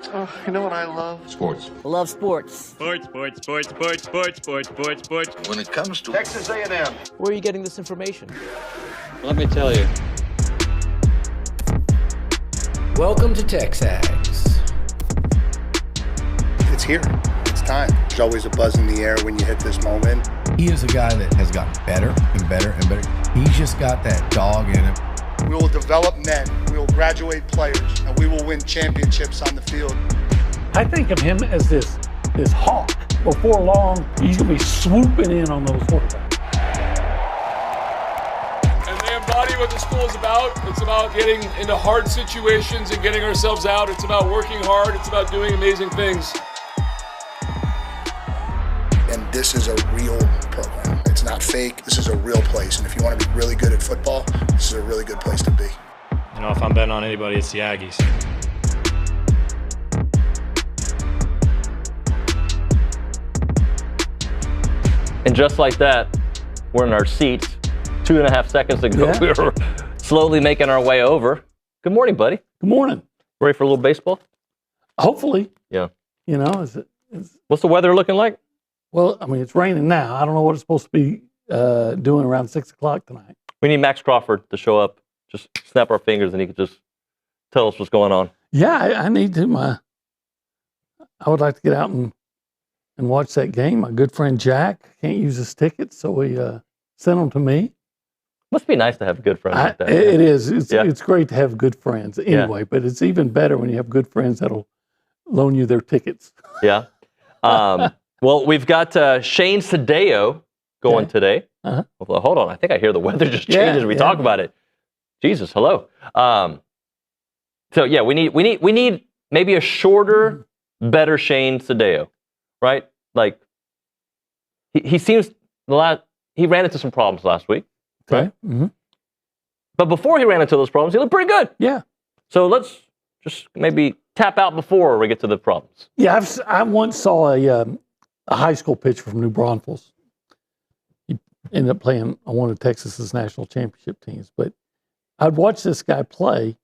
Oh, you know what I love? Sports. Love sports. Sports. When it comes to Texas A&M. Where are you getting this information? Let me tell you. Welcome to TexAgs. It's here. It's time. There's always a buzz in the air when you hit this moment. He is a guy that has gotten better and better and better. He's just got that dog in him. We will develop men. We will graduate players, and we will win championships on the field. I think of him as this hawk. Before long, he's going to be swooping in on those quarterbacks. And they embody what the school is about. It's about getting into hard situations and getting ourselves out. It's about working hard. It's about doing amazing things. And this is a real program. It's not fake. This is a real place. And if you want to be really good at football, this is a really good place to be. You know, if I'm betting on anybody, it's the Aggies. And just like that, we're in our seats. 2.5 seconds ago, we were slowly making our way over. Good morning, buddy. Good morning. Ready for a little baseball? Hopefully. Yeah. You know, What's the weather looking like? well, I mean, it's raining now. I don't know what it's supposed to be doing around 6 o'clock tonight. We need Max Crawford to show up. Just snap our fingers and he could just tell us what's going on. Yeah, I need to. I would like to get out and watch that game. My good friend Jack can't use his tickets, so he sent them to me. Must be nice to have good friends like that. It is. Yeah. It's great to have good friends anyway, but it's even better when you have good friends that'll loan you their tickets. Yeah. Well, we've got Shane Sadeo going today. Uh-huh. Well, hold on. I think I hear the weather just change as we talk about it. Jesus, hello. So yeah, we need maybe a shorter, better Shane Sadeo, right? Like he seems he ran into some problems last week. Okay. Right? Mm-hmm. But before he ran into those problems, he looked pretty good. Yeah. So let's just maybe tap out before we get to the problems. Yeah, I once saw a high school pitcher from New Braunfels. He ended up playing on one of Texas's national championship teams. But I'd watch this guy play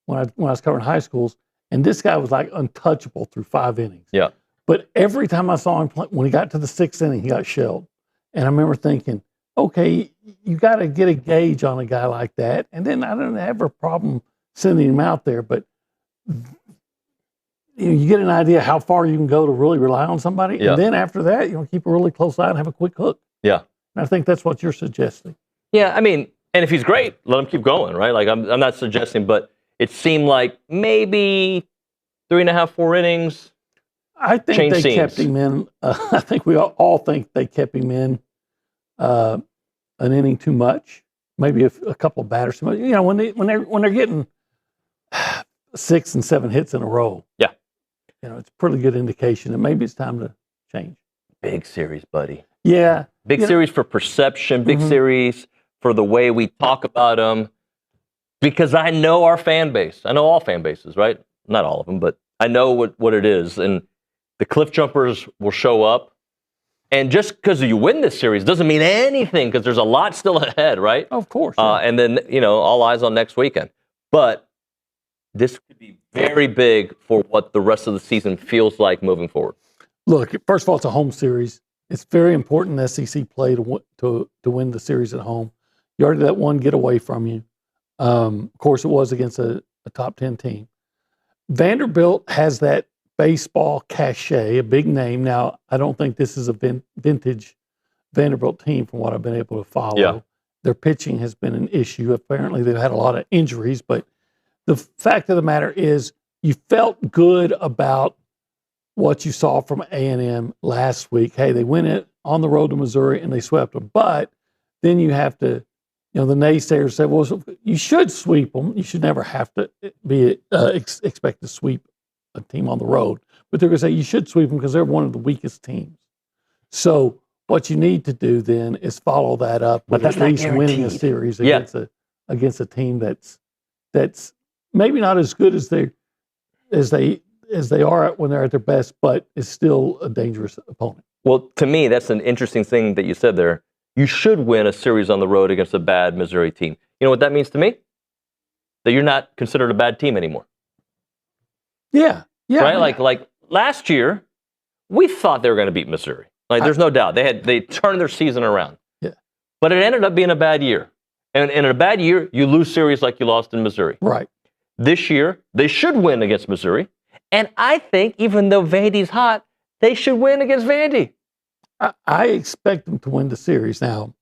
when I was covering high schools, and this guy was like untouchable through 5 innings. Yeah. But every time I saw him play, when he got to the 6th inning, he got shelled. And I remember thinking, okay, you got to get a gauge on a guy like that. And then I didn't have a problem sending him out there, but you get an idea how far you can go to really rely on somebody. Yeah. And then after that, keep a really close eye and have a quick hook. Yeah. And I think that's what you're suggesting. Yeah, I mean, and if he's great, let him keep going, right? Like I'm not suggesting, but it seemed like maybe 3.5, 4 innings. I think they kept him in. I think we all think they kept him in an inning too much, maybe a couple of batters too much. When they're getting 6 and 7 hits in a row. Yeah. It's a pretty good indication that maybe it's time to change. Big series, buddy. Yeah. Big series for perception, big series for the way we talk about them. Because I know our fan base. I know all fan bases, right? Not all of them, but I know what it is. And the cliff jumpers will show up. And just because you win this series doesn't mean anything because there's a lot still ahead, right? Of course. And then, all eyes on next weekend. But this could be very big for what the rest of the season feels like moving forward. Look, first of all, it's a home series. It's very important in SEC play to win the series at home. You already let one get away from you. Of course, it was against a top 10 team. Vanderbilt has that baseball cachet, a big name. Now, I don't think this is a vintage Vanderbilt team from what I've been able to follow. Yeah. Their pitching has been an issue. Apparently, they've had a lot of injuries, but the fact of the matter is you felt good about what you saw from A&M last week. Hey, they went it on the road to Missouri and they swept them. But then you have to, the naysayers say, well, you should sweep them. You should never have to be expect to sweep a team on the road. But they're going to say you should sweep them because they're one of the weakest teams. So what you need to do then is follow that up with at least winning a series against a team that's maybe not as good as they are when they're at their best, but is still a dangerous opponent. Well, to me, that's an interesting thing that you said there. You should win a series on the road against a bad Missouri team. You know what that means to me? That you're not considered a bad team anymore. Yeah. Yeah, right? Like last year, we thought they were going to beat Missouri. Like, there's no doubt they turned their season around. Yeah, but it ended up being a bad year. And in a bad year, you lose series like you lost in Missouri. right. This year, they should win against Missouri. And I think, even though Vandy's hot, they should win against Vandy. I expect them to win the series. Now,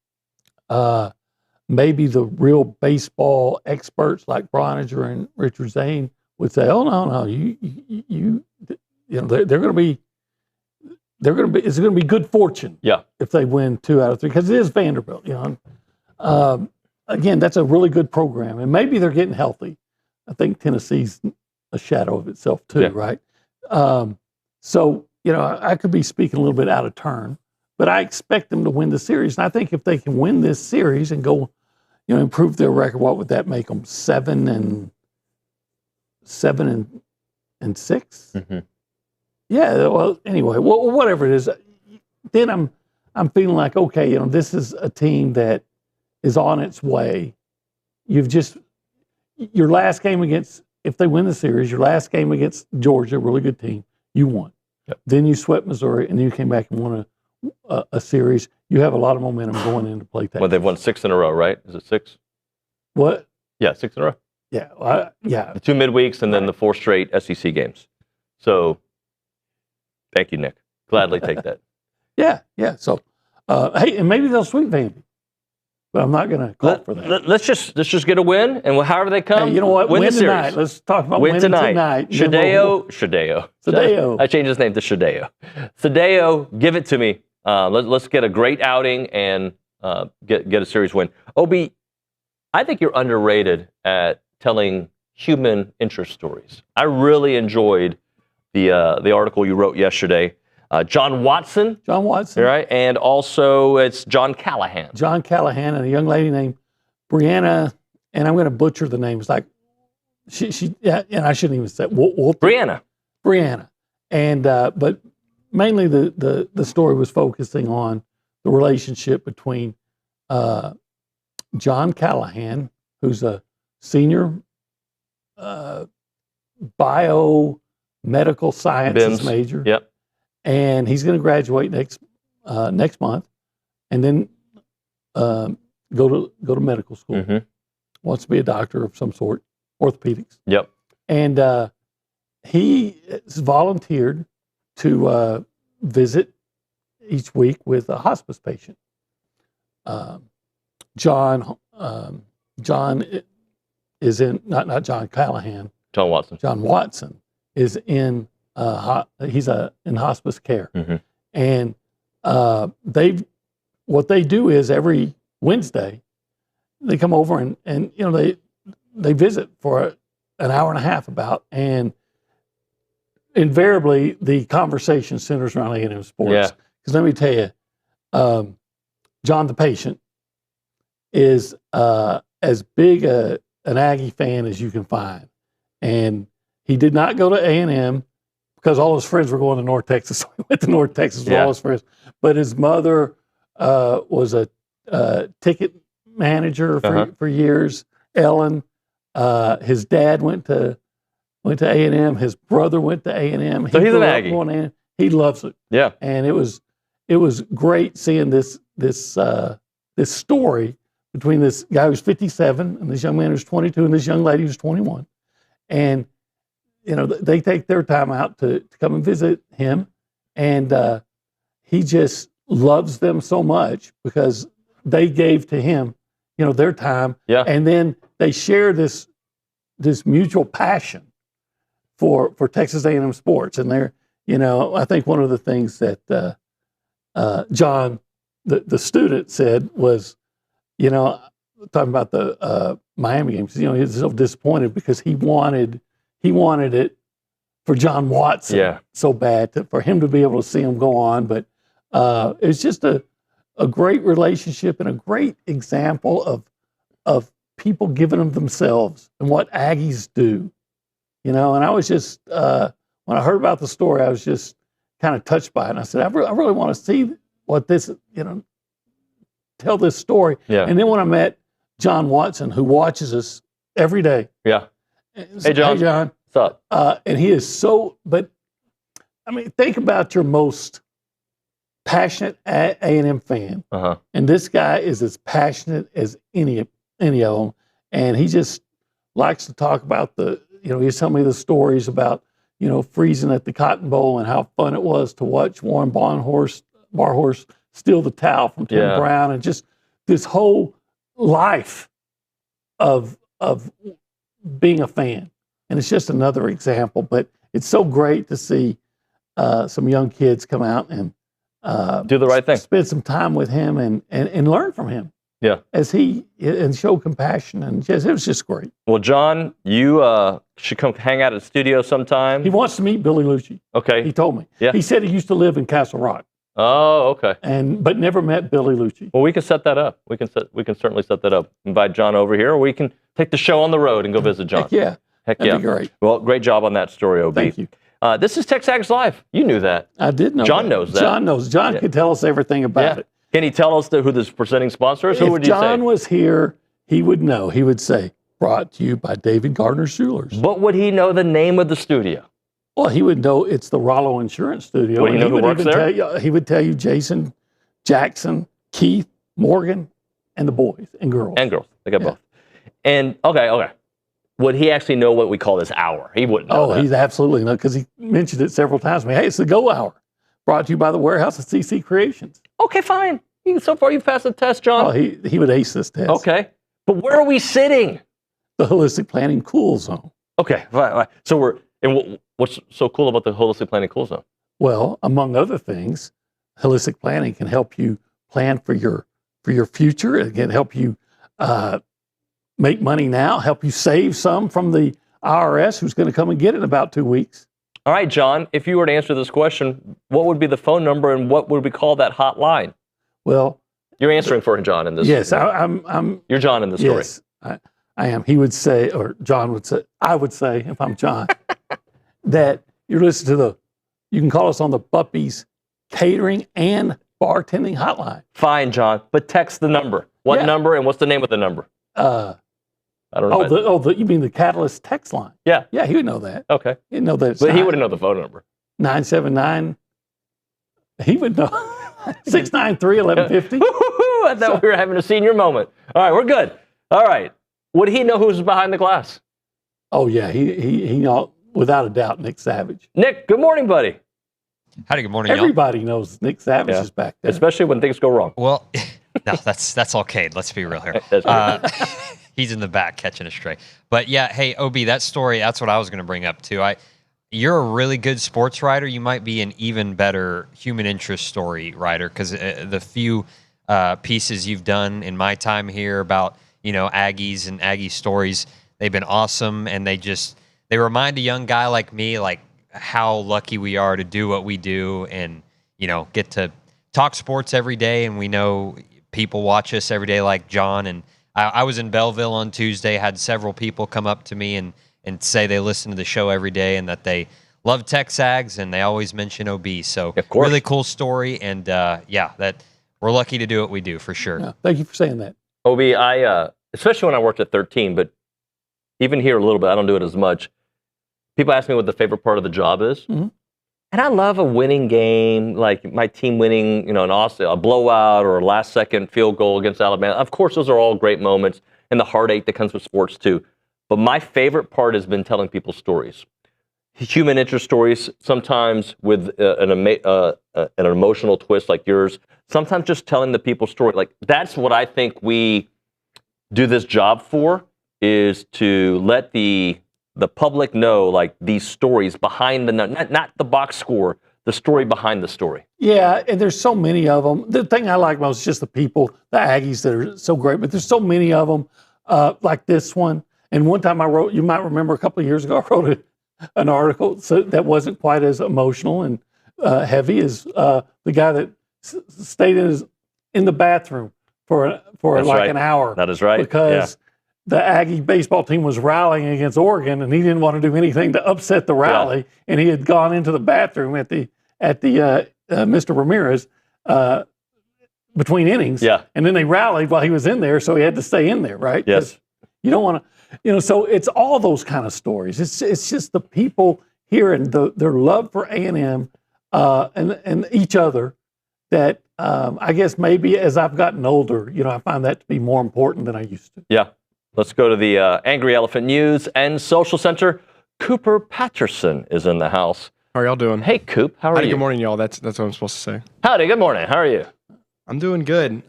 maybe the real baseball experts like Broniger and Richard Zane would say, "Oh no, you know, they're going to be, it's going to be good fortune, if they win 2 out of 3, because it is Vanderbilt, you know." Again, that's a really good program, and maybe they're getting healthy. I think Tennessee's a shadow of itself too, right? So, you know, I could be speaking a little bit out of turn, but I expect them to win the series. And I think if they can win this series and go, you know, improve their record, what would that make them? 7-6? Mm-hmm. Yeah. Well, anyway, whatever it is, then I'm feeling like, okay, you know, this is a team that is on its way. Your last game against, if they win the series, your last game against Georgia, a really good team, you won. Yep. Then you swept Missouri, and then you came back and won a series. You have a lot of momentum going into play Texas. Well, they've won 6 in a row, right? Is it 6? What? Yeah, 6 in a row. Yeah, yeah. The 2 midweeks and then the 4 straight SEC games. So, thank you, Nick. Gladly take that. Yeah. So, hey, and maybe they'll sweep Vandy. But I'm not going to call for that. Let's just get a win, and however they come, hey, you know what? win the tonight. series. Let's talk about win tonight. Shadeo. I changed his name to Shadeo. Shadeo, give it to me. Let's get a great outing and get a series win. Obi, I think you're underrated at telling human interest stories. I really enjoyed the article you wrote yesterday. John Watson, right? And also it's John Callahan. John Callahan and a young lady named Brianna, and I'm going to butcher the names. Like and I shouldn't even say Brianna, and but mainly the story was focusing on the relationship between John Callahan, who's a senior biomedical sciences major. Yep. And he's going to graduate next month, and then go to medical school. Mm-hmm. Wants to be a doctor of some sort, orthopedics. Yep. And he has volunteered to visit each week with a hospice patient. John is in not John Callahan. John Watson. John Watson is in. He's in hospice care, mm-hmm. and what they do is every Wednesday they come over and you know they visit for an hour and a half and invariably the conversation centers around A&M sports. Yeah. Because let me tell you, John the patient is as big an Aggie fan as you can find, and he did not go to A&M. Because all his friends were going to North Texas. So he went to North Texas with all his friends. But his mother was a ticket manager for years. Ellen. His dad went to A&M. His brother went to A&M. So he's an Aggie. He loves it. Yeah. And it was great seeing this story between this guy who's 57 and this young man who's 22 and this young lady who's 21. And you know, they take their time out to come and visit him, and he just loves them so much because they gave to him, you know, their time, and then they share this mutual passion for Texas A&M sports, and they're, you know, I think one of the things that John, the student, said was, you know, talking about the Miami games, you know, he was so disappointed because he wanted it for John Watson so bad for him to be able to see him go on. But it's just a great relationship and a great example of people giving of themselves and what Aggies do. You know, and I was just, when I heard about the story, I was just kind of touched by it. And I said, I really want to see what this, you know, tell this story. Yeah. And then when I met John Watson, who watches us every day. Yeah. Hey, John. What's up? And he is so. But I mean, think about your most passionate A&M fan, and this guy is as passionate as any of them, and he just likes to talk about he's telling me the stories about freezing at the Cotton Bowl and how fun it was to watch Warren Barhorse steal the towel from Tim Brown, and just this whole life of being a fan. And it's just another example, but it's so great to see some young kids come out and do the right thing, spend some time with him and learn from him. Yeah, and show compassion, and it was just great. Well, John, you should come hang out at the studio sometime. He wants to meet Billy Lucci. Okay, he told me. Yeah, he said he used to live in Castle Rock. Oh, okay. But never met Billy Lucci. Well, we can set that up. We can certainly set that up. Invite John over here, or we can take the show on the road and go visit John. Heck yeah, that'd be great. Well, great job on that story, OB. Thank you. This is TexAgs Live. You knew that. I did know. John knows that. John knows. John could tell us everything about it. Can he tell us who this presenting sponsor is? Who would you say? If John was here, he would know. He would say, brought to you by David Garner Jewelers. But would he know the name of the studio? Well, he would know it's the Rollo Insurance Studio. Would he know who works there? He would tell you Jason, Jackson, Keith, Morgan, and the boys and girls. And girls. They got both. And, okay. Would he actually know what we call this hour? He wouldn't know that. He's absolutely not, because he mentioned it several times to me. Hey, it's the Go Hour, brought to you by the Warehouse at CC Creations. Okay, fine. So far, you've passed the test, John. Oh, he would ace this test. Okay. But where are we sitting? The Holistic Planning Cool Zone. Okay. Right. So what's so cool about the Holistic Planning Cool Zone? Well, among other things, holistic planning can help you plan for your future. It can help you make money now, help you save some from the IRS, who's going to come and get it in about 2 weeks. All right, John, if you were to answer this question, what would be the phone number and what would we call that hotline? Well, you're answering for John in this. Yes, I'm. You're John in the story. Yes, I am. He would say, or John would say, I would say, if I'm John, that you're listening to you can call us on the Buppies Catering and Bartending Hotline. Fine, John, but text the number. What number and what's the name of the number? I don't know. You mean the Catalyst text line? Yeah. Yeah, he would know that. Okay. He'd know that. But he wouldn't know the phone number. 979. He would know. 693-1150. I thought we were having a senior moment. All right, we're good. All right. Would he know who's behind the glass? Oh, yeah. He know, without a doubt, Nick Savage. Nick, good morning, buddy. Howdy, good morning, Everybody knows Nick Savage is back there. Especially when things go wrong. Well, no, that's all Cade. Let's be real here. He's in the back catching a stray. But yeah, hey, OB, that story, that's what I was going to bring up too. You're a really good sports writer. You might be an even better human interest story writer, because the few pieces you've done in my time here about, Aggies and Aggie stories, they've been awesome. And they remind a young guy like me, like, how lucky we are to do what we do and, get to talk sports every day. And we know people watch us every day, like John. And I was in Belleville on Tuesday, had several people come up to me and say they listen to the show every day and that they love TexAgs and they always mention OB. So really cool story. And that we're lucky to do what we do for sure. Yeah, thank you for saying that. OB, I especially when I worked at 13, but even here a little bit, I don't do it as much. People ask me what the favorite part of the job is. Mm-hmm. And I love a winning game, like my team winning, a blowout or a last-second field goal against Alabama. Of course, those are all great moments, and the heartache that comes with sports too. But my favorite part has been telling people stories, human interest stories. Sometimes with an emotional twist like yours. Sometimes just telling the people story. Like that's what I think we do this job for, is to let the public know, like, these stories behind not the box score, the story behind the story. Yeah, and there's so many of them. The thing I like most is just the people, the Aggies that are so great, but there's so many of them like this one. And one time I wrote, you might remember a couple of years ago, I wrote an article that wasn't quite as emotional and heavy as the guy that stayed in the bathroom for an hour. That is right. Because the Aggie baseball team was rallying against Oregon, and he didn't want to do anything to upset the rally, and he had gone into the bathroom at the Mr. Ramirez between innings, and then they rallied while he was in there, so he had to stay in there, right? Yes. You don't want to. So it's all those kind of stories. It's just the people here and their love for A&M and each other that I guess maybe as I've gotten older, I find that to be more important than I used to. Yeah. Let's go to the Angry Elephant News and Social Center. Cooper Patterson is in the house. How are y'all doing? Hey, Coop. How are you? Good morning, y'all. That's what I'm supposed to say. Howdy. Good morning. How are you? I'm doing good.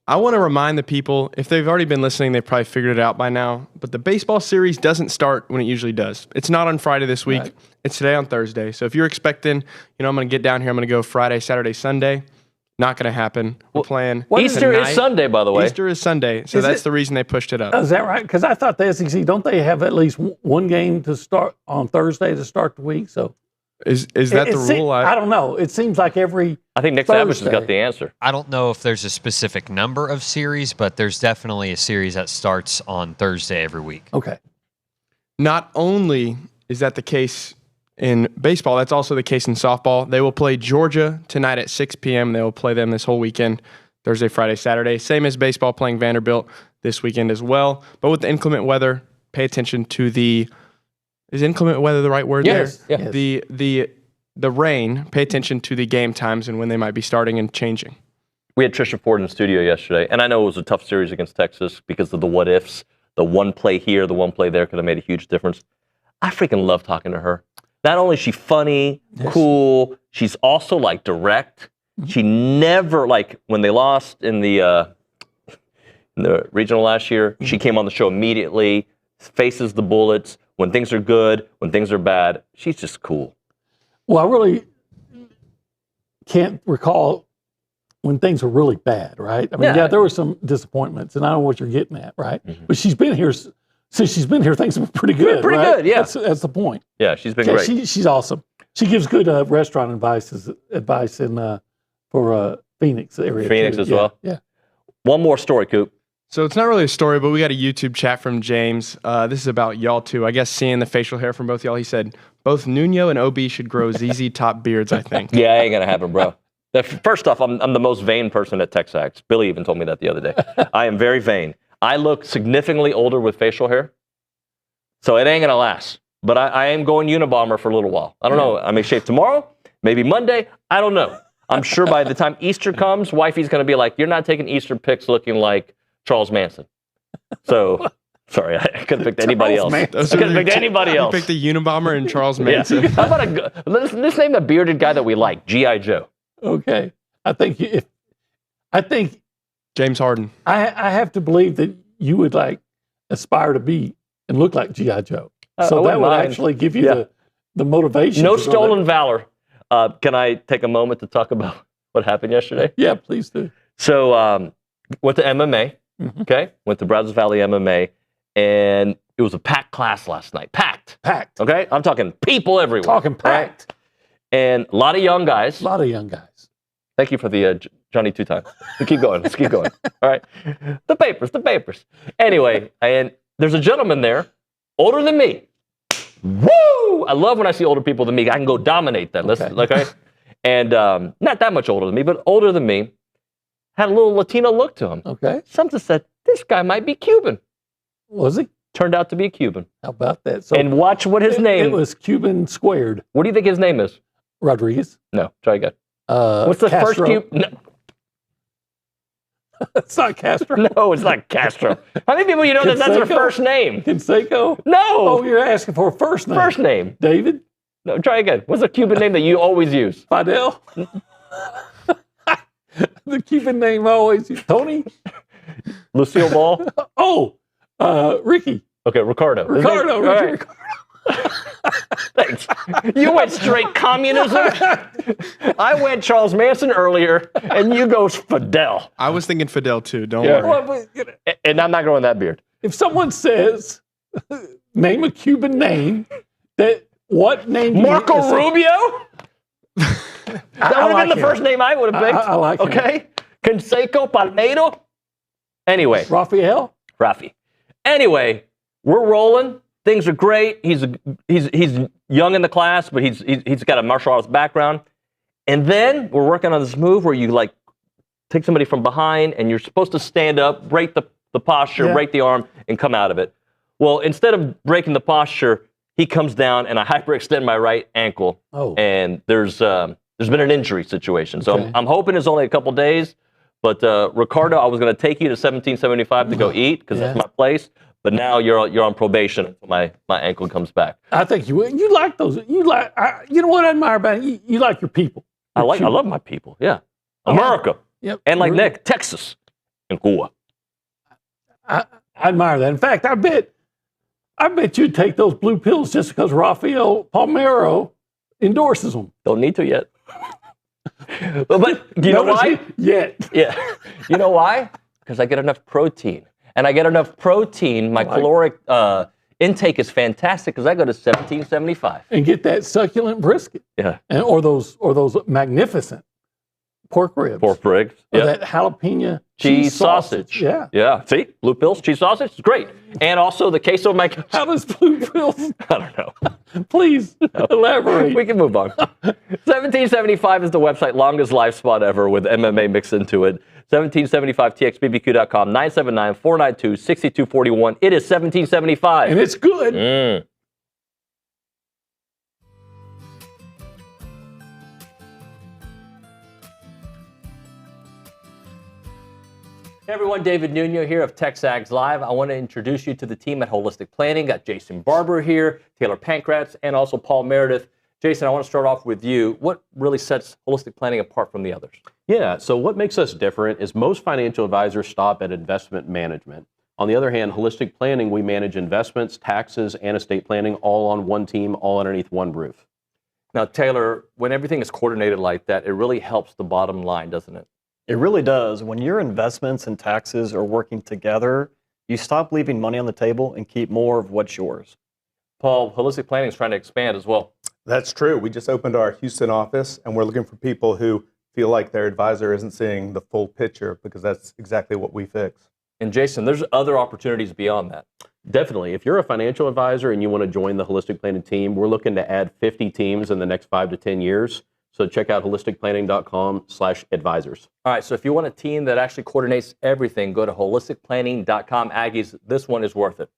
I want to remind the people, if they've already been listening, they've probably figured it out by now, but the baseball series doesn't start when it usually does. It's not on Friday this week. Right. It's today on Thursday. So if you're expecting, I'm going to get down here, I'm going to go Friday, Saturday, Sunday, not going to happen. We're playing Easter tonight. Is Sunday, by the way. Easter is Sunday, so that's the reason they pushed it up. Oh, is that right? Because I thought the SEC, don't they have at least one game to start on Thursday to start the week? So is that the rule? I don't know. It seems like I think Nick Savage has got the answer. I don't know if there's a specific number of series, but there's definitely a series that starts on Thursday every week. Okay. Not only is that the case in baseball, that's also the case in softball. They will play Georgia tonight at 6 p.m. They will play them this whole weekend, Thursday, Friday, Saturday. Same as baseball playing Vanderbilt this weekend as well. But with the inclement weather, pay attention to the... Is inclement weather the right word there? Yeah. The rain, pay attention to the game times and when they might be starting and changing. We had Trisha Ford in the studio yesterday, and I know it was a tough series against Texas because of the what-ifs. The one play here, the one play there could have made a huge difference. I freaking love talking to her. Not only is she funny, cool, she's also, direct. She never, when they lost in the regional last year, she came on the show immediately, faces the bullets. When things are good, when things are bad, she's just cool. Well, I really can't recall when things were really bad, right? I mean, there were some disappointments, and I know what you're getting at, right? Mm-hmm. But since she's been here, things have been pretty good. Pretty right? good, yeah. That's the point. Yeah, she's been great. She's awesome. She gives good restaurant advice for Phoenix area. Phoenix as well? Yeah. One more story, Coop. So it's not really a story, but we got a YouTube chat from James. This is about y'all too. I guess seeing the facial hair from both y'all, he said, both Nuño and OB should grow ZZ top beards, I think. Yeah, ain't going to happen, bro. First off, I'm the most vain person at TexAgs. Billy even told me that the other day. I am very vain. I look significantly older with facial hair, so it ain't going to last. But I am going Unabomber for a little while. I don't know. I may shave tomorrow, maybe Monday. I don't know. I'm sure by the time Easter comes, wifey's going to be like, you're not taking Easter pics looking like Charles Manson. So, sorry, I could have picked anybody else. I could have picked anybody else. You picked the Unabomber and Charles Manson. Yeah. How about let's name the bearded guy that we like, G.I. Joe. Okay. I think James Harden. I have to believe that you would aspire to be and look like G.I. Joe. So that would actually give you the motivation. No stolen valor. Can I take a moment to talk about what happened yesterday? Yeah, please do. So went to MMA. Mm-hmm. Okay, went to Brazos Valley MMA, and it was a packed class last night. Packed. Okay, I'm talking people everywhere. Talking packed. Right? And a lot of young guys. Thank you for the Johnny 2 times. Keep going. Let's keep going. All right. The papers. Anyway, and there's a gentleman there, older than me. Woo! I love when I see older people than me. I can go dominate them. Okay. And not that much older than me, but older than me. Had a little Latino look to him. Okay. Something said, this guy might be Cuban. Was he? Turned out to be a Cuban. How about that? So and watch what his name... It was Cuban squared. What do you think his name is? Rodriguez. No, try again. What's the Castro. first Cuban? No. It's not Castro. No, it's not Castro. How many people you know that's their first name? Canseco? No. Oh, you're asking for a first name. First name. David? No, try again. What's a Cuban name that you always use? Fidel? The Cuban name I always use. Tony? Lucille Ball? Oh, Ricky. Okay, Ricardo. Ricardo. Ricky. Thanks. You went straight communism. I went Charles Manson earlier, and you go Fidel. I was thinking Fidel too. Don't worry. Well, and I'm not growing that beard. If someone says, name a Cuban name, what name? Marco Rubio. That would have been the first name I would have picked. I like him. Okay. Canseco Palmeiro. Anyway. Rafael. Rafi. Anyway, we're rolling. Things are great. He's young in the class, but he's got a martial arts background. And then we're working on this move where you take somebody from behind and you're supposed to stand up, break the posture, break the arm, and come out of it. Well, instead of breaking the posture, he comes down and I hyperextend my right ankle. Oh. And there's been an injury situation. So Okay. I'm hoping it's only a couple days. But Ricardo, I was going to take you to 1775 to go eat because that's my place. But now you're on probation until my ankle comes back. I think you like those. You know what I admire about it? You like your people. I love my people. Yeah, America. Yep. And like Nick, Texas and Cuba. I admire that. In fact, I bet you'd take those blue pills just because Rafael Palmeiro endorses them. Don't need to yet. but you know why? Yet. Yeah. You know why? Because I get enough protein. And I get enough protein. My caloric intake is fantastic because I go to 1775. And get that succulent brisket. Yeah. Or those magnificent pork ribs. Pork ribs. Or Yeah. that jalapeno Cheese sausage. Yeah. Yeah. See? Blue pills, cheese sausage. It's great. And also the queso mac. How does blue pills? I don't know. Please elaborate. We can move on. 1775 is the website, longest live spot ever with MMA mixed into it. 1775txbbq.com, 979-492-6241. It is 1775. And it's good. Hey everyone, David Nuño here of TexAgs Live. I want to introduce you to the team at Holistic Planning. Got Jason Barber here, Taylor Pankratz, and also Paul Meredith. Jason, I want to start off with you. What really sets Holistic Planning apart from the others? Yeah, so what makes us different is most financial advisors stop at investment management. On the other hand, Holistic Planning, we manage investments, taxes, and estate planning all on one team, all underneath one roof. Now, Taylor, when everything is coordinated like that, it really helps the bottom line, doesn't it? It really does. When your investments and taxes are working together, you stop leaving money on the table and keep more of what's yours. Paul, Holistic Planning is trying to expand as well. That's true. We just opened our Houston office, and we're looking for people who feel like their advisor isn't seeing the full picture, because that's exactly what we fix. And Jason, there's other opportunities beyond that. Definitely. If you're a financial advisor and you want to join the Holistic Planning team, we're looking to add 50 teams in the next 5 to 10 years. So check out holisticplanning.com/advisors. All right, so if you want a team that actually coordinates everything, go to holisticplanning.com. Aggies, this one is worth it.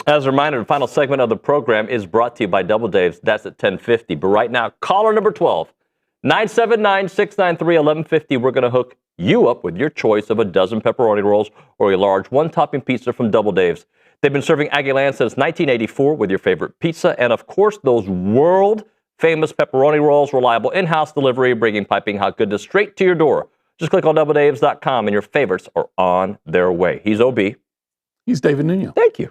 As a reminder, the final segment of the program is brought to you by Double Dave's. That's at 10:50. But right now, caller number 12, 979-693-1150. We're going to hook you up with your choice of a dozen pepperoni rolls or a large one-topping pizza from Double Dave's. They've been serving Aggie land since 1984 with your favorite pizza and, of course, those world-famous pepperoni rolls, reliable in-house delivery, bringing piping hot goodness straight to your door. Just click on doubledaves.com and your favorites are on their way. He's OB. He's David Nuño. Thank you.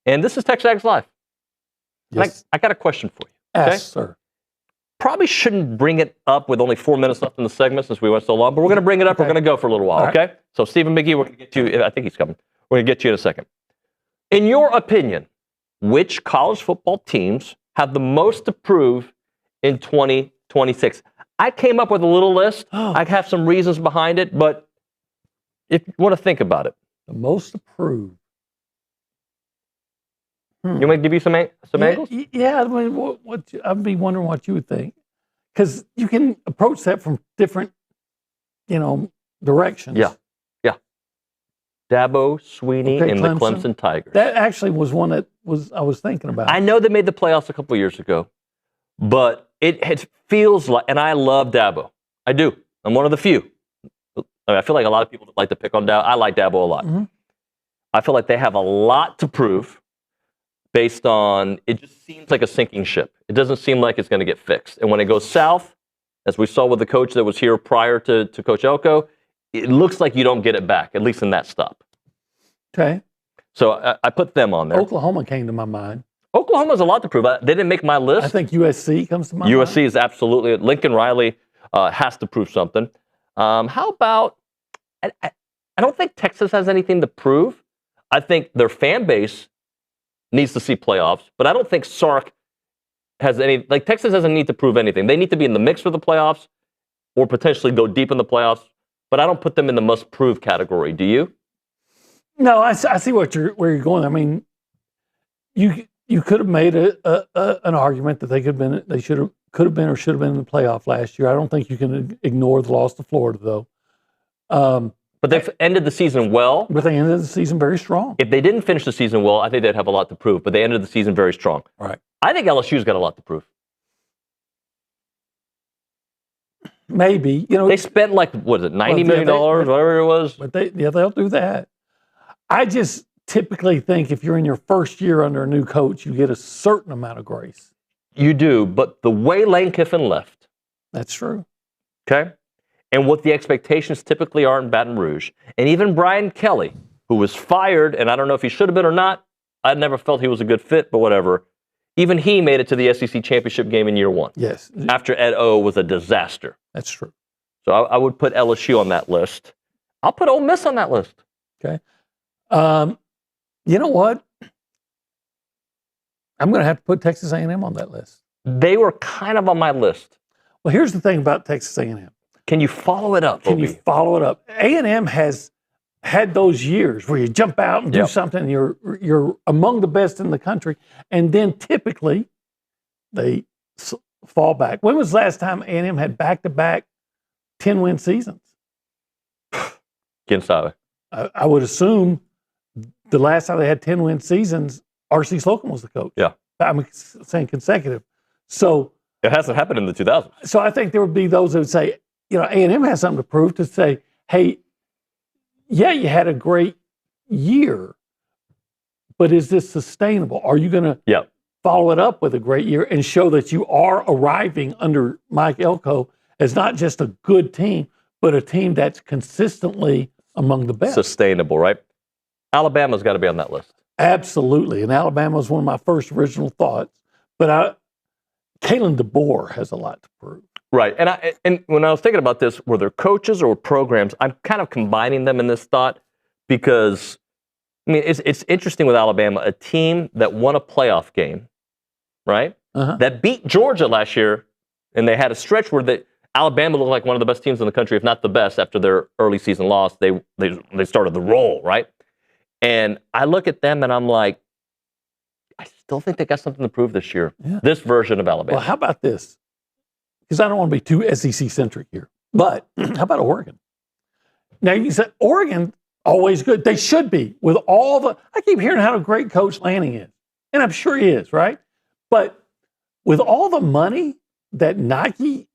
And this is TexAgs Live. Yes. I got a question for you. Ask, sir. Probably shouldn't bring it up with only 4 minutes left in the segment since we went so long, but we're going to bring it up. Okay. We're going to go for a little while, okay? So, Stephen McGee, we're going to get to you. I think he's coming. We're going to get you in a second. In your opinion, which college football teams have the most to prove in 2026? I came up with a little list. I have some reasons behind it, but if you want to think about it. The most to prove. You want me to give you some angles? Yeah, I mean, I'd be wondering what you would think. Because you can approach that from different, directions. Yeah. Dabo, Sweeney, and the Clemson Tigers. That actually was one that I was thinking about. I know they made the playoffs a couple of years ago, but it feels like, and I love Dabo. I do. I'm one of the few. I feel like a lot of people like to pick on Dabo. I like Dabo a lot. Mm-hmm. I feel like they have a lot to prove based on, it just seems like a sinking ship. It doesn't seem like it's going to get fixed. And when it goes south, as we saw with the coach that was here prior to Coach Elko, it looks like you don't get it back, at least in that stop. Okay. So I put them on there. Oklahoma came to my mind. Oklahoma's a lot to prove. They didn't make my list. I think USC comes to my mind. USC is absolutely. Lincoln Riley has to prove something. How about, I don't think Texas has anything to prove. I think their fan base needs to see playoffs, but I don't think Sark has any, Texas doesn't need to prove anything. They need to be in the mix for the playoffs or potentially go deep in the playoffs, but I don't put them in the must-prove category. Do you? No, I see where you're going. I mean, you could have made an argument that they could have been or should have been in the playoff last year. I don't think you can ignore the loss to Florida, though. But they've ended the season well. But they ended the season very strong. If they didn't finish the season well, I think they'd have a lot to prove. But they ended the season very strong. All right. I think LSU's got a lot to prove. Maybe. They spent $90 million, whatever it was. But they'll do that. I just typically think if you're in your first year under a new coach, you get a certain amount of grace. You do, but the way Lane Kiffin left. That's true. Okay? And what the expectations typically are in Baton Rouge. And even Brian Kelly, who was fired, and I don't know if he should have been or not. I never felt he was a good fit, but whatever. Even he made it to the SEC championship game in year one. Yes. After Ed O was a disaster. That's true. So I would put LSU on that list. I'll put Ole Miss on that list. Okay. You know what? I'm going to have to put Texas A&M on that list. They were kind of on my list. Well, here's the thing about Texas A&M. Can you follow it up? You follow it up? A&M has had those years where you jump out and do something, and you're among the best in the country, and then typically they fall back. When was the last time A&M had back-to-back 10-win seasons? Against Iowa. I would assume the last time they had 10-win seasons, R.C. Slocum was the coach. Yeah. I'm saying consecutive. So it hasn't happened in the 2000s. So I think there would be those that would say, A&M has something to prove, to say, hey, yeah, you had a great year, but is this sustainable? Are you going to follow it up with a great year and show that you are arriving under Mike Elko as not just a good team, but a team that's consistently among the best? Sustainable, right? Alabama's got to be on that list. Absolutely. And Alabama was one of my first original thoughts. But Kalen DeBoer has a lot to prove. Right. And when I was thinking about this, were there coaches or programs? I'm kind of combining them in this thought because, it's interesting with Alabama, a team that won a playoff game, right? That beat Georgia last year, and they had a stretch where Alabama looked like one of the best teams in the country, if not the best, after their early season loss. They started the roll, right? And I look at them and I'm like, I still think they got something to prove this year. Yeah. This version of Alabama. Well, how about this? Because I don't want to be too SEC-centric here. But how about Oregon? Now, you said Oregon Always good. They should be with all the. I keep hearing how great Coach Lanning is, and I'm sure he is, right? But with all the money that Nike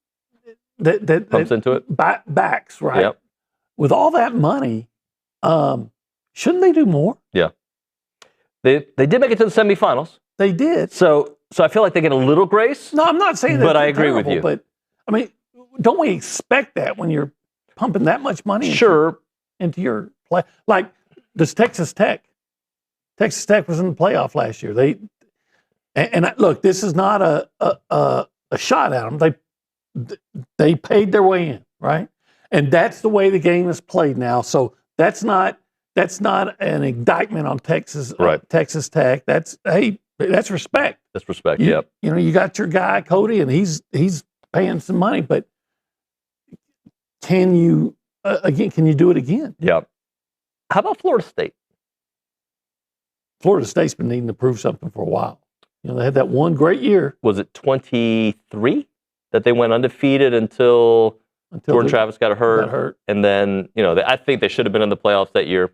that pumps into it, backs, right? Yep. With all that money, shouldn't they do more? Yeah. They did make it to the semifinals. They did. So I feel like they get a little grace. No, I'm not saying that. But I agree with you. But I mean, don't we expect that when you're pumping that much money into your play? Like, does Texas Tech? Texas Tech was in the playoff last year. Look, this is not a shot at them. They paid their way in, right? And that's the way the game is played now. So that's not an indictment on Texas Texas Tech. That's respect. That's respect. You know, you got your guy Cody, and he's paying some money, but can you do it again? Yeah. How about Florida State? Florida State's been needing to prove something for a while. You know, they had that one great year. Was it 23 that they went undefeated until Jordan Travis got hurt? And then, you know, I think they should have been in the playoffs that year.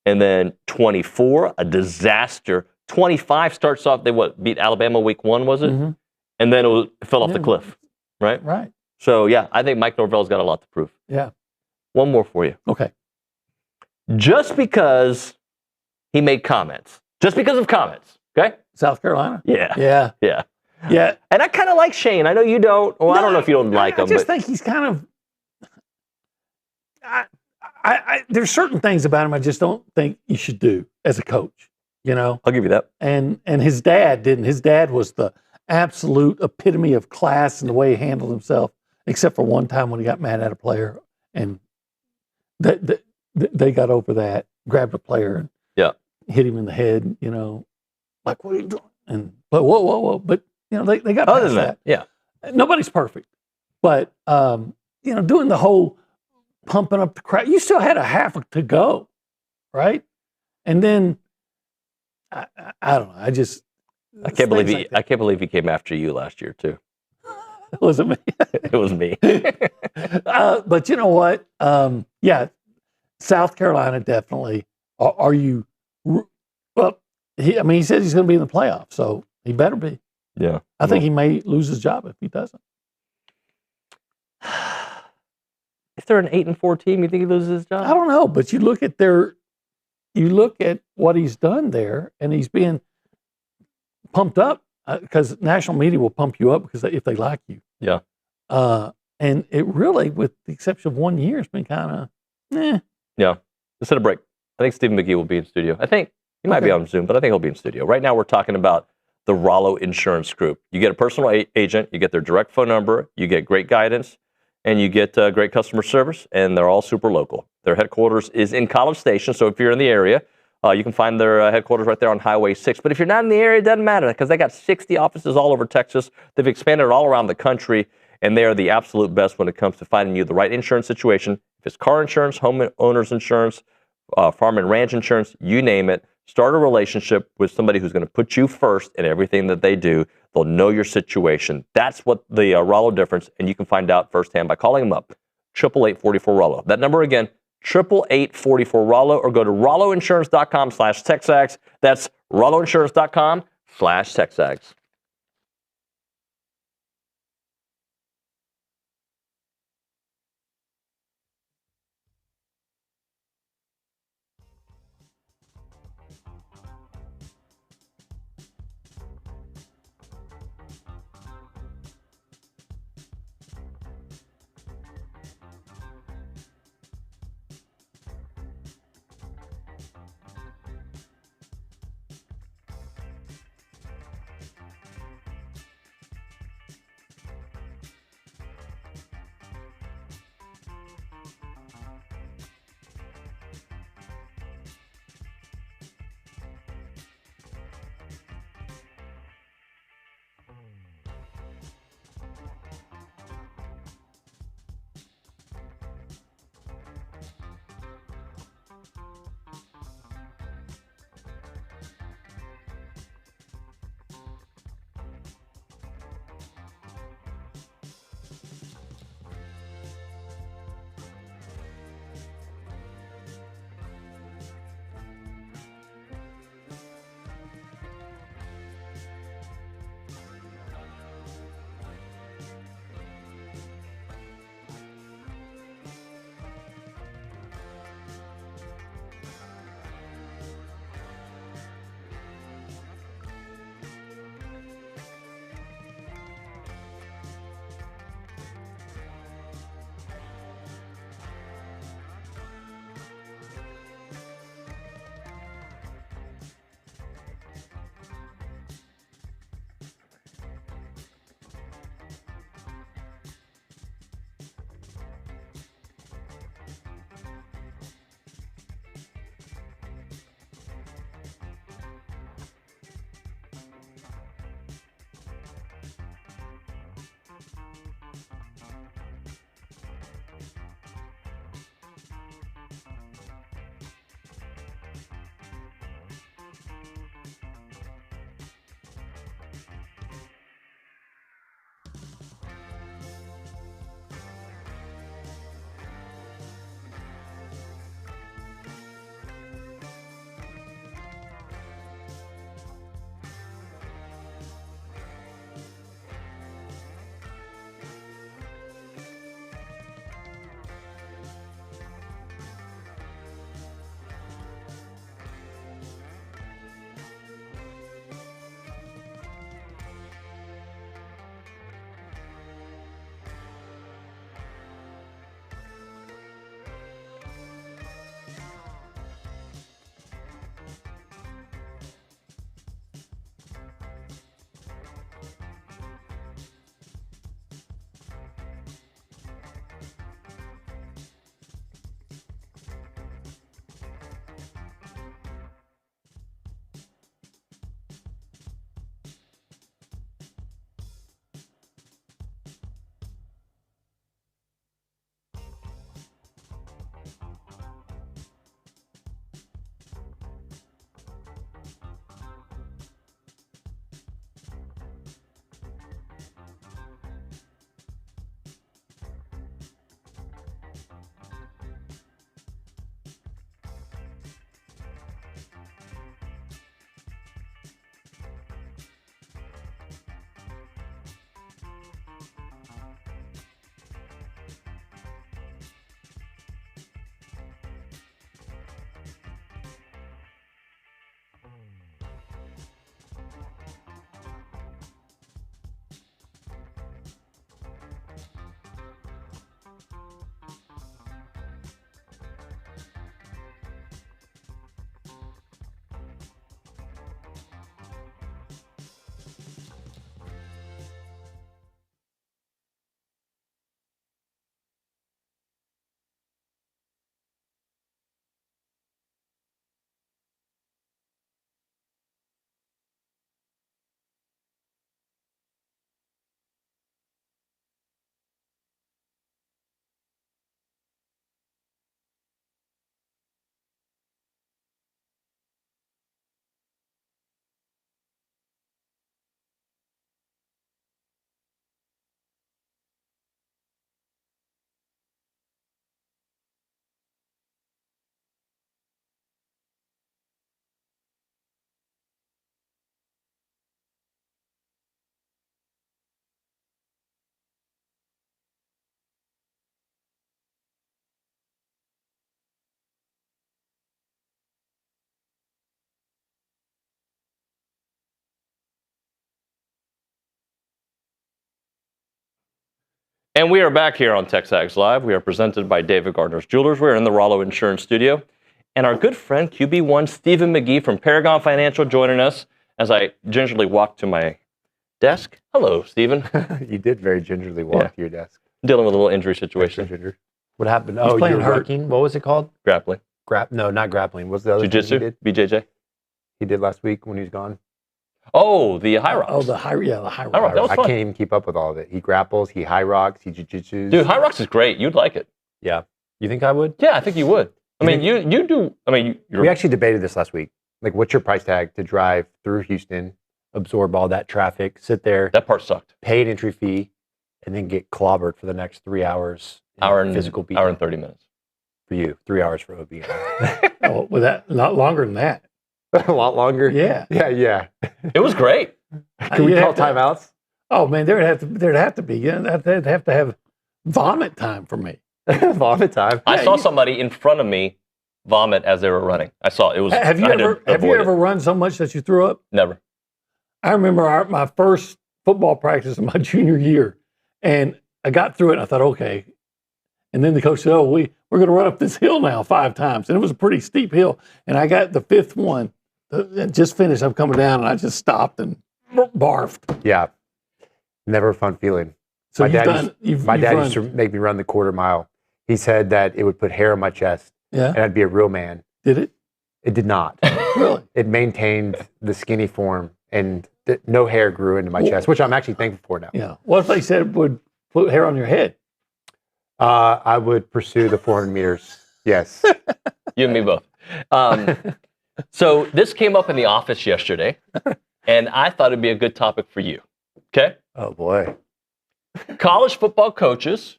And then 24, a disaster. 25 starts off, they beat Alabama week 1, was it? Mm-hmm. And then it fell off the cliff, right? Right. So, yeah, I think Mike Norvell's got a lot to prove. Yeah. One more for you. Okay. Just because he made comments. Just because of comments, okay? South Carolina? Yeah. Yeah. Yeah. Yeah. And I kind of like Shane. I know you don't. Well, I don't know if you don't like him. I just think he's kind of... there's certain things about him I just don't think you should do as a coach, you know? I'll give you that. And his dad didn't. His dad was the absolute epitome of class and the way he handled himself, except for one time when he got mad at a player and they got over that, grabbed a player and hit him in the head, you know, like, what are you doing? But whoa. But, you know, they got past that. Yeah. Nobody's perfect. But, you know, doing the whole pumping up the crowd, you still had a half to go, right? And then, I don't know. I can't believe he came after you last year too. Was it me? It was me. But you know what? Yeah, South Carolina definitely. Are you? Well, he says he's going to be in the playoffs, so he better be. Yeah. I think he may lose his job if he doesn't. If they're an 8-4 team, you think he loses his job? I don't know, but you look at what he's done there, and he's being pumped up because national media will pump you up because if they like you. Yeah. And it really, with the exception of 1 year, it's been kind of, Yeah. Let's hit a break. I think Stephen McGee will be in studio. I think he might be on Zoom, but I think he'll be in studio. Right now, we're talking about the Rollo Insurance Group. You get a personal agent, you get their direct phone number, you get great guidance, and you get great customer service, and they're all super local. Their headquarters is in College Station, so if you're in the area, you can find their headquarters right there on Highway 6. But if you're not in the area, it doesn't matter because they got 60 offices all over Texas. They've expanded all around the country, and they are the absolute best when it comes to finding you the right insurance situation. If it's car insurance, homeowners insurance, farm and ranch insurance, you name it, start a relationship with somebody who's going to put you first in everything that they do. They'll know your situation. That's what the Rollo difference, and you can find out firsthand by calling them up, 888-44-ROLLO. That number again, 888-44-ROLLO, or go to rolloinsurance.com/TexAgs. That's rolloinsurance.com/TexAgs. And we are back here on TexAgs Live. We are presented by David Gardner's Jewelers. We're in the Rollo Insurance Studio. And our good friend, QB1, Stephen McGee from Paragon Financial, joining us as I gingerly walk to my desk. Hello, Stephen. You did very gingerly walk to your desk. Dealing with a little injury situation. What happened? Oh, you were working? What was it called? Grappling. No, not grappling. What's the other Jiu-jitsu? thing BJJ? He did last week when he was gone? Oh, the high rocks. Oh, the high rocks. That was I fun. can't even keep up with all of it. He grapples, he high rocks, he jiu-jitsu. Dude, high rocks is great. You'd like it. Yeah. You think I would? Yeah, I think you would. I mean, you do. I mean, we actually debated this last week. Like, what's your price tag to drive through Houston, absorb all that traffic, sit there? That part sucked. Pay an entry fee, and then get clobbered for the next 3 hours. Hour and 30 minutes. For you, 3 hours for OB. Oh, well, that not longer than that. A lot longer? Yeah. Yeah. It was great. Can we call timeouts? Oh, man, there'd have to be. They'd have to have vomit time for me. Vomit time? I saw somebody in front of me vomit as they were running. I saw it. Was. Have you ever run so much that you threw up? Never. I remember my first football practice in my junior year, and I got through it, and I thought, okay. And then the coach said, we're going to run up this hill now 5 times. And it was a pretty steep hill. And I got the 5th one, just finished. I'm coming down, and I just stopped and barfed. Yeah. Never a fun feeling. So my dad run. used to make me run the quarter mile. He said that it would put hair on my chest, and I'd be a real man. Did it? It did not. Really? It maintained the skinny form, and no hair grew into my chest, which I'm actually thankful for now. Yeah. What if they said it would put hair on your head? I would pursue the 400 meters. Yes. You and me both. So this came up in the office yesterday, and I thought it'd be a good topic for you. Okay? Oh, boy. College football coaches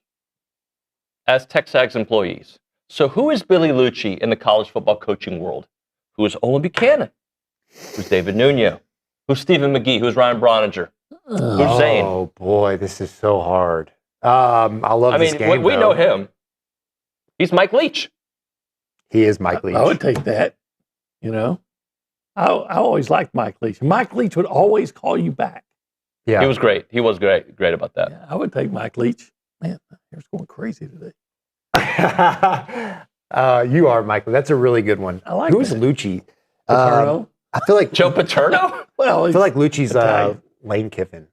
as TexAgs employees. So who is Billy Lucci in the college football coaching world? Who is Olin Buchanan? Who's David Nuño? Who's Stephen McGee? Who's Ryan Broniger? Who's Zane? Oh, boy, this is so hard. I love this game, we know him. He's Mike Leach. He is Mike Leach. I would take that. I always liked Mike Leach. Mike Leach would always call you back. Yeah, he was great. He was great about that. Yeah, I would take Mike Leach. Man, here's going crazy today. You are, Michael. That's a really good one. I like Who's that. Lucci? Paterno? I feel like Joe Paterno. Well, I feel like Lucci's Lane Kiffin.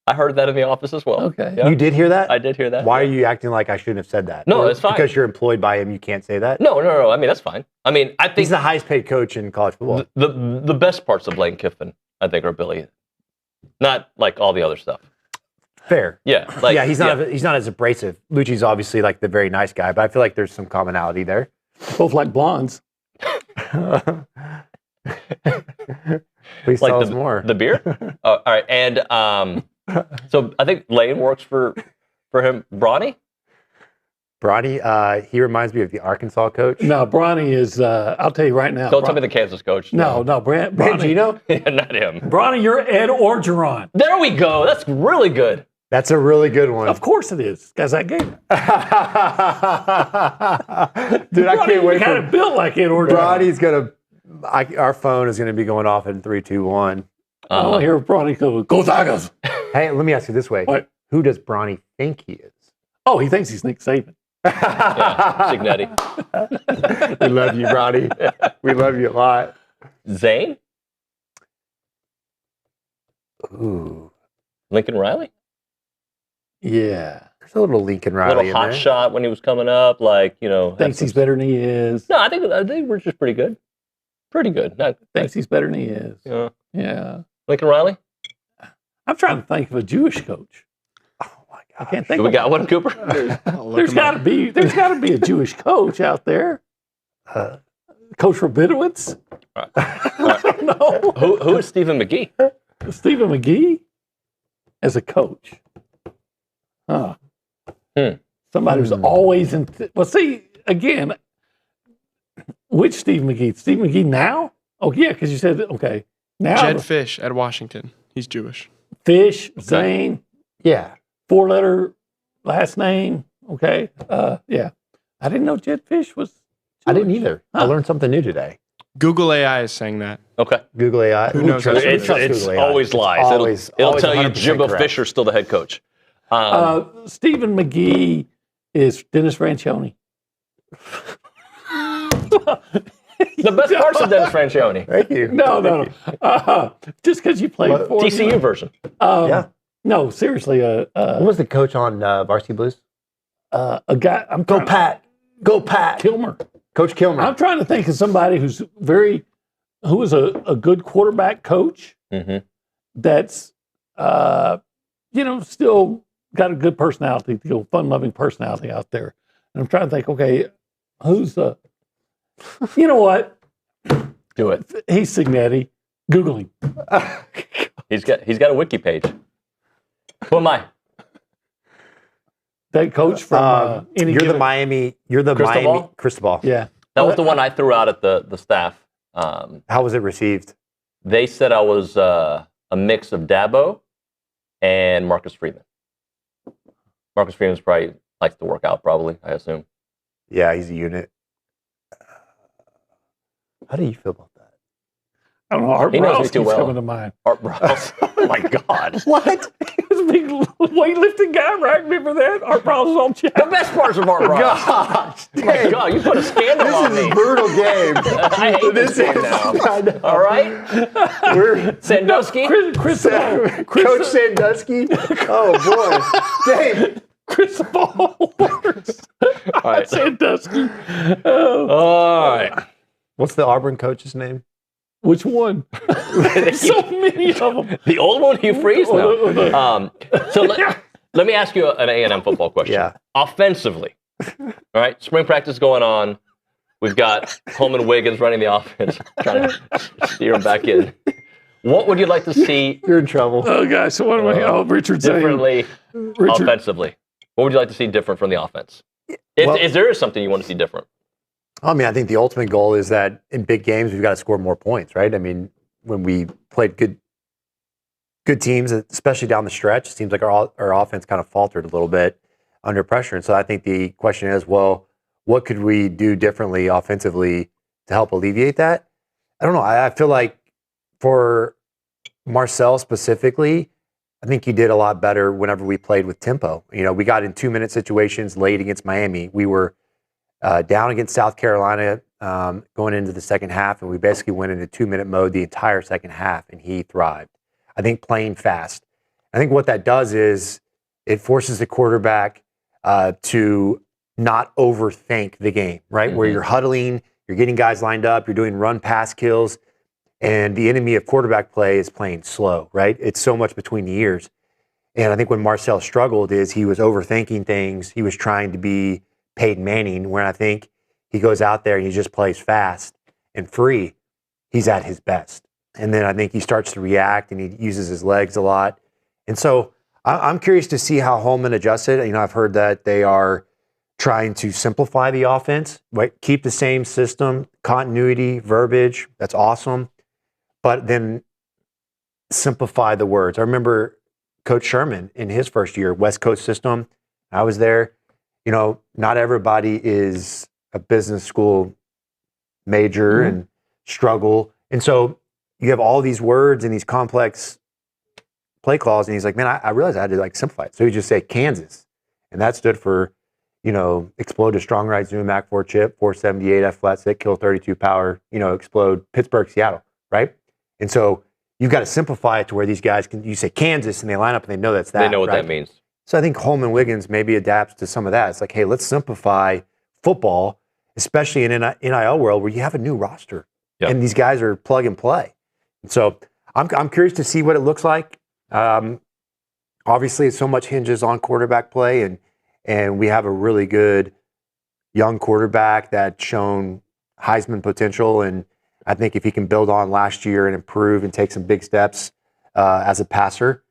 I heard that in the office as well. Okay. Yeah. You did hear that? I did hear that. Why are you acting like I shouldn't have said that? No, it's fine. Because you're employed by him, you can't say that? No. I mean, that's fine. I mean, I think he's the highest paid coach in college football. The best parts of Lane Kiffin, I think, are Billy. Not like all the other stuff. Fair. Yeah. He's not as abrasive. Lucci's obviously like the very nice guy, but I feel like there's some commonality there. Both like blondes. Please tell us more. The beer? Oh, all right. And so I think Lane works for him. Bronny? Bronny, he reminds me of the Arkansas coach. No, Bronny is, I'll tell you right now. Don't tell me the Kansas coach. No, Bronny. Bangino? Yeah, not him. Bronny, you're Ed Orgeron. There we go. That's really good. That's a really good one. Of course it is, because I gave it. Dude, I can't wait. Kind of built like Ed Orgeron. Bronny's going to, our phone is going to be going off in 3, 2, 1. I want to hear Bronny go Tigers. Hey, let me ask you this way. What? Who does Bronny think he is? Oh, he thinks he's Nick Saban. Yeah, Signetti. We love you, Bronny. We love you a lot. Zane? Ooh. Lincoln Riley? Yeah. There's a little Lincoln Riley little in hot there. shot when he was coming up, Thinks he's better than he is. No, I think we're just pretty good. Pretty good. Thinks he's better than he is. Yeah. Yeah. Lincoln Riley? I'm trying to think of a Jewish coach. Oh my God. I can't think Do we got one, Cooper? There's got to be a Jewish coach out there. Coach Rabinowitz? I don't know. Who is Stephen McGee? Stephen McGee as a coach. Huh. Somebody who's always in. Well, see, again, which Steve McGee? Steve McGee now? Oh, yeah, because you said, okay. Now Jed Fish at Washington. He's Jewish. Fish, Zane. Yeah. 4-letter last name. Okay. Yeah. I didn't know Jed Fish was Jewish. I didn't either. I learned something new today. Google AI is saying that. Okay. Google AI. Who knows? It's always lies. It'll tell you Jimbo Fisher's still the head coach. Stephen McGee is Dennis Franchione. The best parts of Dennis Franchione. Thank you. No. Just because you played for TCU version. Yeah. No, seriously. Who was the coach on Varsity Blues? A guy. Go Pat. Kilmer. Coach Kilmer. I'm trying to think of somebody who was a good quarterback coach. Mm-hmm. That's still got a good personality, fun-loving personality out there. And I'm trying to think, okay, who's the? You know what? Do it. He's Signetti. Googling. He's got a wiki page. Who am I? That coach from You're the Miami Cristobal. Yeah. That was the one I threw out at the staff. How was it received? They said I was a mix of Dabo and Marcus Freeman. Marcus Freeman's probably likes to work out, probably, I assume. Yeah, he's a unit. How do you feel about that? I don't know. Art He knows me Browse too keeps well. coming to mind. Art Browse. Oh, my God. What? He was a big weightlifting guy, right? Remember that? Art Browse was on chat. The best parts of Art Browse. Gosh, Oh, my God, you put a scandal on this is me. a brutal game. I hate this game now. All right? Sandusky? Coach Sandusky. Oh, boy. Dave. Cristobal. All right. Sandusky. All right. What's the Auburn coach's name? Which one? So many of them. The old one, Hugh Freeze? No. So let me ask you an A&M football question. Yeah. Offensively, all right, spring practice going on. We've got Coleman Wiggins running the offense, trying to steer him back in. What would you like to see? You're in trouble. Oh, gosh. So what am I? Oh, Richard's differently offensively. What would you like to see different from the offense? If there is something you want to see different. I mean, I think the ultimate goal is that in big games, we've got to score more points, right? I mean, when we played good teams, especially down the stretch, it seems like our offense kind of faltered a little bit under pressure. And so I think the question is, well, what could we do differently offensively to help alleviate that? I don't know. I feel like for Marcel specifically, I think he did a lot better whenever we played with tempo. We got in 2-minute situations late against Miami. We were down against South Carolina going into the second half, and we basically went into 2-minute mode the entire second half, and he thrived. I think playing fast. I think what that does is it forces the quarterback to not overthink the game, right? Mm-hmm. Where you're huddling, you're getting guys lined up, you're doing run-pass kills, and the enemy of quarterback play is playing slow, right? It's so much between the ears. And I think when Marcel struggled is he was overthinking things. He was trying to be Peyton Manning, where I think he goes out there and he just plays fast and free. He's at his best. And then I think he starts to react and he uses his legs a lot. And so I'm curious to see how Holman adjusts it. I've heard that they are trying to simplify the offense, right? Keep the same system, continuity, verbiage. That's awesome. But then simplify the words. I remember Coach Sherman in his first year, West Coast system. I was there. Not everybody is a business school major and struggle. And so you have all these words and these complex play calls. And he's like, man, I realized I had to simplify it. So he just say Kansas. And that stood for, explode a strong right zoom, Mac 4 chip, 478 F flat stick, kill 32 power, explode Pittsburgh, Seattle, right? And so you've got to simplify it to where these guys you say Kansas and they line up and they know that's that. They know what right? that means. So I think Holman Wiggins maybe adapts to some of that. It's like, hey, let's simplify football, especially in an NIL world where you have a new roster and these guys are plug and play. And so I'm curious to see what it looks like. Obviously, so much hinges on quarterback play, and we have a really good young quarterback that's shown Heisman potential. And I think if he can build on last year and improve and take some big steps as a passer,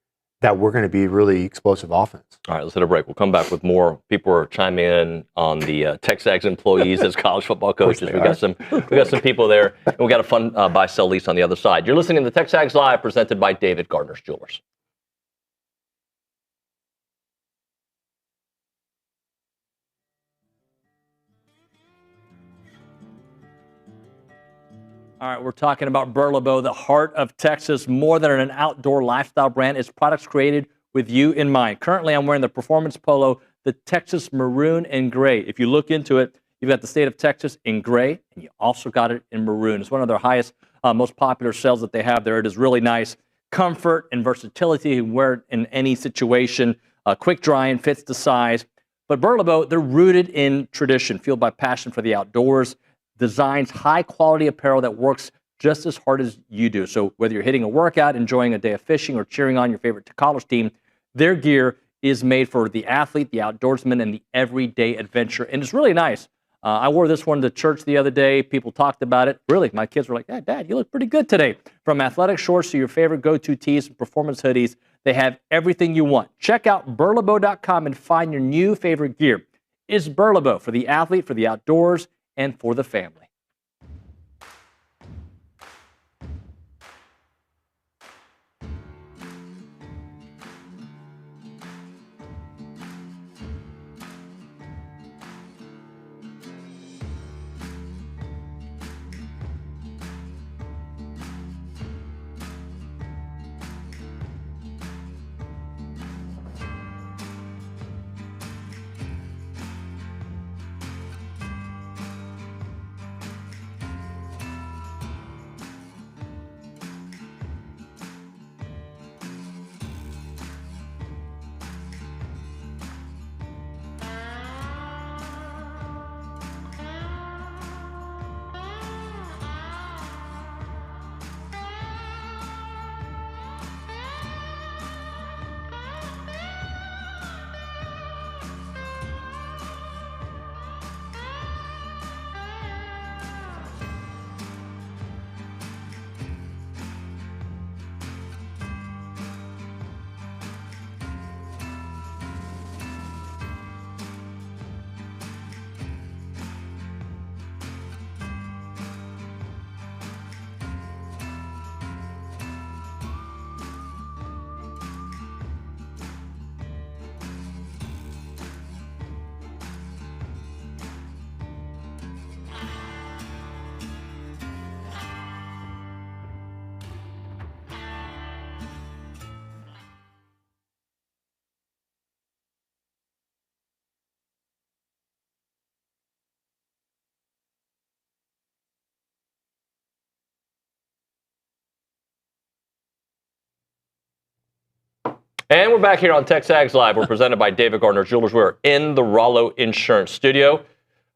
that we're going to be really explosive offense. All right, let's hit a break. We'll come back with more. People are chiming in on the TexAgs employees as college football coaches. We got some people there, and we got a fun buy, sell, lease on the other side. You're listening to TexAgs Live, presented by David Gardner's Jewelers. All right, we're talking about Burlebo, the heart of Texas. More than an outdoor lifestyle brand, its products created with you in mind. Currently, I'm wearing the performance polo, the Texas Maroon and Gray. If you look into it, you've got the state of Texas in gray, and you also got it in maroon. It's one of their highest, most popular sales that they have there. It is really nice. Comfort and versatility. You can wear it in any situation. Quick drying, fits the size. But Burlebo, they're rooted in tradition, fueled by passion for the outdoors, designs high-quality apparel that works just as hard as you do. So whether you're hitting a workout, enjoying a day of fishing, or cheering on your favorite college team, their gear is made for the athlete, the outdoorsman, and the everyday adventure. And it's really nice. I wore this one to church the other day. People talked about it. Really, my kids were like, Dad, you look pretty good today. From athletic shorts to your favorite go-to tees and performance hoodies, they have everything you want. Check out burlebo.com and find your new favorite gear. It's Burlebo for the athlete, for the outdoors, and for the family. And we're back here on TexAgs Live. We're presented by David Garner Jewelers. We're in the Rollo Insurance Studio.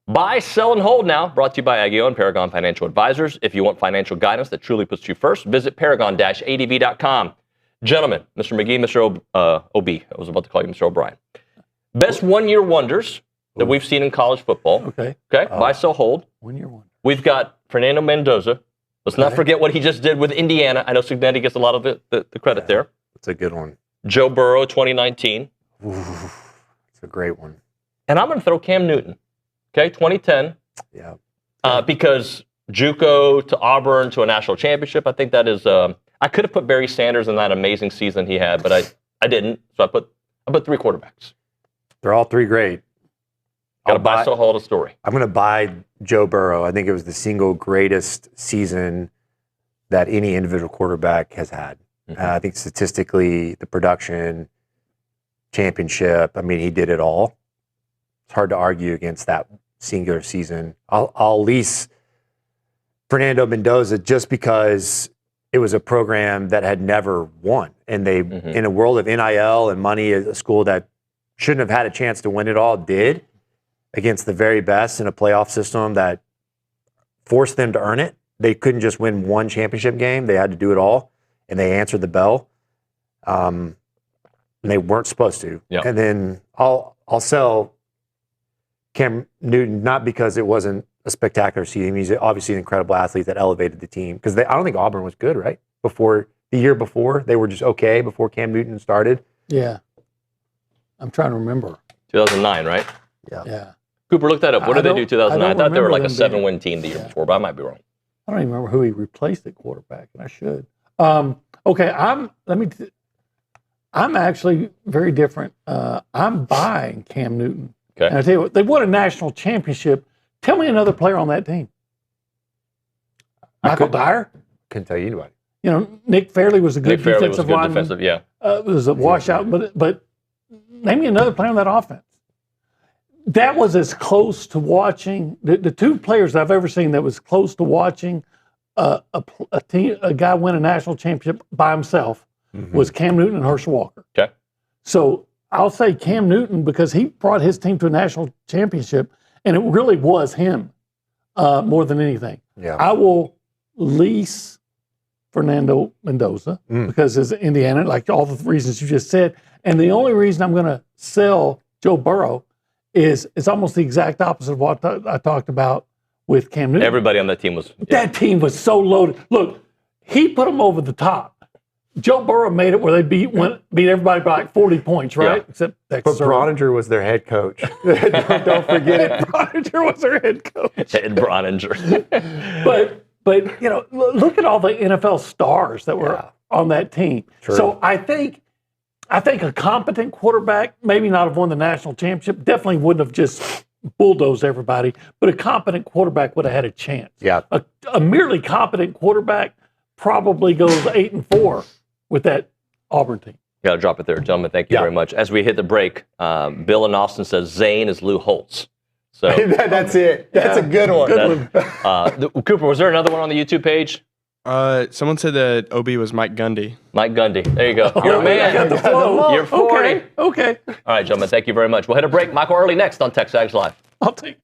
Buy, sell, and hold now. Brought to you by Aggie and Paragon Financial Advisors. If you want financial guidance that truly puts you first, visit paragon-adv.com. Gentlemen, Mr. McGee, Mr. OB. I was about to call you Mr. O'Brien. Best one-year wonders that we've seen in college football. Okay. Buy, sell, hold. 1 year wonder. We've got Fernando Mendoza. Let's not forget what he just did with Indiana. I know Cignetti gets a lot of the credit there. That's a good one. Joe Burrow, 2019. It's a great one. And I'm going to throw Cam Newton, 2010. Yeah. Because JUCO to Auburn to a national championship, I think that is. I could have put Barry Sanders in that amazing season he had, but I didn't. So I put 3 quarterbacks. They're all 3 great. Got to buy, so hold a story. I'm going to buy Joe Burrow. I think it was the single greatest season that any individual quarterback has had. I think statistically, the production, championship, I mean, he did it all. It's hard to argue against that singular season. I'll lease Fernando Mendoza just because it was a program that had never won. And they, in a world of NIL and money, a school that shouldn't have had a chance to win it all did against the very best in a playoff system that forced them to earn it. They couldn't just win one championship game. They had to do it all. And they answered the bell. And they weren't supposed to. Yep. And then I'll sell Cam Newton, not because it wasn't a spectacular season. He's obviously an incredible athlete that elevated the team. Because I don't think Auburn was good, right? The year before, they were just okay before Cam Newton started. Yeah. I'm trying to remember. 2009, right? Yeah. Cooper, look that up. What did they do 2009? I thought they were like a 7-win team the year Yeah. before, but I might be wrong. I don't even remember who he replaced at quarterback, and I should. Okay, I'm actually very different. I'm buying Cam Newton. Okay. And I tell you what, they won a national championship. Tell me another player on that team. Michael Dyer? Couldn't tell you anybody. Nick Fairley was a good defensive lineman. Yeah. It was a washout, but name me another player on that offense. That was as close to watching the two players I've ever seen that was close to watching a guy win a national championship by himself was Cam Newton and Herschel Walker. Okay. So I'll say Cam Newton because he brought his team to a national championship, and it really was him more than anything. Yeah. I will lease Fernando Mendoza because it's Indiana, like all the reasons you just said. And the only reason I'm going to sell Joe Burrow is it's almost the exact opposite of what I talked about with Cam Newton. Everybody on that team was. Yeah. That team was so loaded. Look, he put them over the top. Joe Burrow made it where they beat everybody by like 40 points, right? Yeah. Except But Broninger was their head coach. Don't forget it. Broninger was their head coach. Ed Broninger. But look at all the NFL stars that were on that team. True. So I think a competent quarterback, maybe not have won the national championship, definitely wouldn't have just bulldozed everybody, but a competent quarterback would have had a chance. Yeah. A merely competent quarterback probably goes 8-4 with that Auburn team. Got to drop it there, gentlemen. Thank you very much. As we hit the break, Bill in Austin says Zane is Lou Holtz. So that's it. That's a good one. Cooper, was there another one on the YouTube page? Someone said that OB was Mike Gundy. Mike Gundy. There you go. You're a man. You're 40. Okay. All right, gentlemen. Thank you very much. We'll hit a break. Michael Earley next on TexAgs Live. I'll take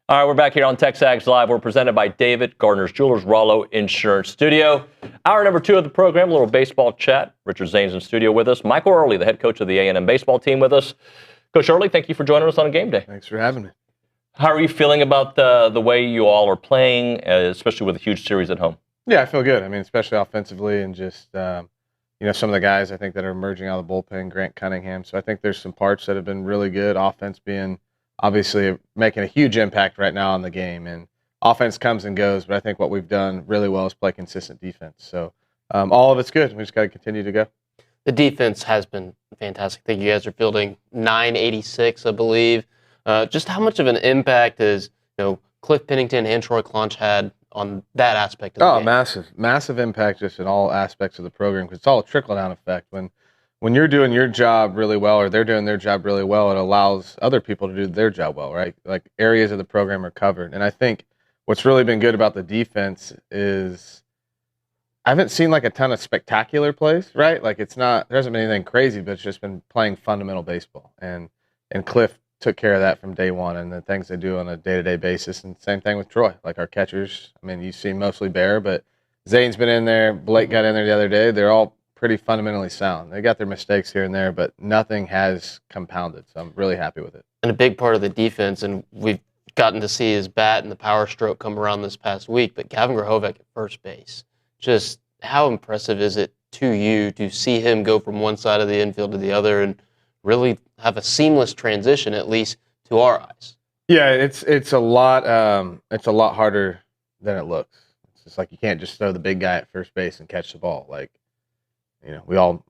All right, we're back here on TexAgs Live. We're presented by David, Garner's Jewelers, Rollo Insurance Studio. Hour number 2 of the program, a little baseball chat. Richard Zane's in studio with us. Michael Earley, the head coach of the A&M baseball team, with us. Coach Earley, thank you for joining us on a game day. Thanks for having me. How are you feeling about the way you all are playing, especially with a huge series at home? Yeah, I feel good. I mean, especially offensively and just, some of the guys I think that are emerging out of the bullpen, Grant Cunningham. So I think there's some parts that have been really good. Offense being obviously making a huge impact right now on the game. And offense comes and goes, but I think what we've done really well is play consistent defense. So all of it's good. We just got to continue to go. The defense has been fantastic. I think you guys are fielding 986, I believe. Just how much of an impact is Cliff Pennington and Troy Claunch had on that aspect of the game? Massive impact just in all aspects of the program, because it's all a trickle-down effect. When you're doing your job really well or they're doing their job really well, it allows other people to do their job well, right? Like areas of the program are covered. And I think what's really been good about the defense is I haven't seen like a ton of spectacular plays, right? Like there hasn't been anything crazy, but it's just been playing fundamental baseball. And Cliff took care of that from day one, and the things they do on a day-to-day basis. And same thing with Troy. Like our catchers, I mean, you see mostly Bear, but Zane's been in there. Blake got in there the other day. They're all pretty fundamentally sound. They got their mistakes here and there, but nothing has compounded. So I'm really happy with it. And a big part of the defense, and we've gotten to see his bat and the power stroke come around this past week, but Gavin Grahovic at first base. Just how impressive is it to you to see him go from one side of the infield to the other and really have a seamless transition, at least to our eyes? Yeah, it's a lot harder than it looks. It's just like you can't just throw the big guy at first base and catch the ball. Like, we all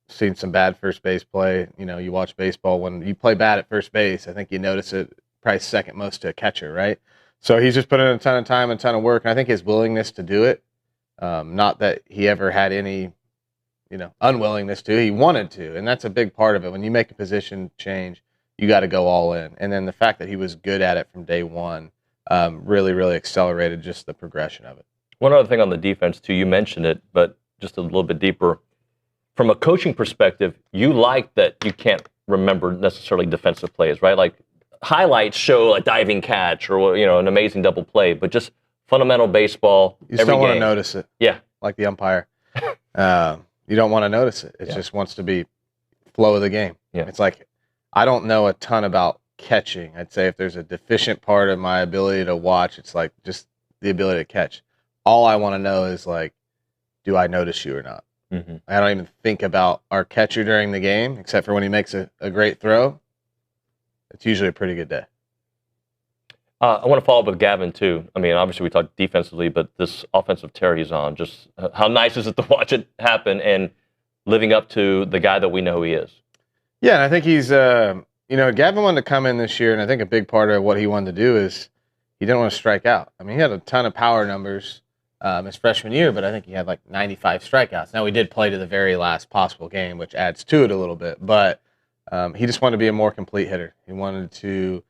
seen some bad first base play. You watch baseball, when you play bad at first base, I think you notice it probably second most to a catcher, right? So he's just put in a ton of time and a ton of work, and I think his willingness to do it, not that he ever had any unwillingness to, he wanted to, and that's a big part of it. When you make a position change, you got to go all in. And then the fact that he was good at it from day one really, really accelerated just the progression of it. One other thing on the defense, too, you mentioned it, but just a little bit deeper. From a coaching perspective, you like that you can't remember necessarily defensive plays, right? Like highlights show a diving catch or an amazing double play, but just fundamental baseball. You still want to notice it. Yeah. Like the umpire. You don't want to notice it. It just wants to be flow of the game. Yeah. It's like, I don't know a ton about catching. I'd say if there's a deficient part of my ability to watch, it's like just the ability to catch. All I want to know is like, do I notice you or not? Mm-hmm. I don't even think about our catcher during the game, except for when he makes a great throw. It's usually a pretty good day. I want to follow up with Gavin, too. I mean, obviously we talked defensively, but this offensive tear he's on, just how nice is it to watch it happen and living up to the guy that we know he is? Yeah, and I think he's, Gavin wanted to come in this year, and I think a big part of what he wanted to do is he didn't want to strike out. I mean, he had a ton of power numbers his freshman year, but I think he had like 95 strikeouts. Now, we did play to the very last possible game, which adds to it a little bit, but he just wanted to be a more complete hitter. He wanted to,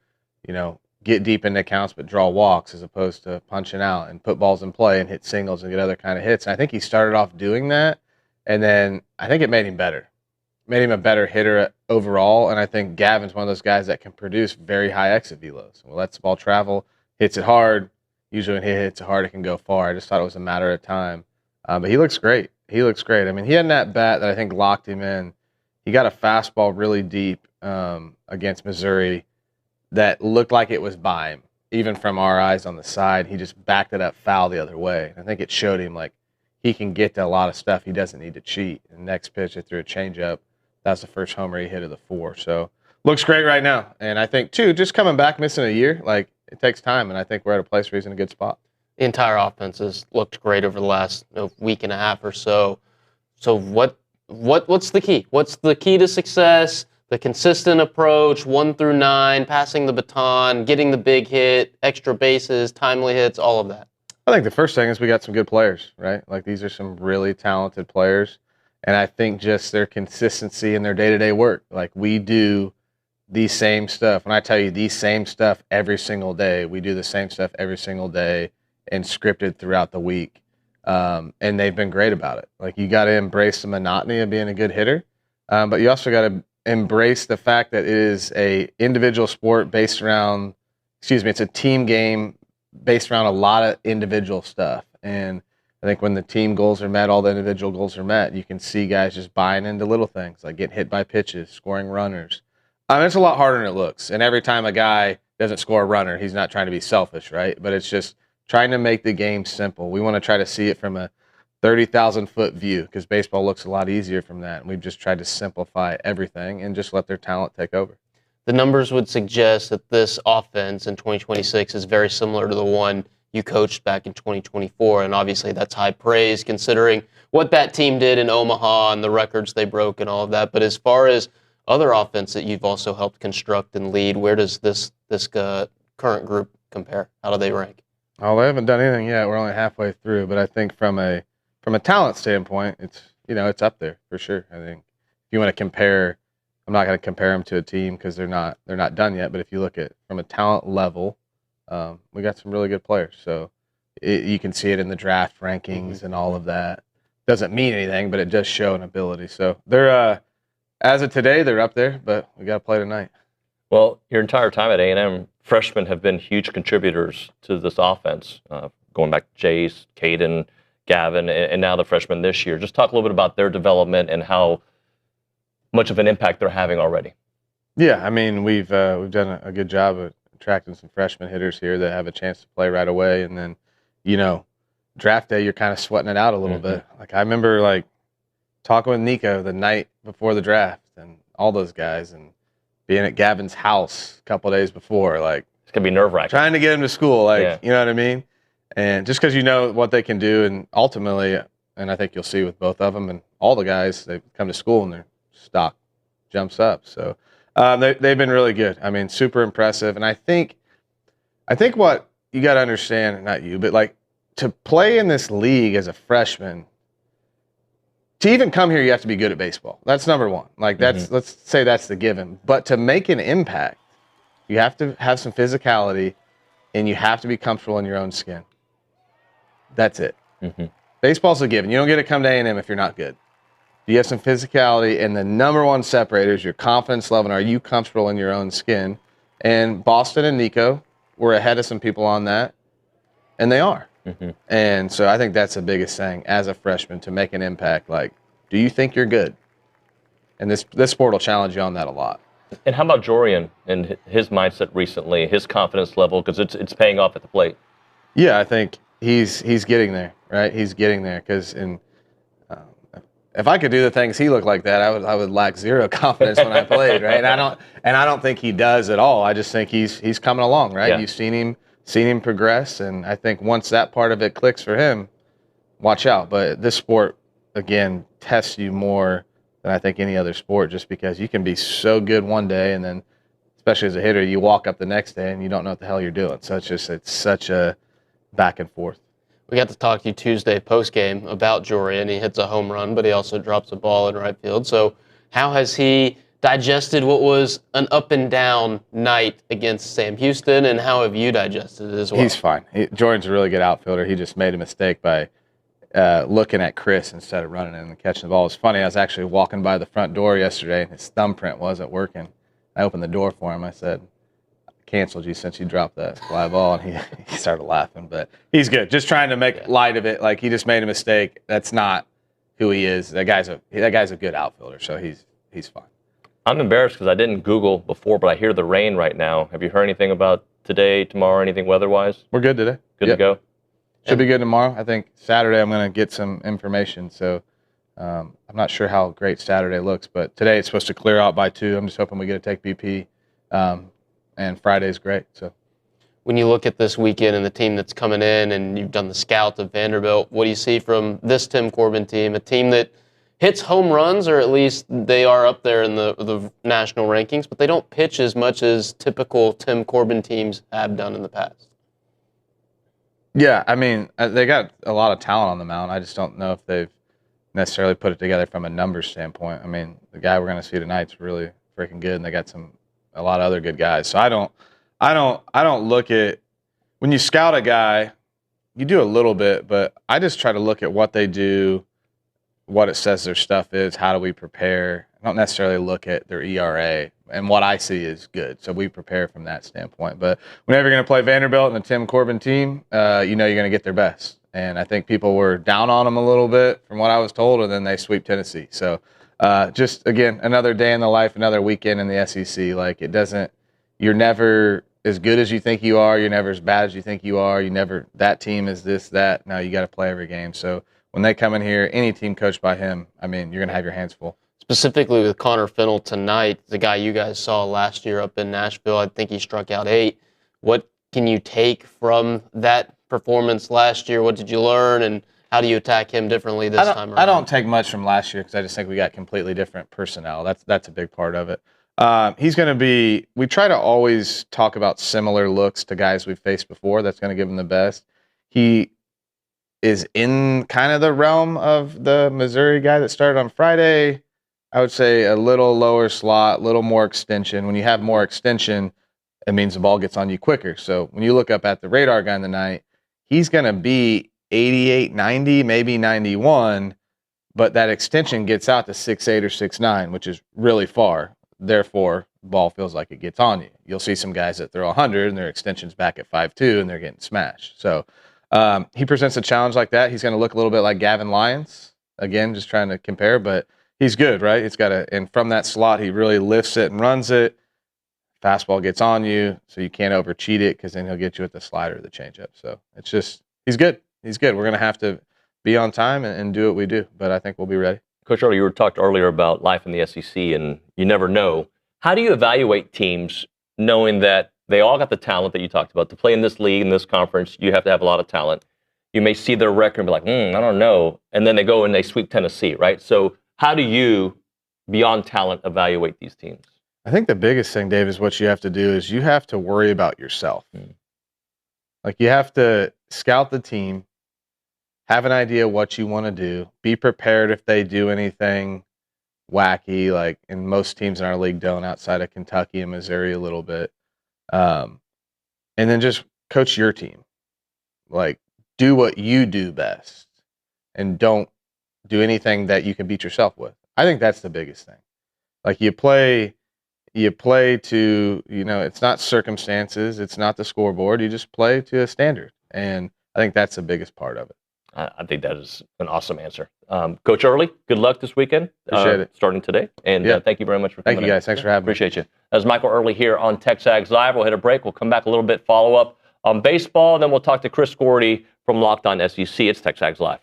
get deep into counts but draw walks as opposed to punching out and put balls in play and hit singles and get other kind of hits. And I think he started off doing that, and then I think it made him better. Made him a better hitter overall, and I think Gavin's one of those guys that can produce very high exit velos. Well, lets the ball travel, hits it hard. Usually when he hits it hard, it can go far. I just thought it was a matter of time. But he looks great. He looks great. I mean, he had that bat that I think locked him in. He got a fastball really deep against Missouri that looked like it was by him, even from our eyes on the side. He just backed it up foul the other way. I think it showed him like he can get to a lot of stuff. He doesn't need to cheat. And next pitch, they threw a changeup. That's the first homer he hit of the 4. So looks great right now. And I think, too, just coming back missing a year, like it takes time. And I think we're at a place where he's in a good spot. The entire offense has looked great over the last week and a half or so. So what's the key? What's the key to success? The consistent approach, 1 through 9, passing the baton, getting the big hit, extra bases, timely hits, all of that. I think the first thing is we got some good players, right? Like these are some really talented players. And I think just their consistency in their day-to-day work. Like we do the same stuff. When I tell you the same stuff every single day, we do the same stuff every single day and scripted throughout the week. And they've been great about it. Like you got to embrace the monotony of being a good hitter. But you also got to embrace the fact that it is a individual sport based around it's a team game based around a lot of individual stuff. And I think when the team goals are met, all the individual goals are met, you can see guys just buying into little things like getting hit by pitches, scoring runners. It's a lot harder than it looks. And every time a guy doesn't score a runner, he's not trying to be selfish, right? But it's just trying to make the game simple. We want to try to see it from a 30,000-foot view because baseball looks a lot easier from that. And we've just tried to simplify everything and just let their talent take over. The numbers would suggest that this offense in 2026 is very similar to the one you coached back in 2024. And obviously that's high praise considering what that team did in Omaha and the records they broke and all of that. But as far as other offense that you've also helped construct and lead, where does this current group compare? How do they rank? Oh, they haven't done anything yet. We're only halfway through, but I think from a talent standpoint, it's up there for sure. I think if you want to compare, I'm not going to compare them to a team because they're not done yet. But if you look at from a talent level, we got some really good players. So you can see it in the draft rankings and all of that. Doesn't mean anything, but it does show an ability. So they're as of today, they're up there, but we got to play tonight. Well, your entire time at A&M, freshmen have been huge contributors to this offense, going back to Jace, Caden, Gavin, and now the freshmen this year. Just talk a little bit about their development and how much of an impact they're having already. Yeah, I mean, we've done a good job of attracting some freshman hitters here that have a chance to play right away. And then, draft day, you're kind of sweating it out a little bit. Like I remember talking with Nico the night before the draft and all those guys and being at Gavin's house a couple of days before. It's going to be nerve-wracking. Trying to get him to school, you know what I mean? And just because you know what they can do, and ultimately, and I think you'll see with both of them and all the guys, they come to school and their stock jumps up. So they've been really good. I mean, super impressive. And I think what you got to understand, not you, but to play in this league as a freshman, to even come here, you have to be good at baseball. That's number one. Let's say that's the given. But to make an impact, you have to have some physicality, and you have to be comfortable in your own skin. That's it. Baseball's a given. You don't get to come to A&M if you're not good. You have some physicality, and the number one separator is your confidence level. And are you comfortable in your own skin? And Boston and Nico were ahead of some people on that, and they are. And so I think that's the biggest thing as a freshman to make an impact. Do you think you're good? And this sport will challenge you on that a lot. And how about Jorian and his mindset recently, his confidence level, because it's paying off at the plate? Yeah, I think he's getting there, right? He's getting there because if I could do the things he looked like that, I would lack zero confidence when I played, right? And I don't think he does at all. I just think he's coming along, right? Yeah. You've seen him progress, and I think once that part of it clicks for him, watch out. But this sport, again, tests you more than I think any other sport, just because you can be so good one day, and then, especially as a hitter, you walk up the next day and you don't know what the hell you're doing. So it's such a back and forth. We got to talk to you Tuesday post-game about Jorian. He hits a home run, but he also drops a ball in right field. So how has he digested what was an up and down night against Sam Houston, and how have you digested it as well? He's fine. Jorian's a really good outfielder. He just made a mistake by looking at Chris instead of running in and catching the ball. It was funny. I was actually walking by the front door yesterday, and his thumbprint wasn't working. I opened the door for him. I said, I canceled you since you dropped that fly ball, and he started laughing. But he's good. Just trying to make light of it. He just made a mistake. That's not who he is. That guy's a good outfielder, so he's fine. I'm embarrassed because I didn't Google before, but I hear the rain right now. Have you heard anything about today, tomorrow, anything weather-wise? We're good today. Good to go? Should be good tomorrow. I think Saturday I'm going to get some information. So I'm not sure how great Saturday looks, but today it's supposed to clear out by 2. I'm just hoping we get a take BP, and Friday's great. So when you look at this weekend and the team that's coming in, and you've done the scout of Vanderbilt, what do you see from this Tim Corbin team, a team that hits home runs, or at least they are up there in the national rankings, but they don't pitch as much as typical Tim Corbin teams have done in the past? Yeah, I mean, they got a lot of talent on the mound. I just don't know if they've necessarily put it together from a numbers standpoint. I mean, the guy we're going to see tonight's really freaking good, and they got a lot of other good guys. So I don't look at, when you scout a guy, you do a little bit, but I just try to look at what they do what it says their stuff is. How do we prepare? I don't necessarily look at their ERA, and what I see is good. So we prepare from that standpoint. But whenever you're going to play Vanderbilt and a Tim Corbin team, you know you're going to get their best. And I think people were down on them a little bit from what I was told, and then they sweep Tennessee. So just, again, another day in the life, another weekend in the SEC. Like, it doesn't – you're never as good as you think you are. You're never as bad as you think you are. You never – that team is this, that. No, you got to play every game. So when they come in here, any team coached by him, I mean, you're going to have your hands full. Specifically with Connor Fennell tonight, the guy you guys saw last year up in Nashville, I think he struck out 8. What can you take from that performance last year? What did you learn, and how do you attack him differently this time around? I don't take much from last year because I just think we got completely different personnel. That's a big part of it. He's going to be – we try to always talk about similar looks to guys we've faced before. That's going to give him the best. He is in kind of the realm of the Missouri guy that started on Friday. I would say a little lower slot, a little more extension. When you have more extension, it means the ball gets on you quicker. So when you look up at the radar gun tonight, he's going to be 88, 90, maybe 91, but that extension gets out to 6'8 or 6'9, which is really far. Therefore, the ball feels like it gets on you. You'll see some guys that throw 100 and their extension's back at 5'2 and they're getting smashed. So he presents a challenge like that. He's going to look a little bit like Gavin Lyons. Again, just trying to compare, but he's good, right? It's got and from that slot, he really lifts it and runs it. Fastball gets on you, so you can't over cheat it because then he'll get you at the slider or the changeup. So it's just, he's good. He's good. We're going to have to be on time and do what we do, but I think we'll be ready. Coach Earley, you talked earlier about life in the SEC, and you never know. How do you evaluate teams knowing that they all got the talent that you talked about? To play in this league, in this conference, you have to have a lot of talent. You may see their record and be like, I don't know. And then they go and they sweep Tennessee, right? So how do you, beyond talent, evaluate these teams? I think the biggest thing, Dave, is what you have to do is you have to worry about yourself. Like, you have to scout the team, have an idea what you want to do, be prepared if they do anything wacky, like in most teams in our league don't, outside of Kentucky and Missouri a little bit. And then just coach your team. Like, do what you do best and don't do anything that you can beat yourself with. I think that's the biggest thing. Like, you play to, it's not circumstances, it's not the scoreboard. You just play to a standard. And I think that's the biggest part of it. I think that is an awesome answer. Coach Earley, good luck this weekend. Appreciate it. Starting today. And thank you very much for coming in. Thank you, guys. Thanks for having me. Appreciate you. That was Michael Earley here on TexAgs Live. We'll hit a break. We'll come back a little bit, follow up on baseball, and then we'll talk to Chris Gordy from Locked On SEC. It's TexAgs Live.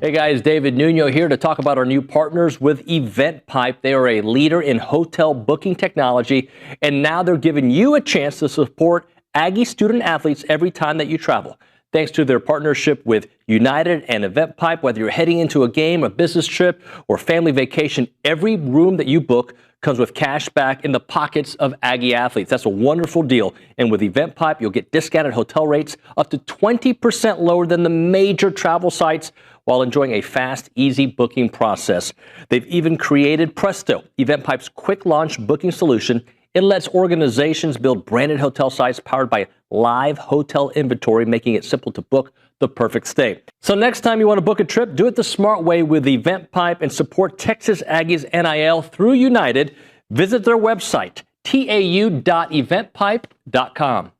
Hey guys, David Nuño here to talk about our new partners with EventPipe. They are a leader in hotel booking technology, and now they're giving you a chance to support Aggie student athletes every time that you travel. Thanks to their partnership with United and EventPipe, whether you're heading into a game, a business trip, or family vacation, every room that you book comes with cash back in the pockets of Aggie athletes. That's a wonderful deal. And with EventPipe, you'll get discounted hotel rates up to 20% lower than the major travel sites, while enjoying a fast, easy booking process. They've even created Presto, EventPipe's quick launch booking solution. It lets organizations build branded hotel sites powered by live hotel inventory, making it simple to book the perfect stay. So next time you want to book a trip, do it the smart way with EventPipe and support Texas Aggies NIL through United. Visit their website, tau.eventpipe.com.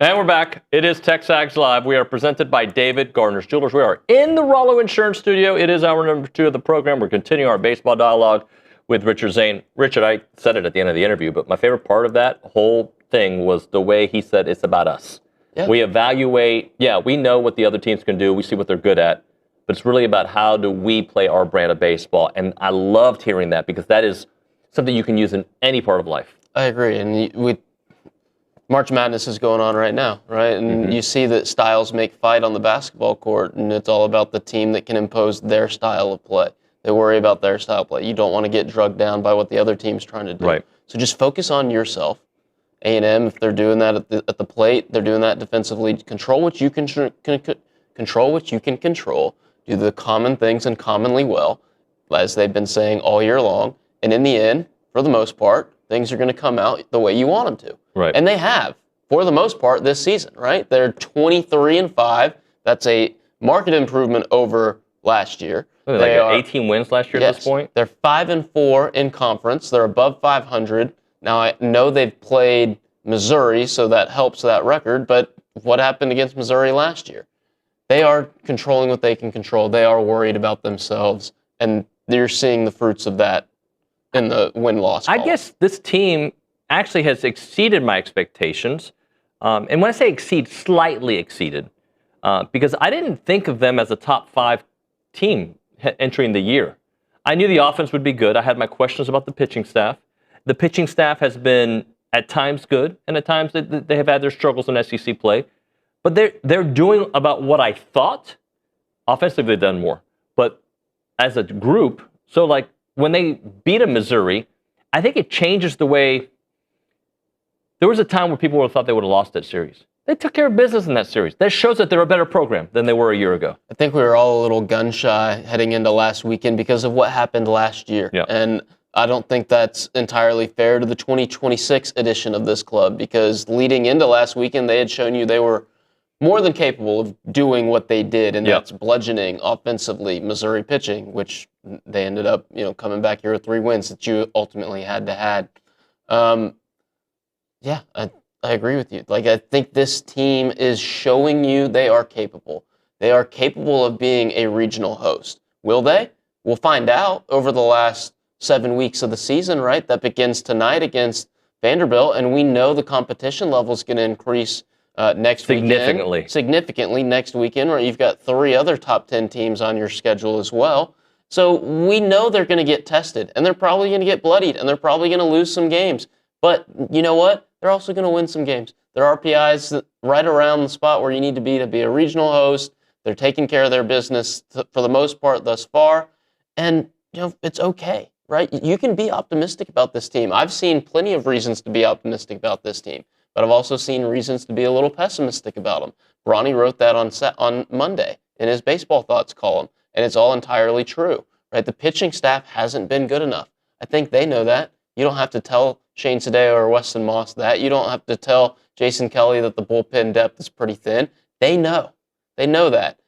And we're back. It is TexAgs Live. We are presented by David Garner's Jewelers. We are in the Rollo Insurance Studio. It is hour number 2 of the program. We're continuing our baseball dialogue with Richard Zane. Richard, I said it at the end of the interview, but my favorite part of that whole thing was the way he said it's about us. Yeah. We evaluate, we know what the other teams can do. We see what they're good at. But it's really about how do we play our brand of baseball. And I loved hearing that because that is something you can use in any part of life. I agree. And March Madness is going on right now, right? And you see that styles make fight on the basketball court, and it's all about the team that can impose their style of play. They worry about their style of play. You don't want to get drugged down by what the other team's trying to do. Right. So just focus on yourself. A&M, if they're doing that at the plate, they're doing that defensively. Control what you can control what you can control. Do the common things and commonly well, as they've been saying all year long. And in the end, for the most part, things are going to come out the way you want them to. Right. And they have, for the most part, this season, right? They're 23-5. That's a market improvement over last year. They are 18 wins last year at this point? They're 5-4 in conference. They're above 500. Now, I know they've played Missouri, so that helps that record, but what happened against Missouri last year? They are controlling what they can control. They are worried about themselves, and you're seeing the fruits of that in the win-loss column. I guess this team actually has exceeded my expectations. And when I say exceed, slightly exceeded, because I didn't think of them as a top 5 team entering the year. I knew the offense would be good. I had my questions about the pitching staff. The pitching staff has been at times good, and at times they have had their struggles in SEC play. But they're doing about what I thought. Offensively, they've done more. But as a group, so like when they beat a Missouri, I think it changes the way. There was a time where people would have thought they would have lost that series. They took care of business in that series. That shows that they're a better program than they were a year ago. I think we were all a little gun-shy heading into last weekend because of what happened last year. Yeah. And I don't think that's entirely fair to the 2026 edition of this club, because leading into last weekend, they had shown you they were more than capable of doing what they did, and that's bludgeoning offensively Missouri pitching, which they ended up, coming back here with 3 wins that you ultimately had to have. I agree with you. I think this team is showing you they are capable. They are capable of being a regional host. Will they? We'll find out over the last 7 weeks of the season, right? That begins tonight against Vanderbilt, and we know the competition level is going to increase next weekend. Significantly next weekend, where you've got 3 other top 10 teams on your schedule as well. So we know they're going to get tested, and they're probably going to get bloodied, and they're probably going to lose some games. But you know what? They're also going to win some games. Their RPI's right around the spot where you need to be a regional host. They're taking care of their business for the most part thus far, and it's okay. Right? You can be optimistic about this team. I've seen plenty of reasons to be optimistic about this team, but I've also seen reasons to be a little pessimistic about them. Bronny wrote that on Monday in his baseball thoughts column, and it's all entirely true. Right? The pitching staff hasn't been good enough. I think they know that. You don't have to tell Shane Sadeo or Weston Moss that. You don't have to tell Jason Kelly that the bullpen depth is pretty thin. They know. They know that.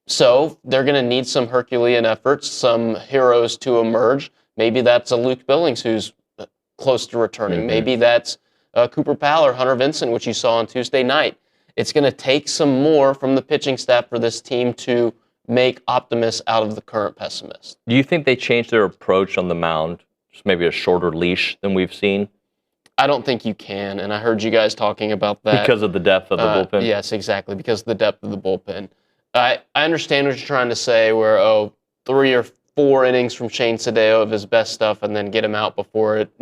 So they're going to need some Herculean efforts, some heroes to emerge. Maybe that's a Luke Billings who's close to returning. Maybe that's Cooper Powell or Hunter Vincent, which you saw on Tuesday night. It's going to take some more from the pitching staff for this team to make optimists out of the current pessimists. Do you think they changed their approach on the mound? Just maybe a shorter leash than we've seen? I don't think you can, and I heard you guys talking about that. Because of the depth of the bullpen? Yes, exactly, because of the depth of the bullpen. I understand what you're trying to say, where, 3 or 4 innings from Shane Sadeo of his best stuff and then get him out before it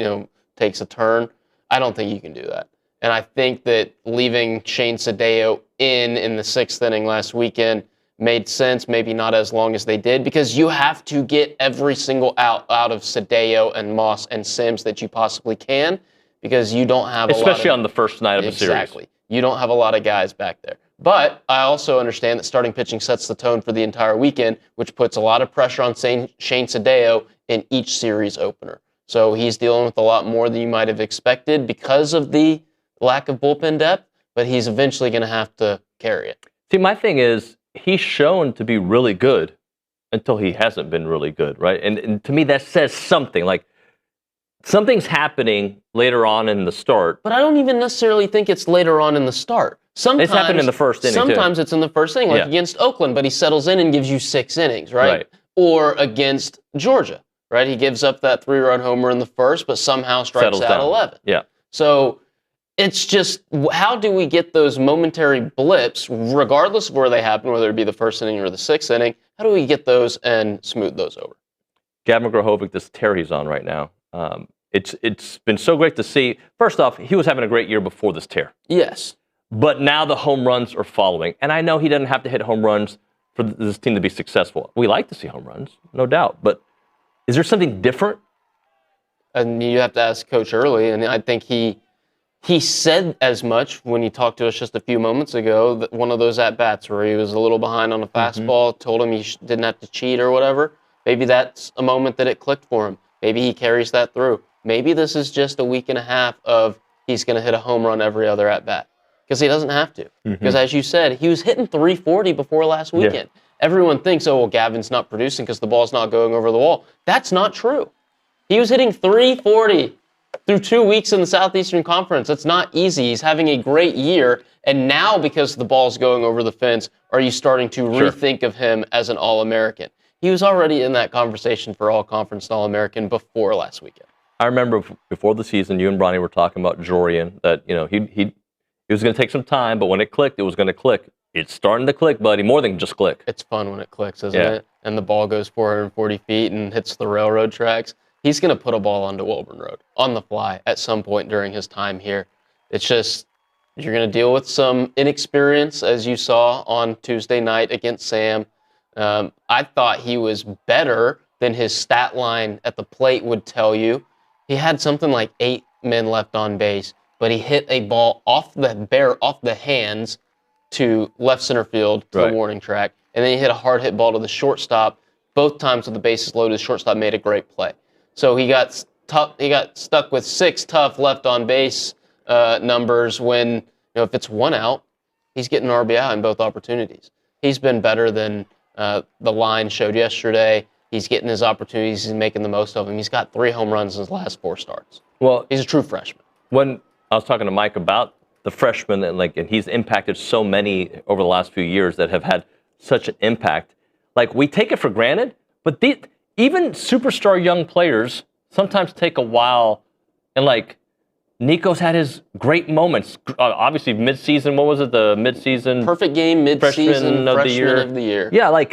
takes a turn. I don't think you can do that. And I think that leaving Shane Sadeo in the 6th inning last weekend made sense, maybe not as long as they did, because you have to get every single out of Sadeo and Moss and Sims that you possibly can, because you don't have especially on the first night of a series. Exactly. You don't have a lot of guys back there. But I also understand that starting pitching sets the tone for the entire weekend, which puts a lot of pressure on Shane Sadeo in each series opener. So he's dealing with a lot more than you might have expected because of the lack of bullpen depth, but he's eventually going to have to carry it. See, my thing is, he's shown to be really good until he hasn't been really good, right? And to me, that says something. Like, something's happening later on in the start. But I don't even necessarily think it's later on in the start. Sometimes it's happened in the first inning. Sometimes it's in the first inning, like against Oakland, but he settles in and gives you 6 innings, right? Or against Georgia, right? He gives up that 3-run homer in the first, but somehow strikes out 11. Yeah. So it's just, how do we get those momentary blips, regardless of where they happen, whether it be the first inning or the 6th inning? How do we get those and smooth those over? Gavin Grohovic, this tear he's on right now. It's been so great to see. First off, he was having a great year before this tear. Yes. But now the home runs are following. And I know he doesn't have to hit home runs for this team to be successful. We like to see home runs, no doubt. But is there something different? And you have to ask Coach Earley, and I think he said as much when he talked to us just a few moments ago, that one of those at-bats where he was a little behind on a fastball, told him he didn't have to cheat or whatever. Maybe that's a moment that it clicked for him. Maybe he carries that through. Maybe this is just a week and a half of he's going to hit a home run every other at-bat. Because he doesn't have to. Because as you said, he was hitting 340 before last weekend. Everyone thinks, oh, well, Gavin's not producing because the ball's not going over the wall. That's not true. He was hitting 340 through 2 weeks in the Southeastern Conference. It's not easy. He's having a great year. And now, because the ball's going over the fence, are you starting to rethink of him as an All-American? He was already in that conversation for All-Conference and All-American before last weekend. I remember before the season, you and Bronny were talking about Jorian, that he was going to take some time, but when it clicked, it was going to click. It's starting to click, buddy, more than just click. It's fun when it clicks, isn't it? And the ball goes 440 feet and hits the railroad tracks. He's going to put a ball onto Wilburn Road on the fly at some point during his time here. It's just, you're going to deal with some inexperience, as you saw on Tuesday night against Sam. I thought he was better than his stat line at the plate would tell you. He had something like 8 men left on base, but he hit a ball off the hands to left center field to the warning track, and then he hit a hard hit ball to the shortstop. Both times with the bases loaded, the shortstop made a great play. So he got stuck with 6 tough left on base numbers when, if it's 1 out, he's getting an RBI in both opportunities. He's been better than the line showed yesterday. He's getting his opportunities. He's making the most of them. He's got 3 home runs in his last 4 starts. Well, he's a true freshman. When I was talking to Mike about the freshman, and he's impacted so many over the last few years that have had such an impact. Like, we take it for granted, but even superstar young players sometimes take a while. And like, Nico's had his great moments. Obviously, midseason. What was it? The midseason perfect game, midseason freshman of the year. Yeah,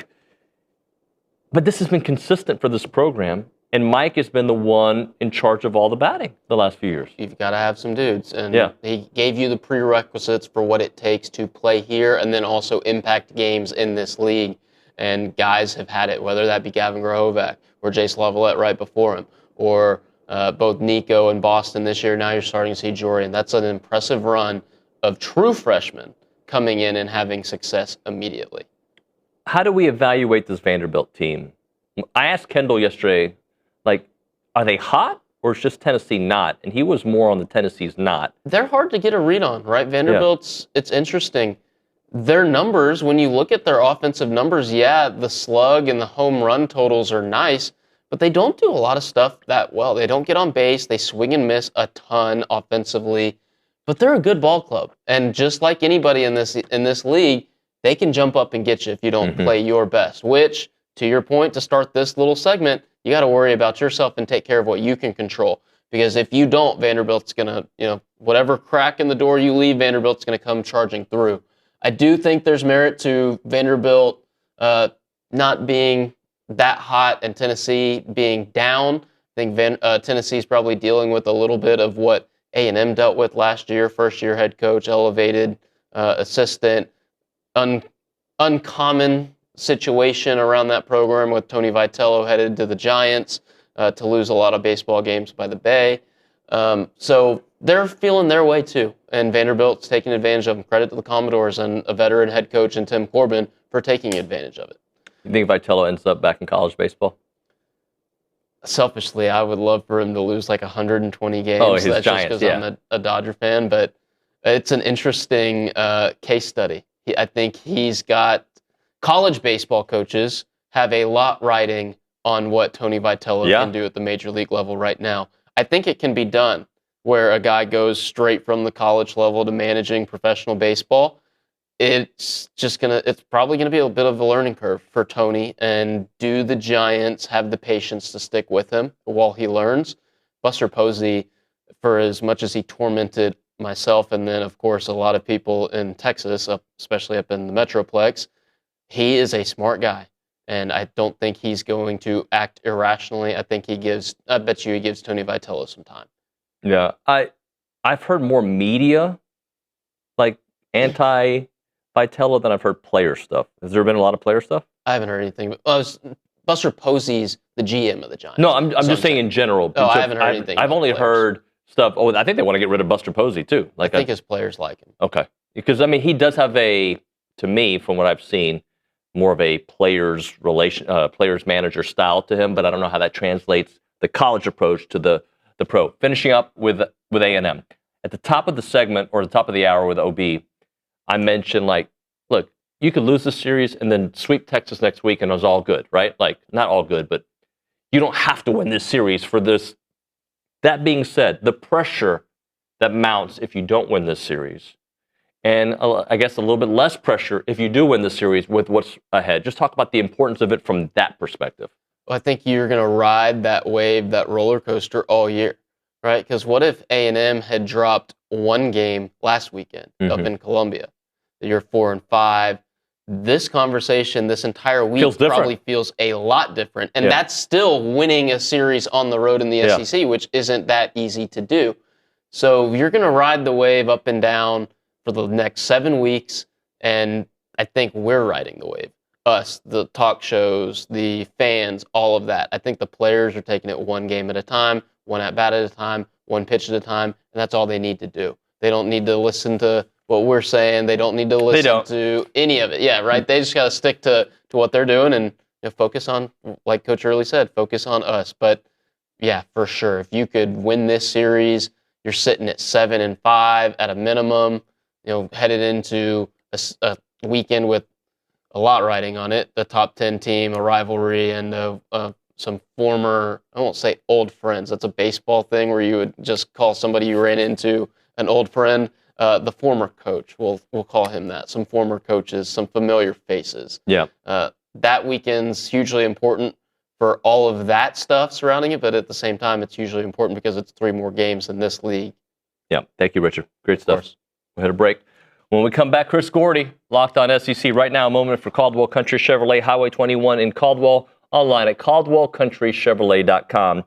but this has been consistent for this program, and Mike has been the one in charge of all the batting the last few years. You've got to have some dudes, and he gave you the prerequisites for what it takes to play here, and then also impact games in this league. And guys have had it, whether that be Gavin Grohovic or Jace Lavalette right before him, or both Nico and Boston this year. Now you're starting to see Jorian. That's an impressive run of true freshmen coming in and having success immediately. How do we evaluate this Vanderbilt team? I asked Kendall yesterday, are they hot or is just Tennessee not? And he was more on the Tennessee's not. They're hard to get a read on, right? Vanderbilt's, it's interesting. Their numbers, when you look at their offensive numbers, the slug and the home run totals are nice, but they don't do a lot of stuff that well. They don't get on base. They swing and miss a ton offensively, but they're a good ball club. And just like anybody in this league, they can jump up and get you if you don't play your best, which, to your point, to start this little segment, you got to worry about yourself and take care of what you can control. Because if you don't, Vanderbilt's going to, whatever crack in the door you leave, Vanderbilt's going to come charging through. I do think there's merit to Vanderbilt not being that hot and Tennessee being down. I think Tennessee's probably dealing with a little bit of what A&M dealt with last year. First-year head coach, elevated assistant, uncommon situation around that program with Tony Vitello headed to the Giants to lose a lot of baseball games by the Bay. So they're feeling their way too, and Vanderbilt's taking advantage of them. Credit to the Commodores and a veteran head coach in Tim Corbin for taking advantage of it. You think Vitello ends up back in college baseball? Selfishly, I would love for him to lose 120 games. Oh, his That's Giants, just because I'm a Dodger fan, but it's an interesting case study. I think he's got college baseball coaches have a lot riding on what Tony Vitello can do at the major league level right now. I think it can be done where a guy goes straight from the college level to managing professional baseball. It's probably gonna be a bit of a learning curve for Tony. And do the Giants have the patience to stick with him while he learns? Buster Posey, for as much as he tormented myself and then, of course, a lot of people in Texas, especially up in the Metroplex, he is a smart guy. And I don't think he's going to act irrationally. I bet you he gives Tony Vitello some time. Yeah, I've heard more media, like anti-Vitello, than I've heard player stuff. Has there been a lot of player stuff? I haven't heard anything. Buster Posey's the GM of the Giants. No, I'm just saying in general. Oh, I haven't heard anything. I've only heard stuff. Oh, I think they want to get rid of Buster Posey too. I think his players like him. Okay, because I mean, he does have to me, from what I've seen, more of a players manager style to him. But I don't know how that translates the college approach to the pro. Finishing up with A&M. At the top of the segment or the top of the hour with OB, I mentioned, like, look, you could lose this series and then sweep Texas next week and it was all good, right? Like, not all good, but you don't have to win this series for this. That being said, the pressure that mounts if you don't win this series, and I guess a little bit less pressure if you do win the series with what's ahead. Just talk about the importance of it from that perspective. Well, I think you're going to ride that wave, that roller coaster all year, right? Because what if A&M had dropped one game last weekend up in Columbia? You're 4-5. This conversation, this entire week probably feels a lot different. And that's still winning a series on the road in the SEC, which isn't that easy to do. So you're going to ride the wave up and down for the next 7 weeks. And I think we're riding the wave. Us, the talk shows, the fans, all of that. I think the players are taking it one game at a time, one at-bat at a time, one pitch at a time, and that's all they need to do. They don't need to listen to what we're saying. They don't need to listen to any of it. Yeah, right? They just got to stick to what they're doing and focus on, like Coach Earley said, focus on us. But, yeah, for sure, if you could win this series, you're sitting at 7-5 at a minimum, headed into a weekend with a lot riding on it, the top 10 team, a rivalry, and some former, I won't say old friends. That's a baseball thing where you would just call somebody you ran into an old friend. The former coach, we'll call him that. Some former coaches, some familiar faces. Yeah. That weekend's hugely important for all of that stuff surrounding it, but at the same time, it's hugely important because it's 3 more games in this league. Yeah. Thank you, Richard. Great stuff. We'll hit a break. When we come back, Chris Gordy, Locked On SEC. Right now, a moment for Caldwell Country Chevrolet, Highway 21 in Caldwell, online at caldwellcountrychevrolet.com.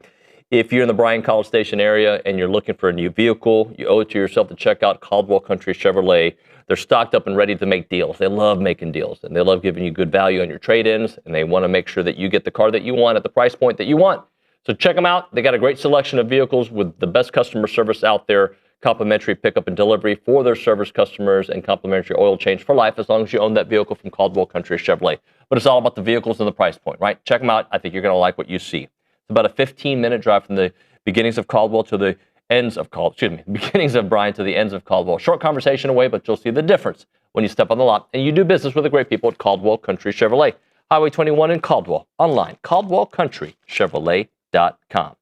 If you're in the Bryan-College Station area and you're looking for a new vehicle, you owe it to yourself to check out Caldwell Country Chevrolet. They're stocked up and ready to make deals. They love making deals, and they love giving you good value on your trade-ins, and they want to make sure that you get the car that you want at the price point that you want. So check them out. They got a great selection of vehicles with the best customer service out there, complimentary pickup and delivery for their service customers, and complimentary oil change for life as long as you own that vehicle from Caldwell Country Chevrolet. But it's all about the vehicles and the price point, right? Check them out. I think you're going to like what you see. It's about a 15-minute drive from the beginnings of Caldwell to the ends of beginnings of Bryan to the ends of Caldwell. Short conversation away, but you'll see the difference when you step on the lot and you do business with the great people at Caldwell Country Chevrolet. Highway 21 in Caldwell. Online, caldwellcountrychevrolet.com.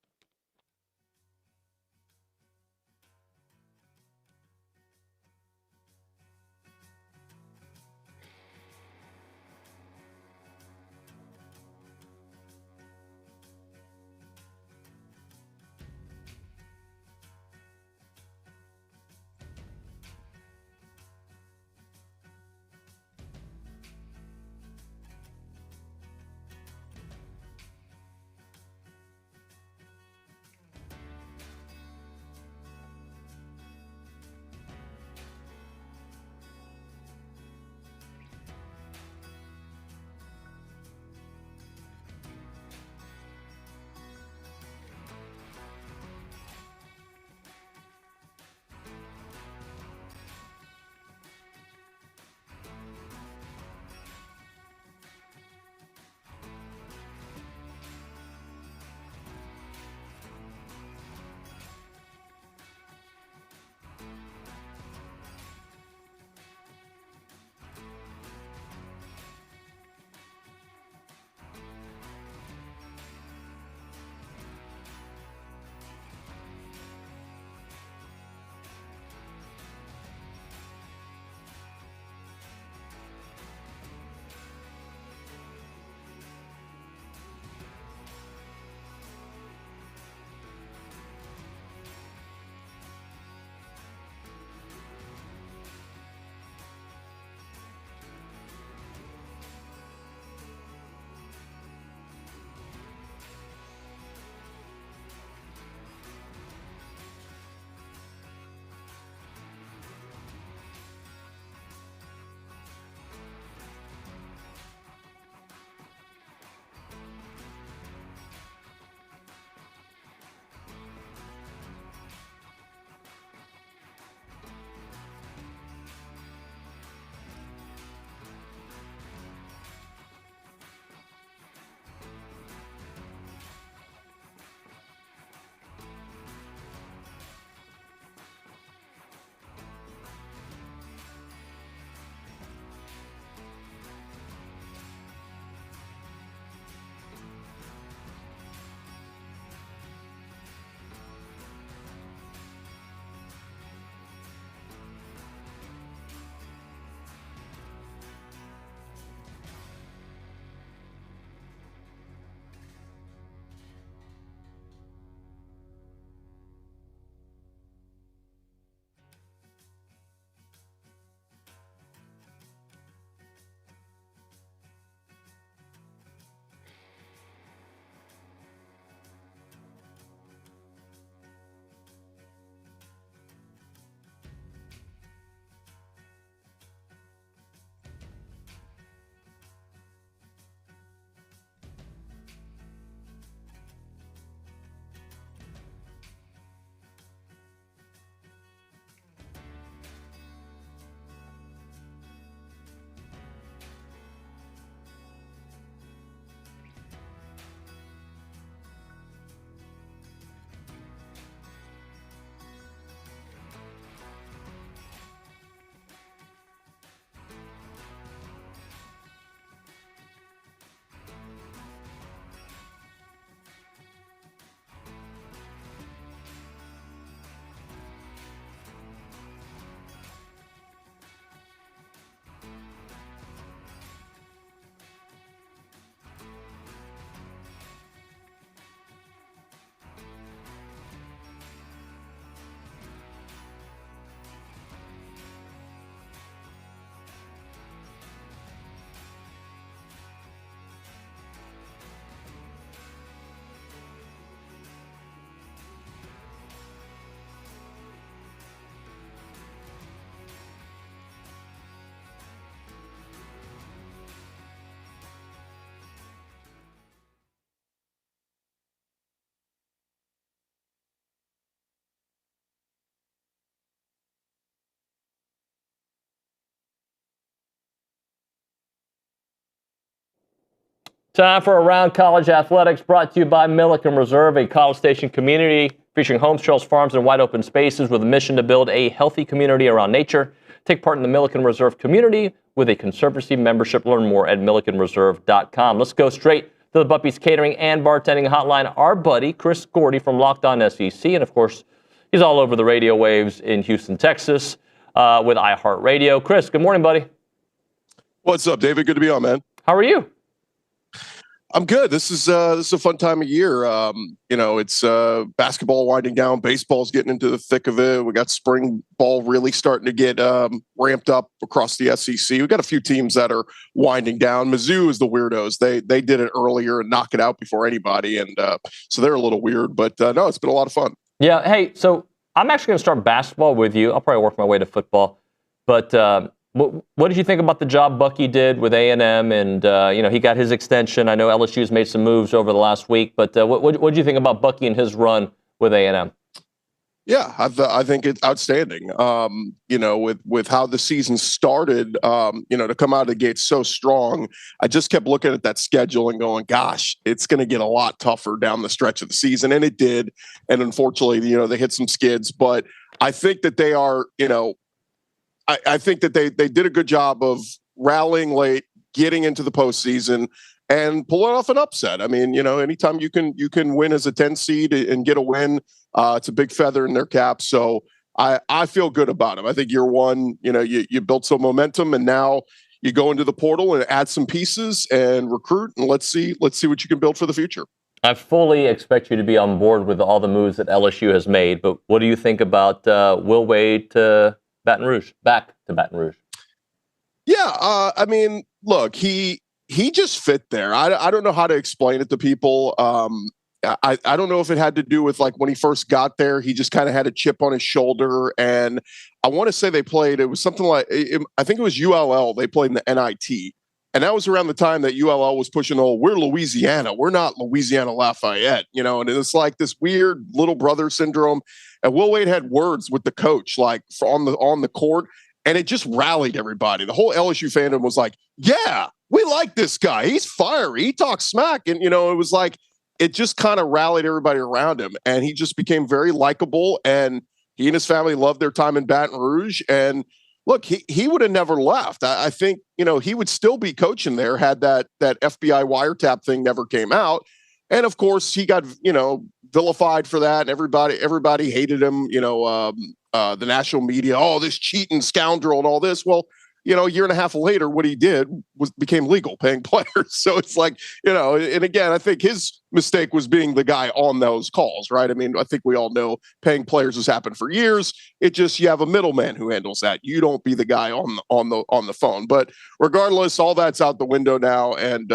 Time for Around College Athletics, brought to you by Milliken Reserve, a College Station community featuring homes, trails, farms, and wide open spaces with a mission to build a healthy community around nature. Take part in the Milliken Reserve community with a Conservancy membership. Learn more at millikenreserve.com. Let's go straight to the Buppy's Catering and Bartending Hotline. Our buddy, Chris Gordy from Locked On SEC, and of course, he's all over the radio waves in Houston, Texas, with iHeartRadio. Chris, good morning, buddy. What's up, David? Good to be on, man. How are you? I'm good. This is a fun time of year. It's basketball winding down. Baseball's getting into the thick of it. We got spring ball really starting to get ramped up across the SEC. We got a few teams that are winding down. Mizzou is the weirdos. They did it earlier and knock it out before anybody, and so they're a little weird. But no, it's been a lot of fun. Yeah. Hey, so I'm actually going to start basketball with you. I'll probably work my way to football. But what did you think about the job Bucky did with A&M? And, he got his extension. I know LSU's made some moves over the last week. But what did you think about Bucky and his run with A&M? Yeah, I think it's outstanding. With how the season started, to come out of the gate so strong, I just kept looking at that schedule and going, gosh, it's going to get a lot tougher down the stretch of the season. And it did. And unfortunately, they hit some skids. But I think that they are, I think that they did a good job of rallying late, getting into the postseason, and pulling off an upset. I mean, anytime you can win as a 10 seed and get a win, it's a big feather in their cap. So I feel good about them. I think year one, you built some momentum, and now you go into the portal and add some pieces and recruit, and let's see what you can build for the future. I fully expect you to be on board with all the moves that LSU has made, but what do you think about Will Wade to back to Baton Rouge? Yeah, look, he just fit there. I don't know how to explain it to people. I don't know if it had to do with like when he first got there, he just kind of had a chip on his shoulder. And I want to say it was something like, I think it was ULL. They played in the NIT. And that was around the time that ULL was pushing, we're Louisiana. We're not Louisiana Lafayette, and it's like this weird little brother syndrome. And Will Wade had words with the coach, like on the court, and it just rallied everybody. The whole LSU fandom was like, yeah, we like this guy. He's fiery. He talks smack. And, it was like, it just kind of rallied everybody around him. And he just became very likable. And he and his family loved their time in Baton Rouge. And look, he would have never left. I think, he would still be coaching there had that FBI wiretap thing never came out. And of course, he got, vilified for that. And everybody hated him, the national media, this cheating scoundrel and all this. Well, a year and a half later, what he did became legal, paying players. So it's like, and again, I think his mistake was being the guy on those calls, right? I mean, I think we all know paying players has happened for years. It just, you have a middleman who handles that. You don't be the guy on the phone. But regardless, all that's out the window now. And,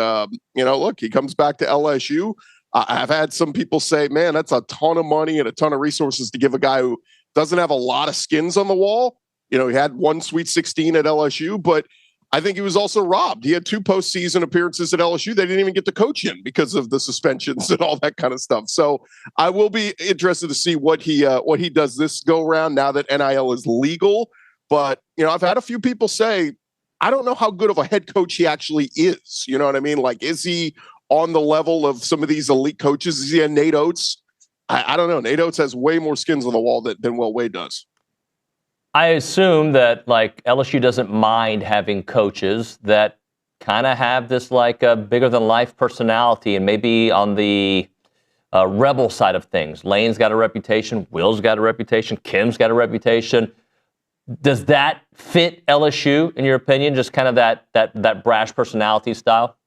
look, he comes back to LSU. I've had some people say, man, that's a ton of money and a ton of resources to give a guy who doesn't have a lot of skins on the wall. He had one Sweet 16 at LSU, but I think he was also robbed. He had 2 postseason appearances at LSU. They didn't even get to coach him because of the suspensions and all that kind of stuff. So I will be interested to see what he does this go around now that NIL is legal. But, I've had a few people say, I don't know how good of a head coach he actually is. You know what I mean? Like, is he on the level of some of these elite coaches? Is he a Nate Oates? I don't know. Nate Oates has way more skins on the wall than Will Wade does. I assume that LSU doesn't mind having coaches that kind of have this bigger than life personality, and maybe on the rebel side of things. Lane's got a reputation. Will's got a reputation. Kim's got a reputation. Does that fit LSU in your opinion? Just kind of that brash personality style?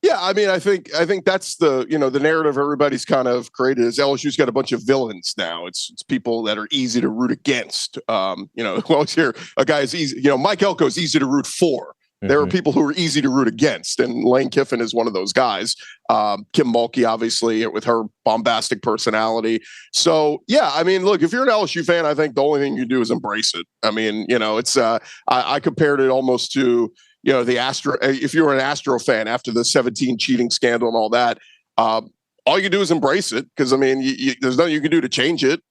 Yeah, I mean, I think that's the the narrative everybody's kind of created is LSU's got a bunch of villains now. It's people that are easy to root against. Well, here a guy is easy. Mike Elko's easy to root for. There are people who are easy to root against, and Lane Kiffin is one of those guys. Kim Mulkey, obviously, with her bombastic personality. So, yeah, I mean, look, if you're an LSU fan, I think the only thing you do is embrace it. I mean, it's I compared it almost to the Astro. If you were an Astro fan after the 17 cheating scandal and all that, all you do is embrace it because, I mean, there's nothing you can do to change it.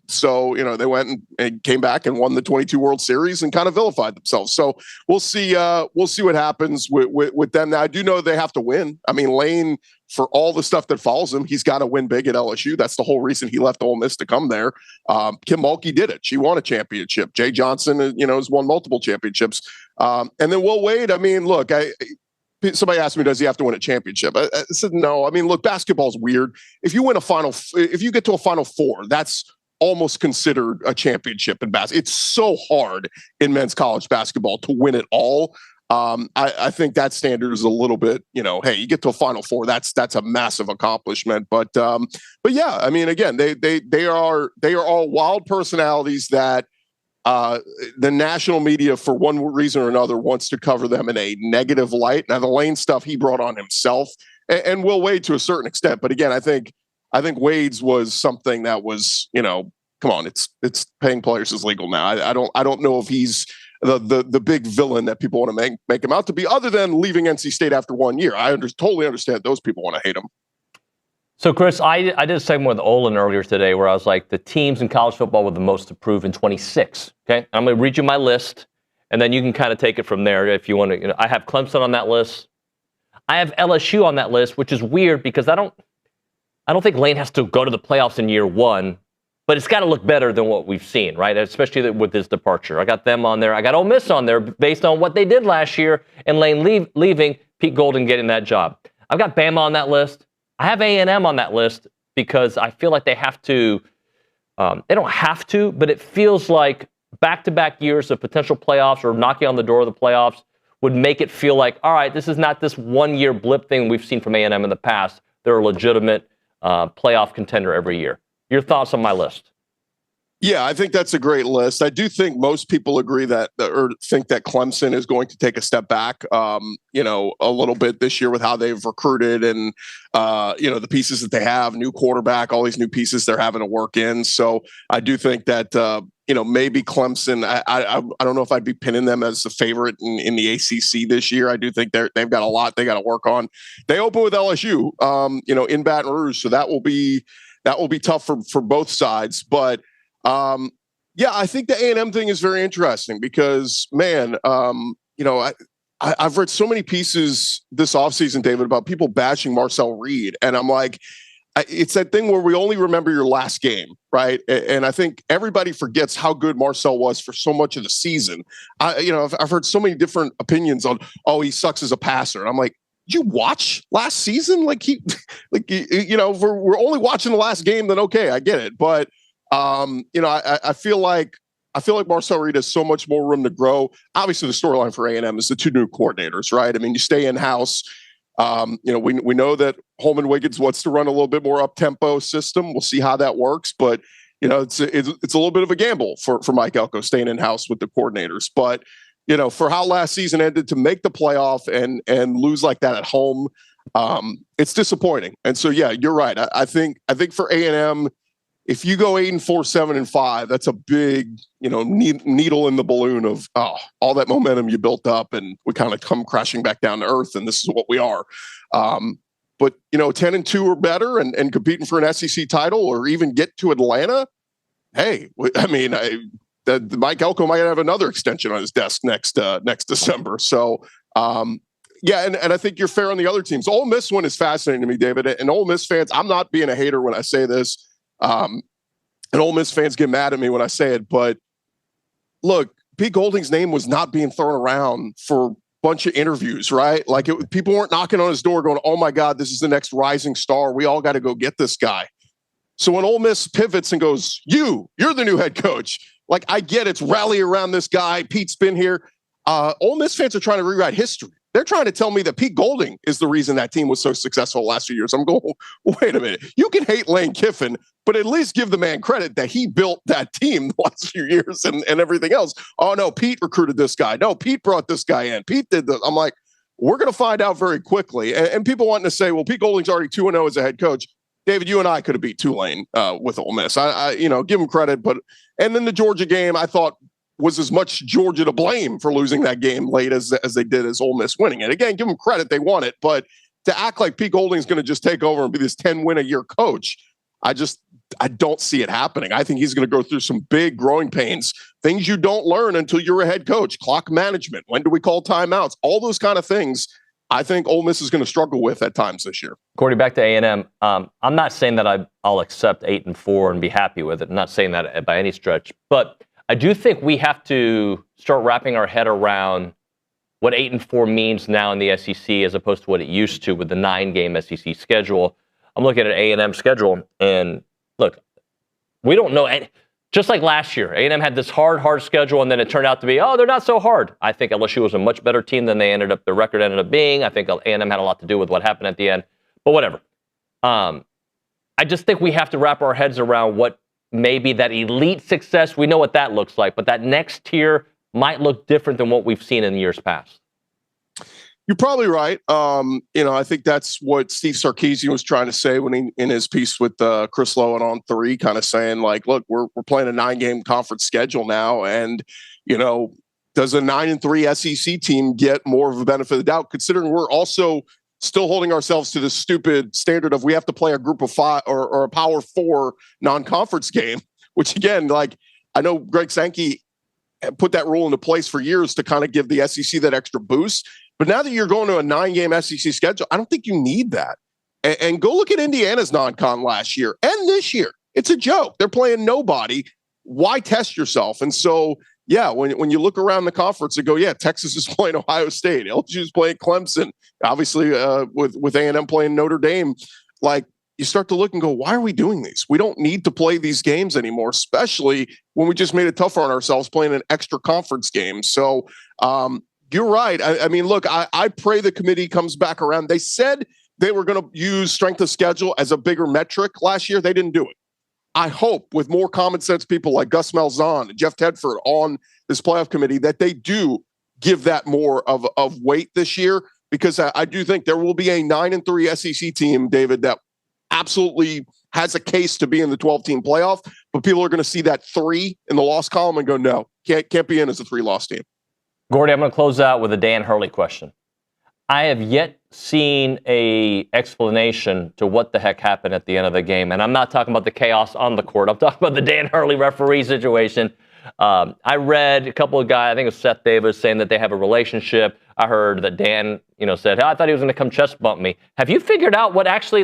So, they went and came back and won the 22 World Series and kind of vilified themselves. So we'll see what happens with them. Now, I do know they have to win. I mean, Lane, for all the stuff that follows him, he's got to win big at LSU. That's the whole reason he left Ole Miss to come there. Kim Mulkey did it. She won a championship. Jay Johnson, has won multiple championships. And then Will Wade, I mean, look, somebody asked me, does he have to win a championship? I said, no. I mean, look, basketball's weird. If you get to a Final Four, that's almost considered a championship in basketball. It's so hard in men's college basketball to win it all. I think that standard is a little bit, hey, you get to a Final Four, that's a massive accomplishment. But yeah, I mean, again, they are all wild personalities that the national media, for one reason or another, wants to cover them in a negative light. Now, the Lane stuff he brought on himself, and Will Wade to a certain extent. But again, I think Wade's was something that was, come on, it's paying players is legal now. I don't know if he's the big villain that people want to make him out to be, other than leaving NC State after 1 year. I totally understand those people want to hate him. So, Chris, I did a segment with Olin earlier today where I was like, the teams in college football with the most to prove in 26. Okay, I'm going to read you my list, and then you can kind of take it from there if you want to. I have Clemson on that list. I have LSU on that list, which is weird because I don't think Lane has to go to the playoffs in year one, but it's got to look better than what we've seen, right? Especially with his departure. I got them on there. I got Ole Miss on there based on what they did last year and Lane leaving, Pete Golding getting that job. I've got Bama on that list. I have A&M on that list because I feel like they have to. They don't have to, but it feels like back-to-back years of potential playoffs or knocking on the door of the playoffs would make it feel like, all right, this is not this one-year blip thing we've seen from A&M in the past. They're a legitimate playoff contender every year. Your thoughts on my list? Yeah, I think that's a great list. I do think most people agree or think that Clemson is going to take a step back, a little bit this year with how they've recruited and, the pieces that they have, new quarterback, all these new pieces they're having to work in. So I do think that, maybe Clemson, I don't know if I'd be pinning them as the favorite in the ACC this year. I do think they've got a lot they got to work on. They open with LSU, in Baton Rouge. So that will be tough for both sides. But, I think the A&M thing is very interesting because, man, I've read so many pieces this offseason, David, about people bashing Marcel Reed. And I'm like, it's that thing where we only remember your last game, right? And I think everybody forgets how good Marcel was for so much of the season. I've heard so many different opinions on, he sucks as a passer. And I'm like, did you watch last season? We're only watching the last game, then okay, I get it. But I feel like Marcel Reed has so much more room to grow. Obviously, the storyline for A&M is the two new coordinators, right? I mean, you stay in-house. We know that Holman Wiggins wants to run a little bit more up-tempo system. We'll see how that works. But, it's a little bit of a gamble for Mike Elko staying in-house with the coordinators. But, for how last season ended, to make the playoff and lose like that at home, it's disappointing. And so, yeah, you're right. I think for A&M, if you go 8-4, 7-5, that's a big, needle in the balloon of all that momentum you built up, and we kind of come crashing back down to earth, and this is what we are. But 10-2 or better, and competing for an SEC title, or even get to Atlanta. Hey, I mean, Mike Elko might have another extension on his desk next December. So, and I think you're fair on the other teams. Ole Miss one is fascinating to me, David. And Ole Miss fans, I'm not being a hater when I say this. And Ole Miss fans get mad at me when I say it, but look, Pete Golding's name was not being thrown around for a bunch of interviews, right? Like people weren't knocking on his door going, oh my God, this is the next rising star. We all got to go get this guy. So when Ole Miss pivots and goes, you're the new head coach. Like, I get it's rally around this guy. Pete's been here. Ole Miss fans are trying to rewrite history. They're trying to tell me that Pete Golding is the reason that team was so successful the last few years. I'm going, wait a minute. You can hate Lane Kiffin, but at least give the man credit that he built that team the last few years and everything else. Oh, no, Pete recruited this guy. No, Pete brought this guy in. Pete did this. I'm like, we're going to find out very quickly. And people wanting to say, well, Pete Golding's already 2-0 as a head coach. David, you and I could have beat Tulane with Ole Miss. I give him credit. And then the Georgia game, I thought, was as much Georgia to blame for losing that game late as they did as Ole Miss winning it. Again, give them credit. They won it. But to act like Pete Golding's going to just take over and be this 10-win-a-year coach, I don't see it happening. I think he's going to go through some big growing pains, things you don't learn until you're a head coach, clock management, when do we call timeouts, all those kind of things. I think Ole Miss is going to struggle with at times this year. Gordy, back to A&M. I'm not saying that I'll accept 8-4 and be happy with it. I'm not saying that by any stretch, but I do think we have to start wrapping our head around what 8-4 means now in the SEC as opposed to what it used to with the 9-game SEC schedule. I'm looking at A&M schedule, and look, we don't know. Just like last year, A&M had this hard schedule, and then it turned out to be, they're not so hard. I think LSU was a much better team than their record ended up being. I think A&M had a lot to do with what happened at the end, but whatever. I just think we have to wrap our heads around what maybe that elite success, we know what that looks like, but that next tier might look different than what we've seen in years past. You're probably right. I think that's what Steve Sarkisian was trying to say when he, in his piece with Chris Lowe and On 3, kind of saying like, look, we're playing a 9-game conference schedule now. And, does a 9-3 SEC team get more of a benefit of the doubt, considering we're also still holding ourselves to the stupid standard of we have to play a group of 5 or a Power 4 non-conference game, which again, like I know Greg Sankey put that rule into place for years to kind of give the SEC that extra boost. But now that you're going to a 9-game SEC schedule, I don't think you need that. And go look at Indiana's non-con last year and this year. It's a joke. They're playing nobody. Why test yourself? And so, yeah, when you look around the conference and go, yeah, Texas is playing Ohio State. LSU is playing Clemson. Obviously, with A&M playing Notre Dame. Like, you start to look and go, why are we doing these? We don't need to play these games anymore, especially when we just made it tougher on ourselves playing an extra conference game. So, you're right. I mean, look, I pray the committee comes back around. They said they were going to use strength of schedule as a bigger metric last year. They didn't do it. I hope with more common sense people like Gus Malzahn and Jeff Tedford on this playoff committee that they do give that more of weight this year, because I do think there will be a 9-3 SEC team, David, that absolutely has a case to be in the 12-team playoff, but people are going to see that 3 in the loss column and go, no, can't be in as a 3-loss team. Gordy, I'm going to close out with a Dan Hurley question. I have yet seen a explanation to what the heck happened at the end of the game, and I'm not talking about the chaos on the court. I'm talking about the Dan Hurley referee situation. I read a couple of guys, I think it was Seth Davis, saying that they have a relationship. I heard that Dan, said, I thought he was going to come chest bump me. Have you figured out what actually,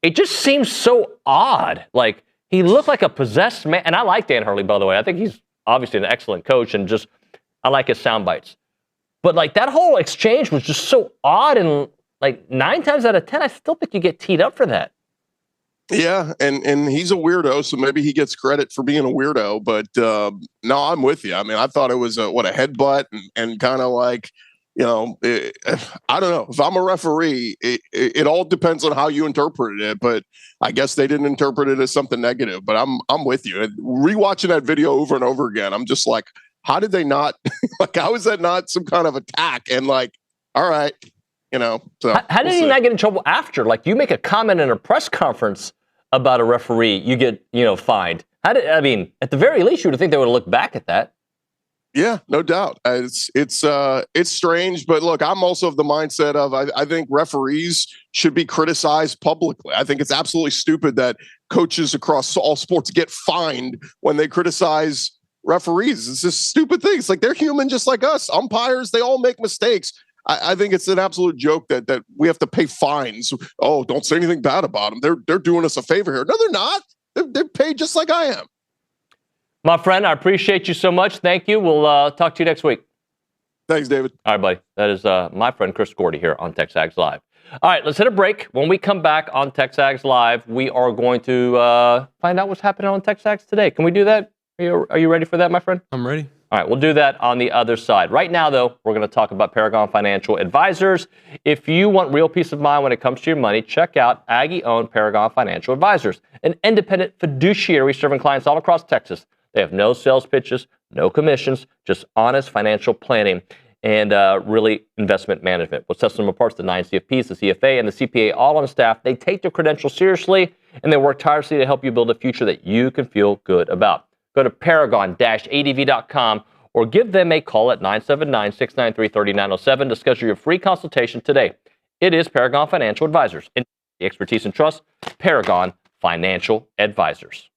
it just seems so odd. Like, he looked like a possessed man, and I like Dan Hurley, by the way. I think he's obviously an excellent coach, and I like his sound bites. But that whole exchange was just so odd, and 9 times out of 10, I still think you get teed up for that. Yeah, and he's a weirdo, so maybe he gets credit for being a weirdo. But no, I'm with you. I mean, I thought it was a headbutt and kind of like, I don't know. If I'm a referee, it all depends on how you interpreted it. But I guess they didn't interpret it as something negative. But I'm with you. And rewatching that video over and over again, I'm just like, how did they not, how is that not some kind of attack? And all right, So how did he not get in trouble after? You make a comment in a press conference about a referee, you get, fined. At the very least, you would think they would look back at that. Yeah, no doubt. It's strange, but look, I'm also of the mindset of I think referees should be criticized publicly. I think it's absolutely stupid that coaches across all sports get fined when they criticize referees. It's just stupid things. They're human just like us. Umpires, they all make mistakes. I think it's an absolute joke that we have to pay fines. Oh, don't say anything bad about them. They're doing us a favor here. No, they're not. They're paid just like I am. My friend, I appreciate you so much. Thank you. We'll talk to you next week. Thanks, David. All right, buddy. That is my friend Chris Gordy here on TexAgs Live. All right, let's hit a break. When we come back on TexAgs Live, we are going to find out what's happening on TexAgs today. Can we do that? Are you ready for that, my friend? I'm ready. All right, we'll do that on the other side. Right now, though, we're going to talk about Paragon Financial Advisors. If you want real peace of mind when it comes to your money, check out Aggie-owned Paragon Financial Advisors, an independent fiduciary serving clients all across Texas. They have no sales pitches, no commissions, just honest financial planning and really investment management. What sets them apart is the 9 CFPs, the CFA, and the CPA all on staff. They take their credentials seriously, and they work tirelessly to help you build a future that you can feel good about. Go to paragon-adv.com or give them a call at 979-693-3907 to schedule your free consultation today. it is Paragon Financial Advisors. And the expertise and trust, Paragon Financial Advisors.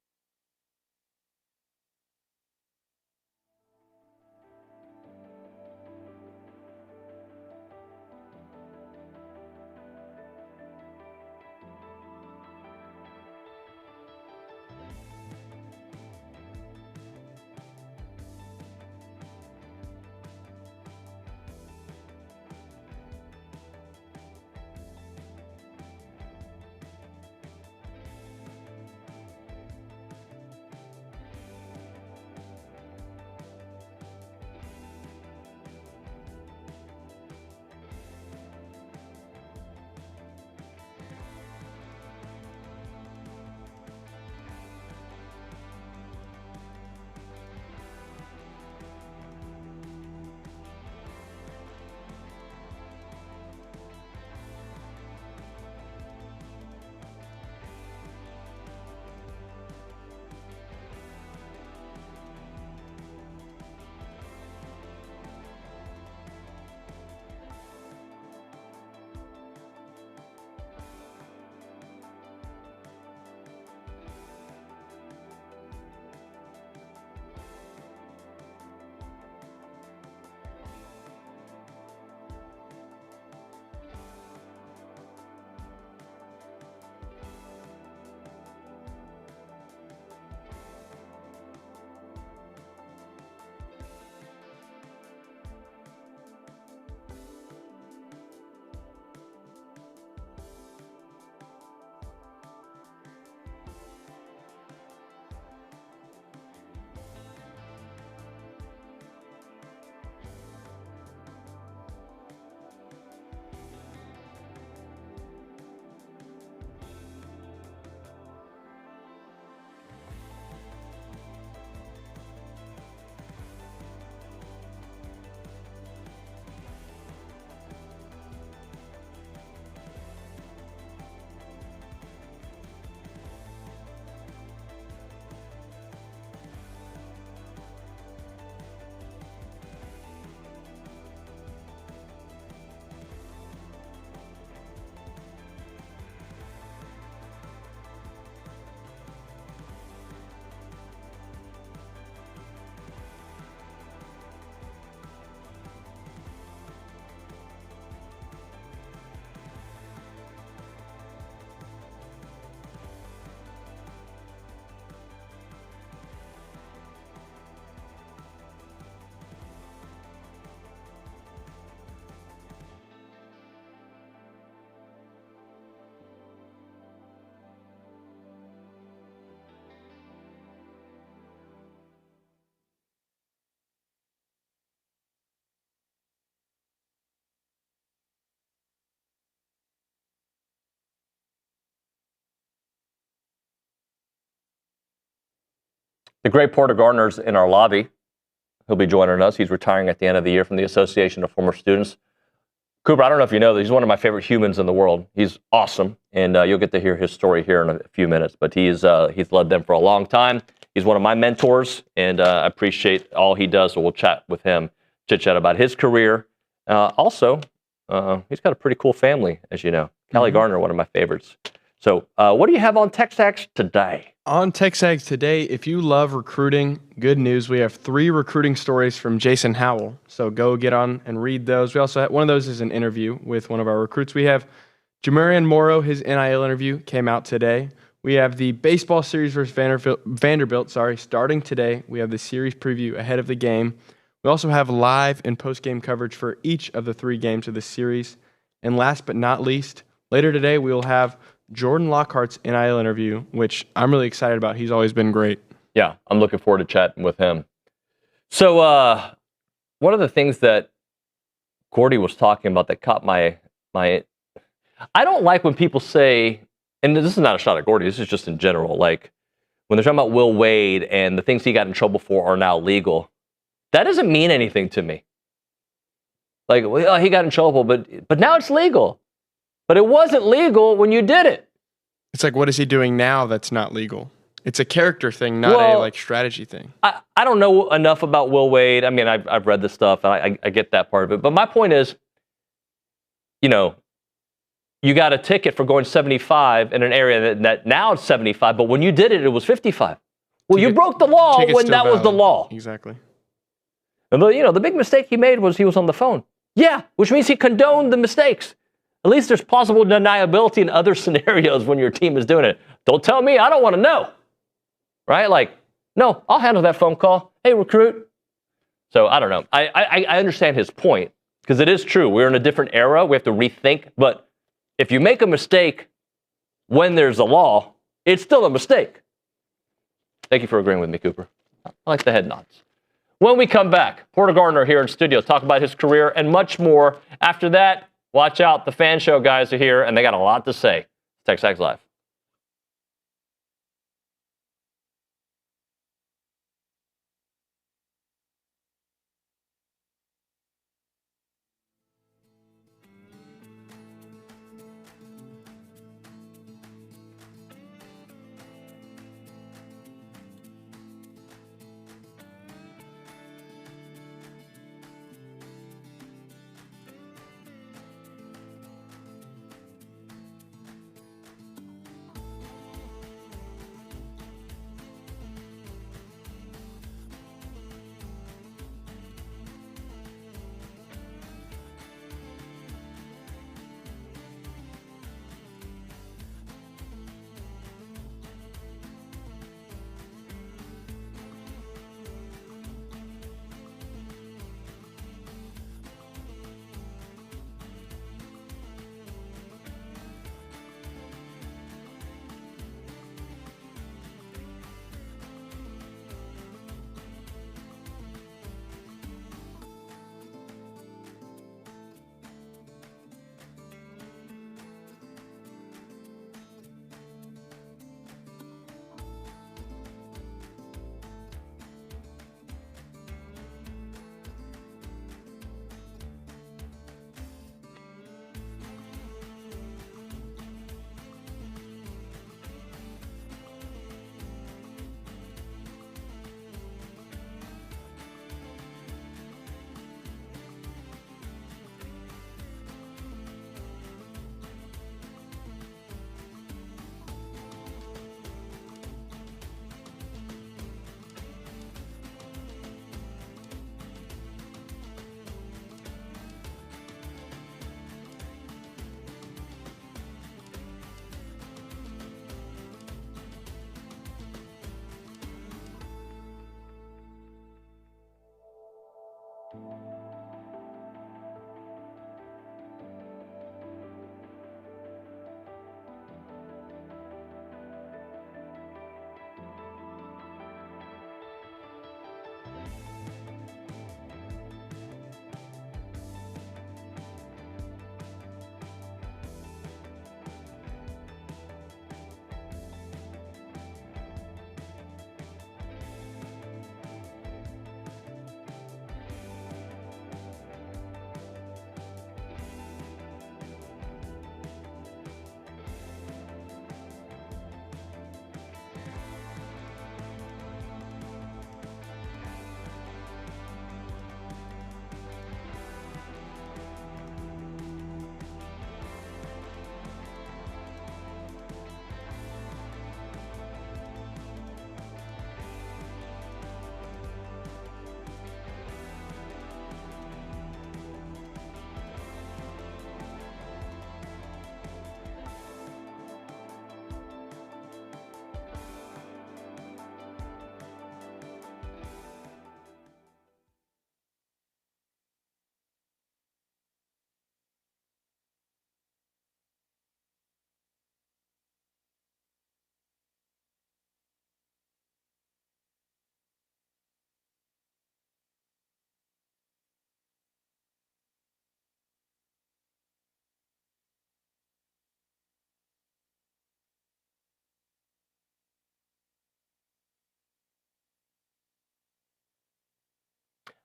The great Porter Garner's in our lobby. He'll be joining us. He's retiring at the end of the year from the Association of Former Students. Cooper, I don't know if you know that he's one of my favorite humans in the world. He's awesome, and you'll get to hear his story here in a few minutes. But he's led them for a long time. He's one of my mentors, and I appreciate all he does. So we'll chat with him, chit-chat about his career. Also, he's got a pretty cool family, as you know. Callie Garner, one of my favorites. So what do you have on TexAgs today? On TexAgs today, if you love recruiting, good news. We have 3 recruiting stories from Jason Howell. So go get on and read those. We also have, one of those is an interview with one of our recruits. We have Jamarian Morrow, his NIL interview came out today. We have the baseball series versus Vanderbilt, starting today. We have the series preview ahead of the game. We also have live and post-game coverage for each of the 3 games of the series. And last but not least, later today we will have Jordan Lockhart's NIL interview, which I'm really excited about. He's always been great. Yeah, I'm looking forward to chatting with him. So one of the things that Gordy was talking about that caught my I don't like when people say, and this is not a shot at Gordy, this is just in general, like when they're talking about Will Wade and the things he got in trouble for are now legal. That doesn't mean anything to me. Like, well, he got in trouble, but now it's legal. But it wasn't legal when you did it. It's like, what is he doing now that's not legal? It's a character thing, not a strategy thing. I don't know enough about Will Wade. I mean, I've read this stuff, and I get that part of it. But my point is, you know, you got a ticket for going 75 in an area that now it's 75, but when you did it, it was 55. Well, you broke the law when that was the law. Exactly. And the big mistake he made was he was on the phone. Yeah, which means he condoned the mistakes. At least there's possible deniability in other scenarios when your team is doing it. Don't tell me, I don't want to know. Right? Like, no, I'll handle that phone call. Hey, recruit. So I don't know. I understand his point because it is true. We're in a different era. We have to rethink. But if you make a mistake when there's a law, it's still a mistake. Thank you for agreeing with me, Cooper. I like the head nods. When we come back, Porter Garner here in studio, talk about his career and much more. After that, watch out. The Fan Show guys are here, and they got a lot to say. TexAgs Live.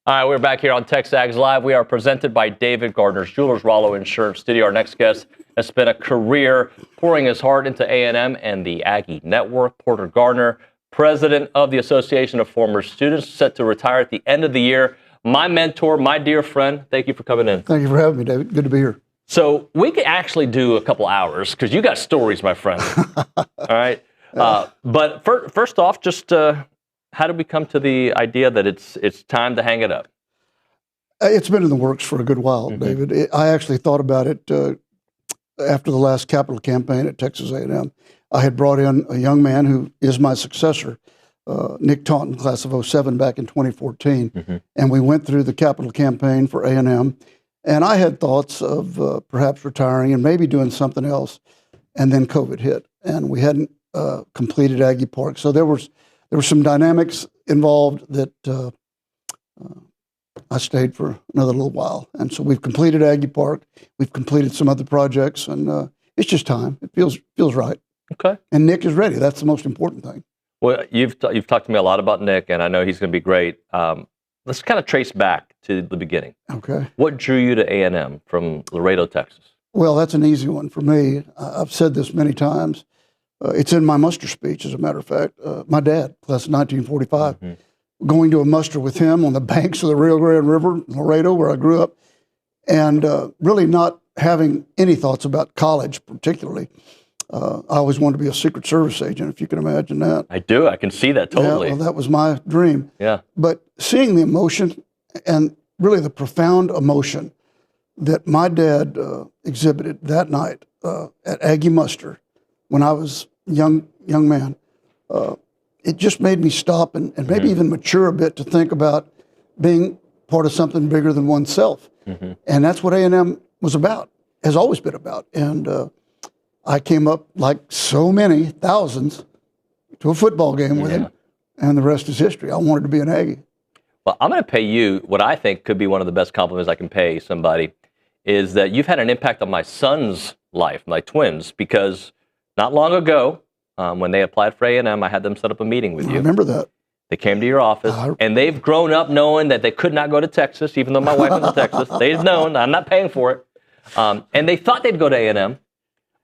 All right, we're back here on TexAgs Live. We are presented by David Gardner's Jewelers Rollo Insurance Studio. Our next guest has spent a career pouring his heart into A&M and the Aggie Network. Porter Garner, president of the Association of Former Students, set to retire at the end of the year. My mentor, my dear friend, thank you for coming in. Thank you for having me, David. Good to be here. So we could actually do a couple hours because you got stories, my friend. All right. But first off, just how did we come to the idea that it's time to hang it up? It's been in the works for a good while, David. I actually thought about it after the last capital campaign at Texas A&M. I had brought in a young man who is my successor, Nick Taunton, class of 07 back in 2014. And we went through the capital campaign for A&M. And I had thoughts of perhaps retiring and maybe doing something else. And then COVID hit, and we hadn't completed Aggie Park. So there were some dynamics involved that I stayed for another little while. And so we've completed Aggie Park. We've completed some other projects, and it's just time. It feels right. Okay. And Nick is ready. That's the most important thing. Well, you've talked to me a lot about Nick, and I know he's going to be great. Let's kind of trace back to the beginning. Okay. What drew you to A&M from Laredo, Texas? Well, that's an easy one for me. I've said this many times. It's in my muster speech, as a matter of fact. My dad, class of 1945, going to a muster with him on the banks of the Rio Grande River, Laredo, where I grew up, and really not having any thoughts about college particularly. I always wanted to be a Secret Service agent, if you can imagine that. I do. I can see that totally. Yeah, well, that was my dream. Yeah. But seeing the emotion and really the profound emotion that my dad exhibited that night at Aggie muster when I was a young man, it just made me stop and maybe even mature a bit to think about being part of something bigger than oneself. And that's what A&M was about, has always been about. And I came up, like so many thousands, to a football game with him, and the rest is history. I wanted to be an Aggie. Well, I'm going to pay you what I think could be one of the best compliments I can pay somebody, is that you've had an impact on my son's life, my twins, because not long ago, when they applied for A&M, I had them set up a meeting with you. I remember that. They came to your office, and they've grown up knowing that they could not go to Texas, even though my wife went to Texas. They've known, I'm not paying for it. And they thought they'd go to A&M.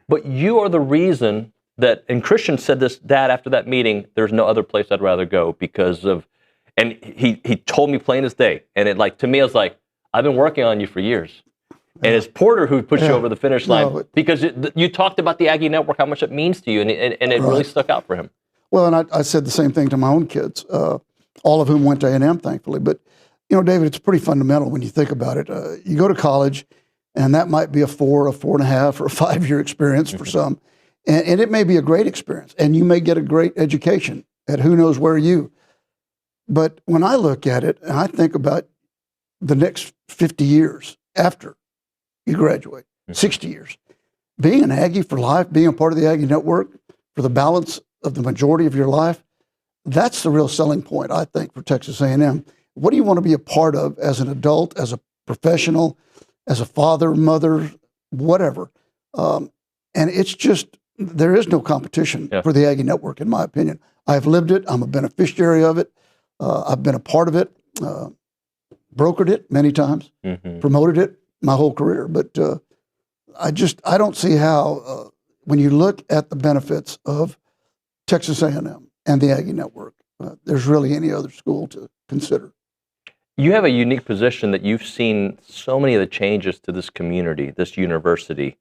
But you are the reason that, and Christian said this, Dad, after that meeting, there's no other place I'd rather go because of, and he told me plain as day. And it to me, it was like, I've been working on you for years. And it's Porter who pushed you over the finish line because you talked about the Aggie Network, how much it means to you, and it really stuck out for him. Well, and I said the same thing to my own kids, all of whom went to A&M, thankfully. But, David, it's pretty fundamental when you think about it. You go to college, and that might be a 4.5, or a 5-year experience for some. And it may be a great experience, and you may get a great education at who knows where you. But when I look at it, and I think about the next 50 years after you graduate, 60 years, being an Aggie for life, being a part of the Aggie Network for the balance of the majority of your life, that's the real selling point, I think, for Texas A&M. What do you want to be a part of as an adult, as a professional, as a father, mother, whatever? And it's just, there is no competition for the Aggie Network, in my opinion. I've lived it. I'm a beneficiary of it. I've been a part of it, brokered it many times, promoted it my whole career. But I don't see how, when you look at the benefits of Texas A&M and the Aggie Network, there's really any other school to consider. You have a unique position that you've seen so many of the changes to this community, this university.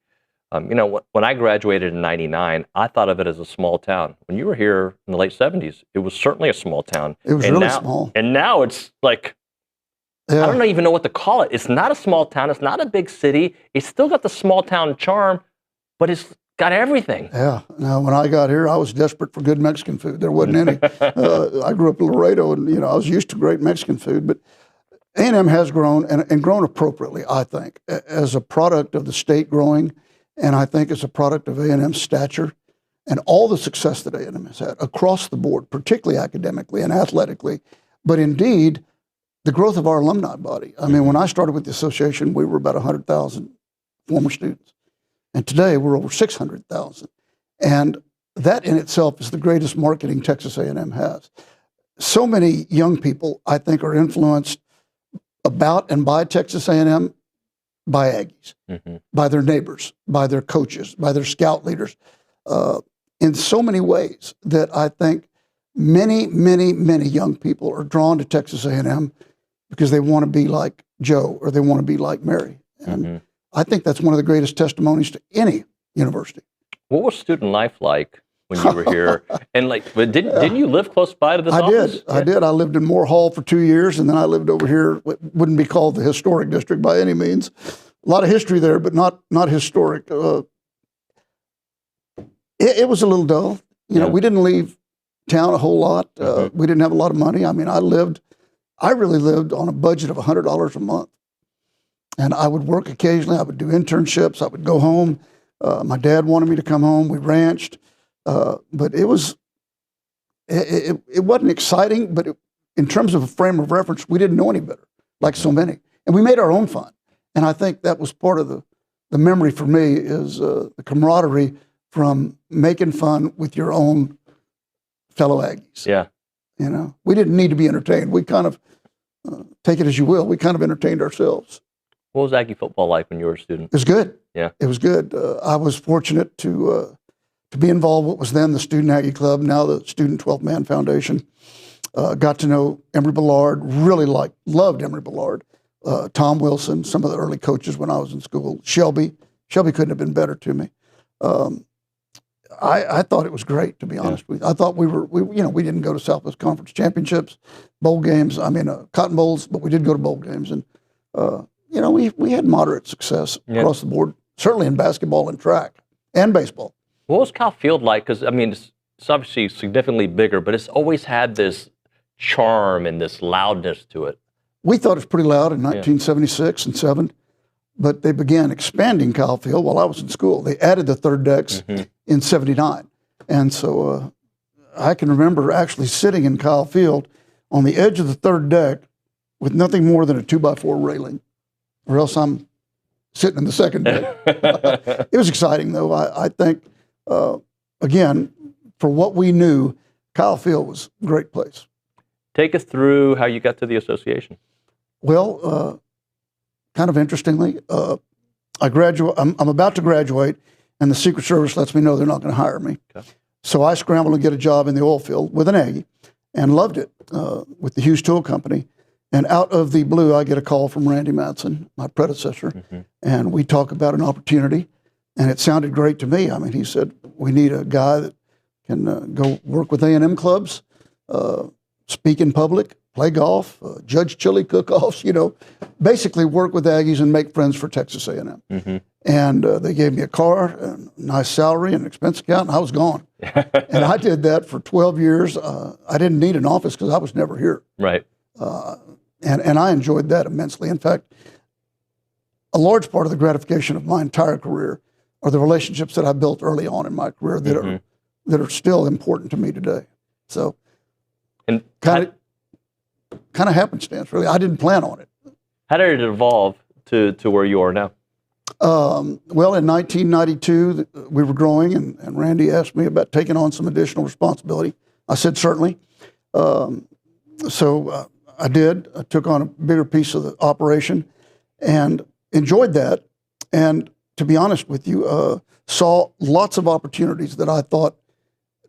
When I graduated in '99, I thought of it as a small town. When you were here in the late '70s, it was certainly a small town. It was really small. And now it's like, I don't even know what to call it. It's not a small town. It's not a big city. It's still got the small town charm, but it's got everything. Yeah. Now, when I got here, I was desperate for good Mexican food. There wasn't any. I grew up in Laredo, and I was used to great Mexican food. But A&M has grown, and grown appropriately, I think, as a product of the state growing, and I think as a product of A&M's stature and all the success that A&M has had across the board, particularly academically and athletically, but indeed the growth of our alumni body. I mean, when I started with the association, we were about 100,000 former students. And today we're over 600,000. And that in itself is the greatest marketing Texas A&M has. So many young people, I think, are influenced about and by Texas A&M, by Aggies, by their neighbors, by their coaches, by their scout leaders, in so many ways that I think many, many, many young people are drawn to Texas A&M because they want to be like Joe or they want to be like Mary. And I think that's one of the greatest testimonies to any university. What was student life like when you were here? And but didn't you live close by to this office? I did. I lived in Moore Hall for 2 years, and then I lived over here. What wouldn't be called the historic district by any means. A lot of history there, but not historic. It was a little dull. You know, we didn't leave town a whole lot. We didn't have a lot of money. I mean, I really lived on a budget of $100 a month. And I would work occasionally. I would do internships. I would go home. My dad wanted me to come home. We ranched. But it wasn't exciting, but in terms of a frame of reference, we didn't know any better, like so many. And we made our own fun. And I think that was part of the memory for me is the camaraderie from making fun with your own fellow Aggies. Yeah. You know, we didn't need to be entertained. We kind of, take it as you will, we kind of entertained ourselves. What was Aggie football like when you were a student? It was good. Yeah. It was good. I was fortunate to be involved with what was then the Student Aggie Club, now the Student 12-Man Foundation. Got to know Emory Ballard, really loved Emory Ballard. Tom Wilson, some of the early coaches when I was in school. Shelby couldn't have been better to me. I thought it was great, to be honest with you. I thought we didn't go to Southwest Conference Championships, bowl games, Cotton Bowls, but we did go to bowl games. And, we had moderate success across the board, certainly in basketball and track and baseball. What was Kyle Field like? Because, it's obviously significantly bigger, but it's always had this charm and this loudness to it. We thought it was pretty loud in 1976 and 7, but they began expanding Kyle Field while I was in school. They added the third decks in 79. And so I can remember actually sitting in Kyle Field on the edge of the third deck with nothing more than a 2x4 railing, or else I'm sitting in the second deck. It was exciting, though. I think, again, for what we knew, Kyle Field was a great place. Take us through how you got to the association. Well, kind of interestingly, I'm about to graduate, and the Secret Service lets me know they're not going to hire me. Okay. So I scrambled to get a job in the oil field with an Aggie, and loved it with the Hughes Tool Company. And out of the blue, I get a call from Randy Madsen, my predecessor, and we talk about an opportunity, and it sounded great to me. He said, we need a guy that can go work with A&M clubs, speak in public, play golf, judge chili cook-offs, basically work with Aggies and make friends for Texas A&M. And they gave me a car, a nice salary, and an expense account, and I was gone. And I did that for 12 years. I didn't need an office because I was never here. Right. And I enjoyed that immensely. In fact, a large part of the gratification of my entire career are the relationships that I built early on in my career that are still important to me today. So, and kind of happenstance, really. I didn't plan on it. How did it evolve to where you are now? Well, in 1992, we were growing, and Randy asked me about taking on some additional responsibility. I said, certainly. So I did. I took on a bigger piece of the operation and enjoyed that. And to be honest with you, saw lots of opportunities that I thought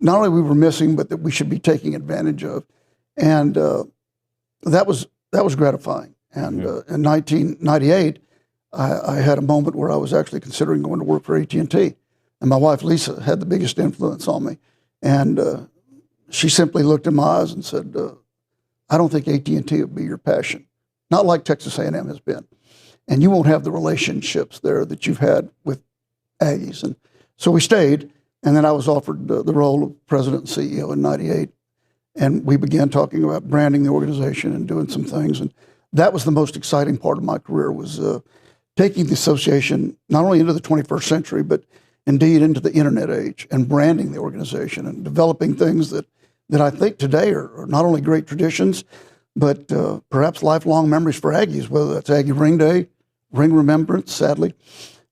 not only we were missing, but that we should be taking advantage of. And that was gratifying. And in 1998, I had a moment where I was actually considering going to work for AT&T. And my wife, Lisa, had the biggest influence on me. And she simply looked in my eyes and said, I don't think AT&T would be your passion. Not like Texas A&M has been. And you won't have the relationships there that you've had with Aggies. And so we stayed, and then I was offered the role of president and CEO in 98. And we began talking about branding the organization and doing some things. And that was the most exciting part of my career, was taking the association not only into the 21st century, but indeed into the internet age, and branding the organization and developing things that I think today are not only great traditions, but perhaps lifelong memories for Aggies, whether that's Aggie Ring Day, Ring Remembrance, sadly,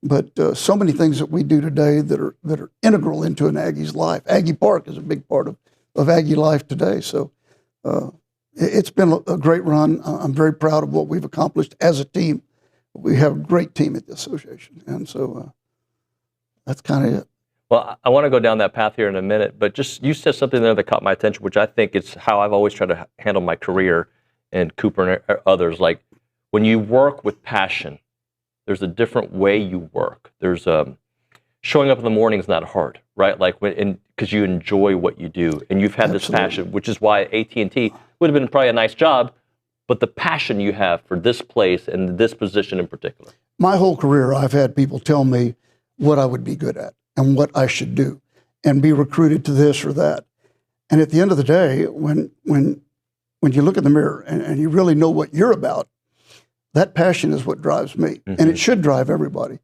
but so many things that we do today that are integral into an Aggie's life. Aggie Park is a big part of Aggie life today. So it's been a great run. I'm very proud of what we've accomplished as a team. We have a great team at the association, and so that's kind of it. Well, I want to go down that path here in a minute, but just you said something there that caught my attention, which I think is how I've always tried to handle my career, and Cooper and others. Like, when you work with passion, There's a different way you work. There's showing up in the morning is not hard, right? Like because you enjoy what you do, and you've had this passion, which is why AT&T would have been probably a nice job, but the passion you have for this place and this position in particular. My whole career, I've had people tell me what I would be good at and what I should do, and be recruited to this or that. And at the end of the day, when you look in the mirror and you really know what you're about, that passion is what drives me, and it should drive everybody.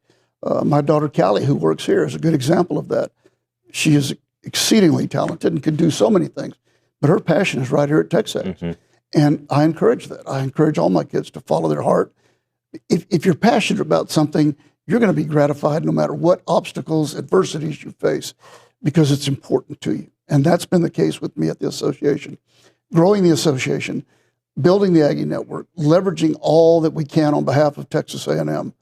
My daughter Callie, who works here, is a good example of that. She is exceedingly talented and can do so many things, but her passion is right here at TexAgs. And I encourage that. I encourage all my kids to follow their heart. If you're passionate about something, you're going to be gratified no matter what obstacles, adversities you face, because it's important to you. And that's been the case with me at the association. Growing the association, building the Aggie network, leveraging all that we can on behalf of Texas A&M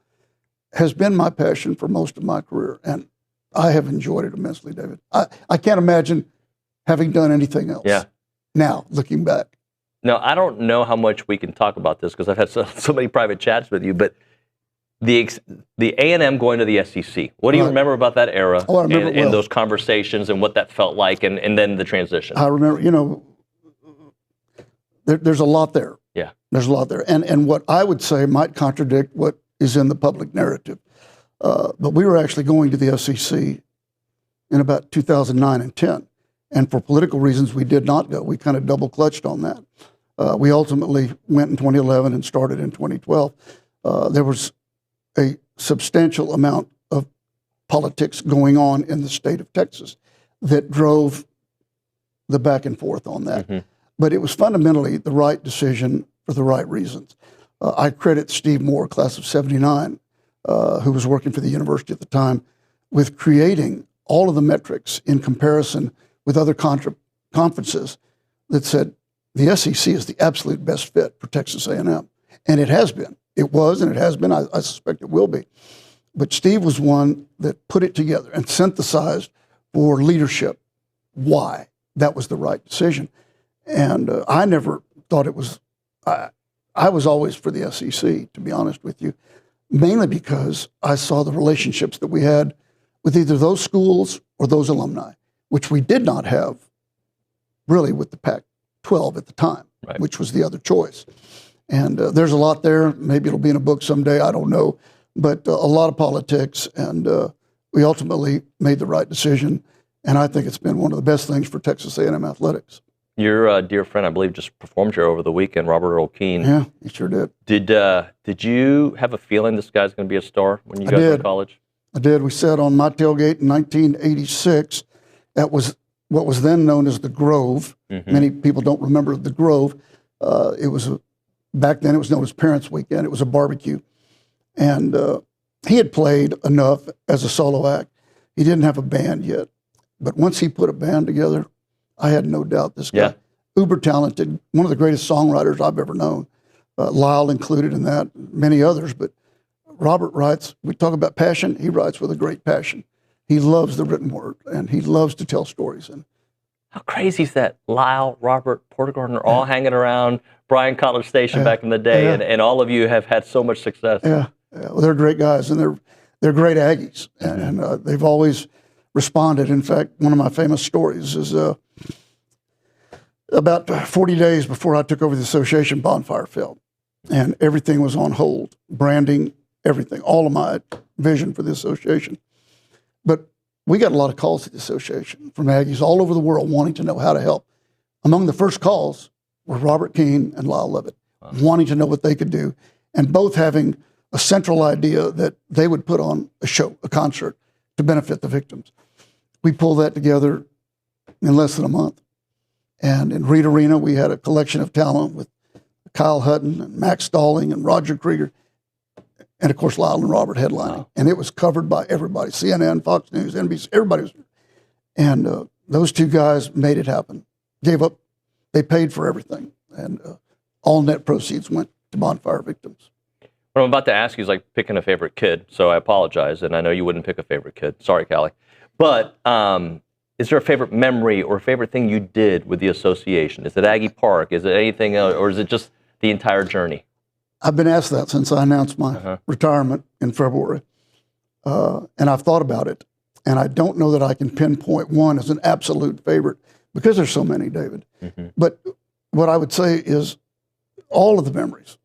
has been my passion for most of my career. And I have enjoyed it immensely, David. I can't imagine having done anything else. Yeah. Now, looking back. Now, I don't know how much we can talk about this because I've had so many private chats with you, but the A&M going to the SEC, what do you remember about that era and those conversations and what that felt like and then the transition? I remember, there's a lot there. Yeah. There's a lot there. And what I would say might contradict what is in the public narrative. But we were actually going to the SEC in about 2009 and 10. And for political reasons, we did not go. We kind of double clutched on that. We ultimately went in 2011 and started in 2012. There was a substantial amount of politics going on in the state of Texas that drove the back and forth on that. But it was fundamentally the right decision for the right reasons. I credit Steve Moore, class of 79, who was working for the university at the time, with creating all of the metrics in comparison with other conferences that said the SEC is the absolute best fit for Texas A&M. And it has been. It was and it has been. I suspect it will be. But Steve was one that put it together and synthesized for leadership why that was the right decision. And I never thought it was, I was always for the SEC, to be honest with you, mainly because I saw the relationships that we had with either those schools or those alumni, which we did not have really with the Pac-12 at the time, which was the other choice. And there's a lot there. Maybe it'll be in a book someday. I don't know. But a lot of politics. And we ultimately made the right decision. And I think it's been one of the best things for Texas A&M athletics. Your dear friend, I believe, just performed here over the weekend, Robert Earl Keene. Yeah, he sure did. Did you have a feeling this guy's going to be a star when you got to college? I did. We sat on my tailgate in 1986. That was what was then known as the Grove. Many people don't remember the Grove. It was back then it was known as Parents Weekend. It was a barbecue. And he had played enough as a solo act. He didn't have a band yet. But once he put a band together, I had no doubt this guy, uber talented, one of the greatest songwriters I've ever known. Lyle included in that, many others. But Robert writes, we talk about passion, he writes with a great passion. He loves the written word, and he loves to tell stories. And how crazy is that? Lyle, Robert, Porter Gardner, all hanging around Bryan College Station back in the day, and all of you have had so much success. Yeah. Well, they're great guys, and they're great Aggies, and they've always responded. In fact, one of my famous stories is about 40 days before I took over the association, bonfire failed, and everything was on hold, branding, everything, all of my vision for the association. But we got a lot of calls at the association from Aggies all over the world wanting to know how to help. Among the first calls were Robert Keene and Lyle Levitt, wanting to know what they could do, and both having a central idea that they would put on a show, a concert, to benefit the victims. We pulled that together in less than a month. And in Reed Arena, we had a collection of talent with Kyle Hutton and Max Stalling and Roger Krieger, and of course Lyle and Robert headlining. And it was covered by everybody, CNN, Fox News, NBC, everybody was. And those two guys made it happen, gave up, they paid for everything. And all net proceeds went to bonfire victims. What I'm about to ask you is like picking a favorite kid, so I apologize, and I know you wouldn't pick a favorite kid. Sorry, Callie. But is there a favorite memory or a favorite thing you did with the association? Is it Aggie Park? Is it anything else, or is it just the entire journey? I've been asked that since I announced my retirement in February. And I've thought about it. And I don't know that I can pinpoint one as an absolute favorite because there's so many, David. But what I would say is all of the memories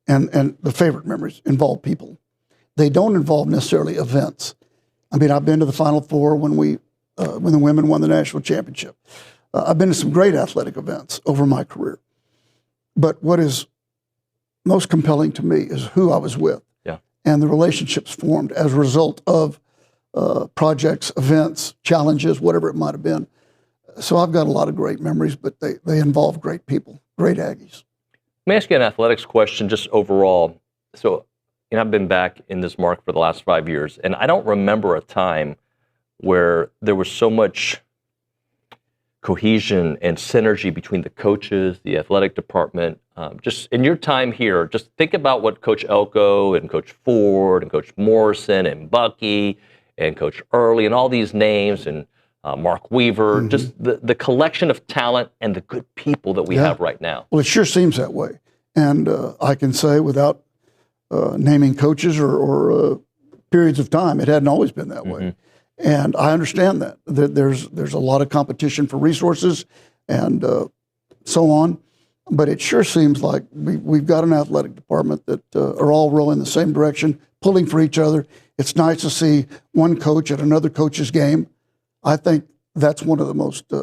and the favorite memories involve people. They don't involve necessarily events. I mean, I've been to the Final Four when the women won the national championship. I've been to some great athletic events over my career. But what is most compelling to me is who I was with and the relationships formed as a result of projects, events, challenges, whatever it might have been. So I've got a lot of great memories, but they involve great people, great Aggies. Let me ask you an athletics question just overall. So, I've been back in this market for the last 5 years, and I don't remember a time where there was so much cohesion and synergy between the coaches, the athletic department. Just in your time here, just think about what Coach Elko and Coach Ford and Coach Morrison and Bucky and Coach Earley and all these names and Mark Weaver, just the collection of talent and the good people that we have right now. Well, it sure seems that way. And I can say without naming coaches or periods of time, it hadn't always been that way. And I understand that there's a lot of competition for resources and so on. But it sure seems like we've got an athletic department that are all rowing in the same direction, pulling for each other. It's nice to see one coach at another coach's game. I think that's one of the most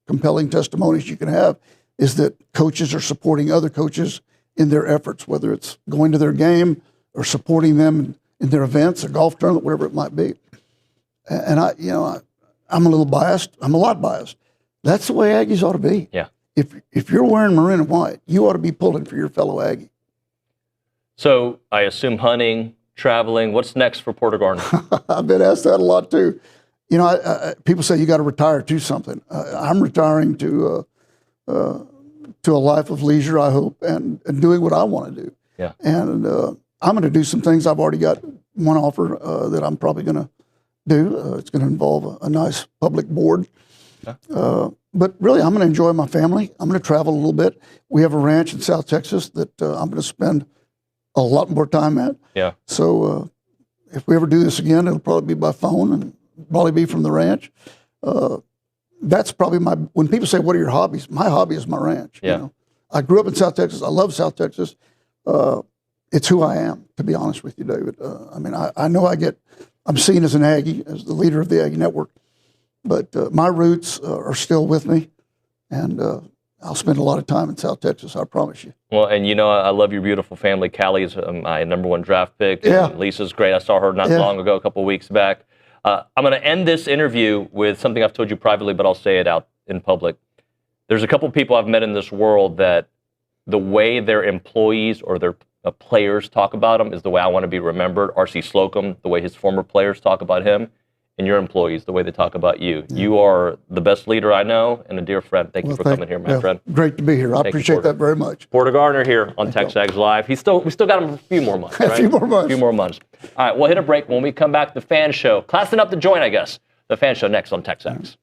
compelling testimonies you can have is that coaches are supporting other coaches in their efforts, whether it's going to their game or supporting them in their events, a golf tournament, whatever it might be. And I'm a little biased. I'm a lot biased. That's the way Aggies ought to be. Yeah. If you're wearing maroon and white, you ought to be pulling for your fellow Aggie. So I assume hunting, traveling. What's next for Porter Garner? I've been asked that a lot too. People say you got to retire to something. I'm retiring to a life of leisure, I hope, and doing what I want to do. Yeah. And I'm going to do some things. I've already got one offer that I'm probably going to do. It's going to involve a nice public board. But really, I'm going to enjoy my family. I'm going to travel a little bit. We have a ranch in South Texas that I'm going to spend a lot more time at. Yeah. So if we ever do this again, it'll probably be by phone and probably be from the ranch. That's probably when people say, what are your hobbies? My hobby is my ranch. Yeah. I grew up in South Texas. I love South Texas. It's who I am, to be honest with you, David. I know I'm seen as an Aggie, as the leader of the Aggie Network. But my roots are still with me, and I'll spend a lot of time in South Texas, I promise you. Well, and I love your beautiful family. Callie's my #1 draft pick. And Lisa's great. I saw her not long ago, a couple weeks back. I'm going to end this interview with something I've told you privately, but I'll say it out in public. There's a couple people I've met in this world that the way their employees or their players talk about them is the way I want to be remembered. R.C. Slocum, the way his former players talk about him. And your employees, the way they talk about you. You are the best leader I know and a dear friend. Thank you for coming here, my friend. Great to be here. I appreciate that very much. Porter Garner here on TexAgs Live. We still got him for a few more months, right? A few more months. All right, we'll hit a break. When we come back, the Fan Show. Classing up the joint, I guess. The Fan Show next on TexAgs.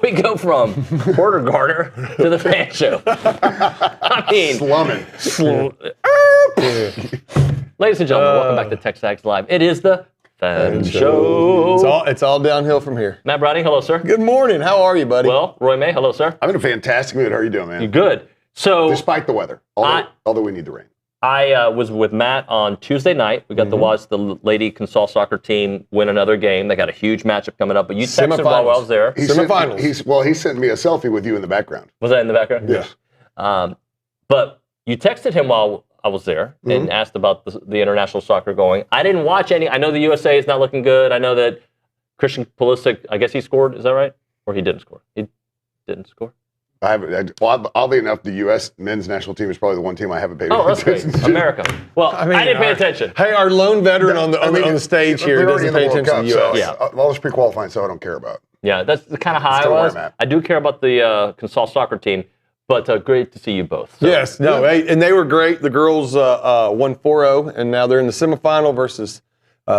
we go from Porter Garner to the fan show. I mean, slumming. Ladies and gentlemen, welcome back to TexAgs Live. It is the fan show. It's all downhill from here. Matt Browning, hello, sir. Good morning. How are you, buddy? Well, Roy May, hello, sir. I'm in a fantastic mood. How are you doing, man? You good? So, despite the weather, although we need the rain. I was with Matt on Tuesday night. We got to watch the lady Consol soccer team win another game. They got a huge matchup coming up. But you texted while I was there. He sent me a selfie with you in the background. Was that in the background? Yes. But you texted him while I was there and asked about the international soccer going. I didn't watch any. I know the USA is not looking good. I know that Christian Pulisic, I guess he scored. Is that right? Or he didn't score? He didn't score. Oddly enough, the U.S. men's national team is probably the one team I haven't paid attention to. America. Well, I didn't pay attention. Hey, our lone veteran on the stage here doesn't pay attention to the U.S. All this pre-qualifying stuff I don't care about. Yeah, that's the kind of high I was. I do care about the Consol soccer team, but great to see you both. So. Yes, and they were great. The girls won 4-0, and now they're in the semifinal versus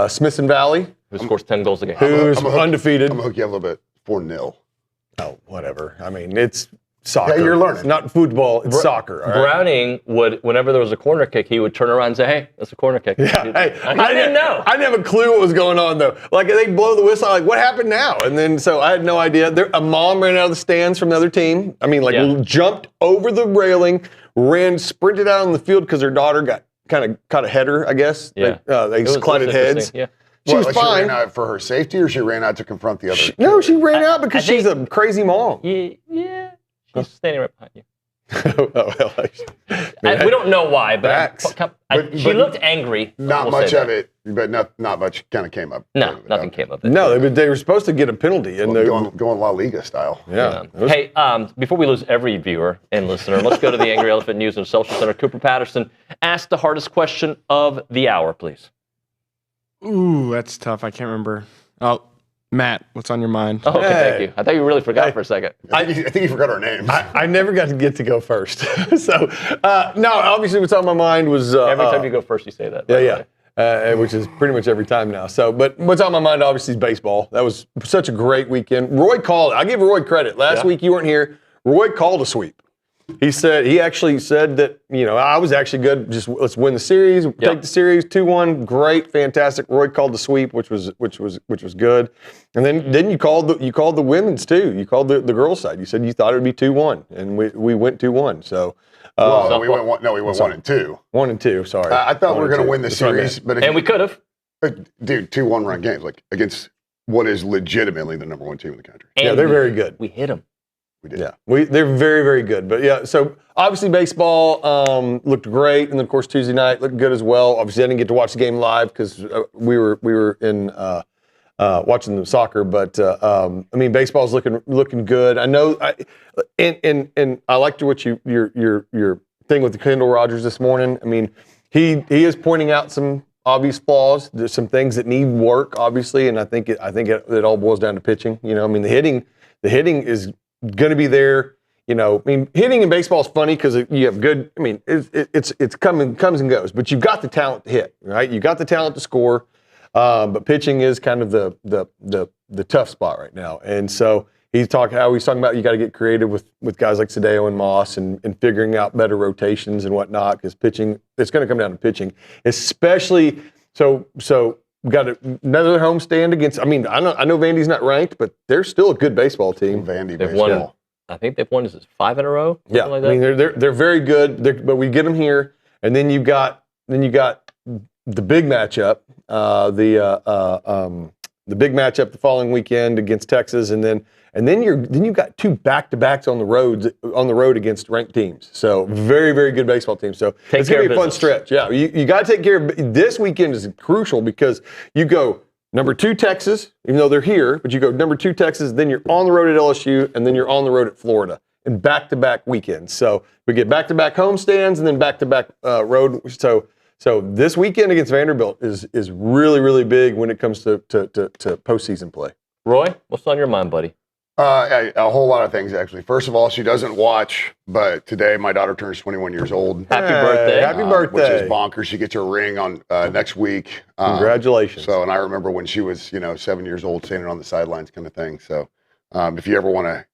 Smithson Valley. Who scores 10 goals a game. Who's undefeated. I'm going to hook you up a little bit. 4-0. Oh, whatever. I mean, it's soccer. Yeah, you're learning. It's not football, it's soccer. All right? Browning would, whenever there was a corner kick, he would turn around and say, hey, that's a corner kick. Yeah, hey, I didn't know. I didn't have a clue what was going on, though. Like, they blow the whistle, I'm like, what happened now? And then, so I had no idea. A mom ran out of the stands from the other team. I mean, jumped over the railing, sprinted out on the field because her daughter got kind of caught a header, I guess. Yeah. They collided heads. Yeah. She was fine. She ran out for her safety, or she ran out to confront the other? She ran out because she's a crazy mom. Yeah. She's standing right behind you. We don't know why, but she looked angry. Not much of it, but not much kind of came up. No, nothing came up. No, they were supposed to get a penalty. And going La Liga style. Yeah. Hey, before we lose every viewer and listener, let's go to the Angry Elephant News and Social Center. Cooper Patterson, ask the hardest question of the hour, please. Ooh, that's tough. I can't remember. Oh, Matt, what's on your mind? Oh, okay, thank you. I thought you really forgot for a second. I think you forgot our names. I never got to go first. So, no, obviously what's on my mind was... every time you go first, you say that. Yeah. Which is pretty much every time now. So, but what's on my mind, obviously, is baseball. That was such a great weekend. Roy called it. I give Roy credit. Last week you weren't here. Roy called a sweep. He actually said that, I was actually good. Just let's win the series, take the series 2-1. Great, fantastic. Roy called the sweep, which was good. And then you called the women's too. You called the girls' side. You said you thought it would be 2-1, and we went 2-1. So we went 1-2. 1-2. Sorry, I thought we were going to win the series, and we could have. Dude, 2 1-run games against what is legitimately the number one team in the country. And they're very good. We hit them. We did. Yeah, they're very, very good. But yeah, so obviously baseball looked great, and then of course Tuesday night looked good as well. Obviously, I didn't get to watch the game live because we were in watching the soccer. But I mean, baseball's looking good. I know, and I liked what your thing with the Kendall Rogers this morning. I mean, he is pointing out some obvious flaws. There's some things that need work, obviously, and I think it all boils down to pitching. I mean, the hitting is going to be there. I mean, hitting in baseball is funny because you have good. I mean, it's comes and goes, but you've got the talent to hit, right? You got the talent to score, but pitching is kind of the tough spot right now. And so he's talking about you got to get creative with guys like Sadeo and Moss and figuring out better rotations and whatnot, because pitching, it's going to come down to pitching, especially so. We got another homestand against. I mean, I know Vandy's not ranked, but they're still a good baseball team. Vandy they've baseball. won. I think they've won 5 in a row. Yeah, like that? I mean they're very good. But we get them here, and then you got the big matchup, the big matchup the following weekend against Texas, and then you've got 2 back-to-backs on the road against ranked teams. So very, very good baseball team. So it's going to be a fun stretch. Yeah, you got to take care of this weekend is crucial because you go number 2 Texas, even though they're here, but you go number 2 Texas, then you're on the road at LSU, and then you're on the road at Florida in back-to-back weekends. So we get back-to-back homestands and then back-to-back road. So this weekend against Vanderbilt is really, really big when it comes to postseason play. Roy, what's on your mind, buddy? A whole lot of things, actually. First of all, she doesn't watch, but today my daughter turns 21 years old. Happy birthday. Happy birthday. Which is bonkers. She gets her ring on next week. Congratulations. And I remember when she was, 7 years old, standing on the sidelines kind of thing. So if you ever want to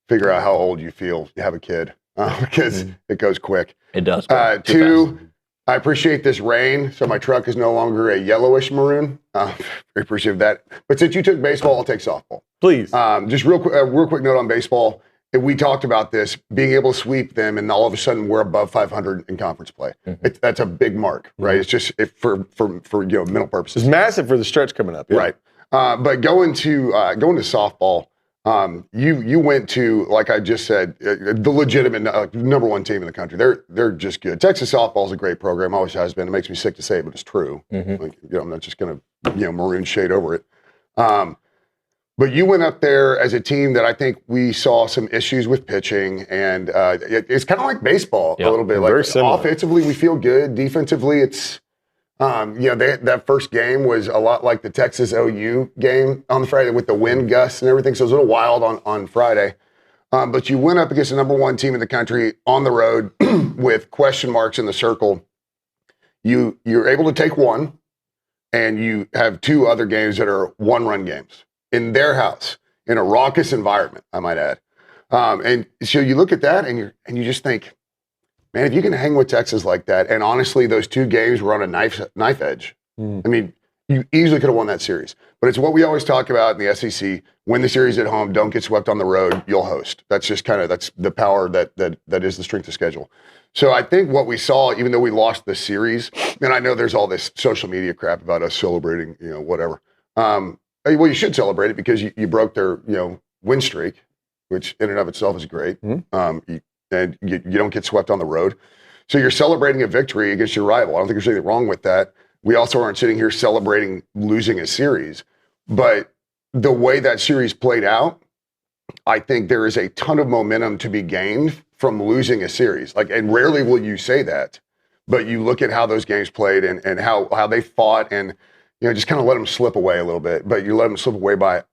figure out how old you feel. You have a kid because it goes quick. It does. Two, I appreciate this rain, so my truck is no longer a yellowish maroon. Very appreciative of that. But since you took baseball, I'll take softball. Please. Just real quick note on baseball. We talked about this, being able to sweep them, and all of a sudden we're above 500 in conference play. That's a big mark, right? It's just for mental purposes. It's massive for the stretch coming up, yeah. Right? But going to softball, you went to, like I just said, the legitimate number one team in the country. They're just good. Texas softball is a great program, always has been. It makes me sick to say it, but it's true. Like, I'm not just going to maroon shade over it. But you went up there as a team that I think we saw some issues with pitching, and it's kind of like baseball a little bit. Like offensively, we feel good. Defensively, it's that first game was a lot like the Texas OU game on Friday with the wind gusts and everything. So it was a little wild on Friday. But you went up against the number one team in the country on the road with question marks in the circle. You're able to take one, and you have two other games that are one-run games in their house, in a raucous environment, I might add. And so you look at that and you just think, man, if you can hang with Texas like that, and honestly, those two games were on a knife edge. I mean, you easily could have won that series. But it's what we always talk about in the SEC: win the series at home, don't get swept on the road, you'll host. That's just that's the power that is the strength of schedule. So I think what we saw, even though we lost the series, and I know there's all this social media crap about us celebrating, whatever. Well, you should celebrate it because you broke their, win streak, which in and of itself is great. And you don't get swept on the road. So you're celebrating a victory against your rival. I don't think there's anything wrong with that. We also aren't sitting here celebrating losing a series. But the way that series played out, I think there is a ton of momentum to be gained from losing a series. And rarely will you say that, but you look at how those games played and how they fought, and just kind of let them slip away a little bit, but you let them slip away by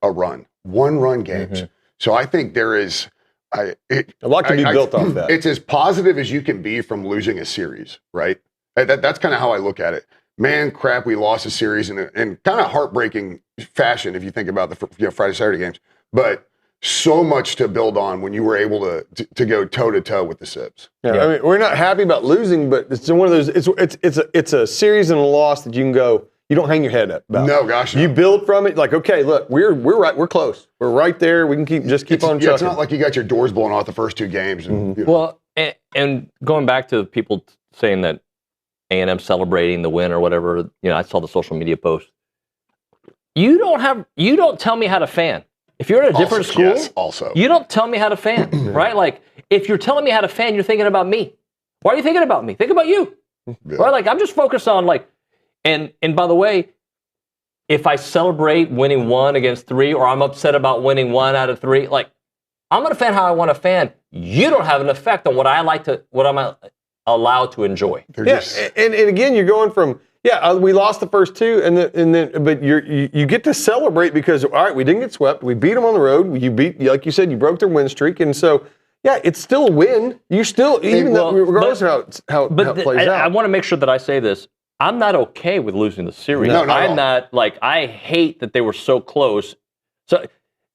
one-run games. So I think there is a lot can be built off that. It's as positive as you can be from losing a series, right? That's kind of how I look at it. Man, crap, we lost a series in kind of heartbreaking fashion if you think about the Friday, Saturday games. But so much to build on when you were able to go toe-to-toe with the Sips. Yeah, I mean, we're not happy about losing, but it's one of those. It's a series and a loss that you can go. You don't hang your head up about. No, gosh. No. You build from it. Like, okay, look, we're right. We're close. We're right there. We can keep on trucking. It's not like you got your doors blown off the first two games. And, Well, and going back to people saying that A&M celebrating the win or whatever, I saw the social media post. You don't tell me how to fan. If you're at a different school, you don't tell me how to fan, right? Like, if you're telling me how to fan, you're thinking about me. Why are you thinking about me? Think about you, right? Like, I'm just focused on And by the way, if I celebrate winning 1 against 3, or I'm upset about winning 1 out of 3, I'm going to fan how I want to fan. You don't have an effect on what I'm allowed to enjoy. And again, you're going from we lost the first 2, and then but you get to celebrate because all right, we didn't get swept. We beat them on the road. You beat, like you said, you broke their win streak, and so. Yeah, it's still a win. You still, regardless of how it plays out. I want to make sure that I say this. I'm not okay with losing the series. No, I'm not I hate that they were so close. So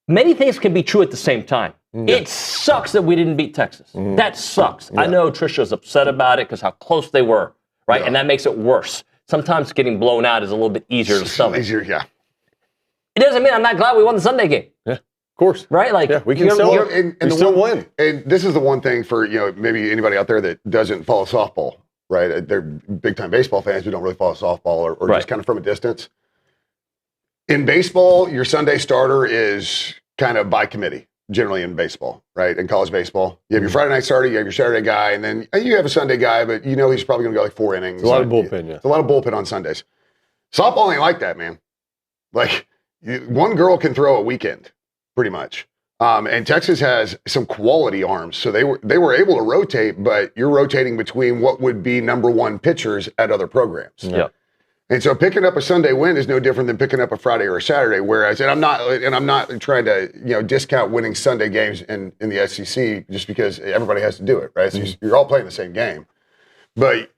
many things can be true at the same time. It sucks that we didn't beat Texas. That sucks. I know Trisha's upset about it because how close they were, right? And that makes it worse. Sometimes getting blown out is a little bit easier to stomach. Yeah. It doesn't mean I'm not glad we won the Sunday game. Yeah, of course. Right? We can still win. And this is the one thing for maybe anybody out there that doesn't follow softball. Right, they're big-time baseball fans who don't really follow softball or just kind of from a distance. In baseball, your Sunday starter is kind of by committee, generally in baseball, right? In college baseball, you have your Friday night starter, you have your Saturday guy, and then you have a Sunday guy, but he's probably going to go 4 innings. It's a lot of bullpen, It's a lot of bullpen on Sundays. Softball ain't like that, man. One girl can throw a weekend, pretty much. And Texas has some quality arms, so they were able to rotate, but you're rotating between what would be number one pitchers at other programs. Yeah. And so picking up a Sunday win is no different than picking up a Friday or a Saturday. Whereas, and I'm not trying to discount winning Sunday games in the SEC just because everybody has to do it, right? So you're all playing the same game, but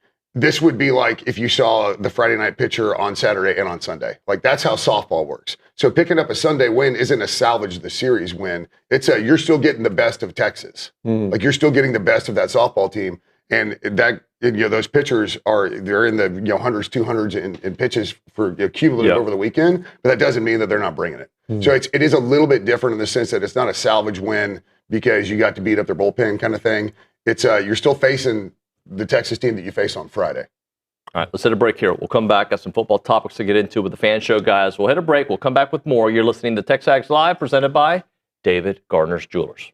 this would be like if you saw the Friday night pitcher on Saturday and on Sunday. Like that's how softball works. So picking up a Sunday win isn't a salvage the series win. It's you're still getting the best of Texas. Like you're still getting the best of that softball team. And that, those pitchers they're in the hundreds, 200s in pitches for cumulative over the weekend, but that doesn't mean that they're not bringing it. So it is a little bit different in the sense that it's not a salvage win because you got to beat up their bullpen kind of thing. It's you're still facing the Texas team that you face on Friday. All right, let's hit a break here. We'll come back. Got some football topics to get into with the Fan Show guys. We'll hit a break. We'll come back with more. You're listening to TexAgs Live, presented by David Garner's Jewelers.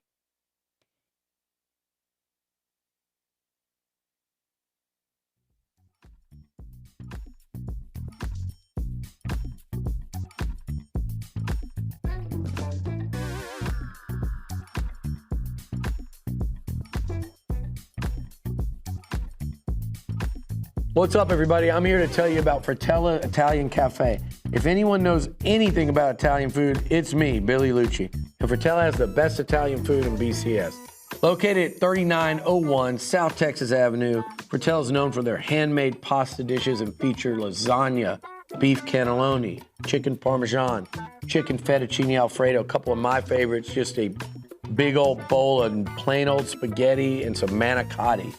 What's up, everybody? I'm here to tell you about Fratella Italian Cafe. If anyone knows anything about Italian food, it's me, Billy Lucci. And Fratella has the best Italian food in BCS. Located at 3901 South Texas Avenue, Fratella is known for their handmade pasta dishes and feature lasagna, beef cannelloni, chicken parmesan, chicken fettuccine alfredo, a couple of my favorites, just a big old bowl of plain old spaghetti and some manicotti.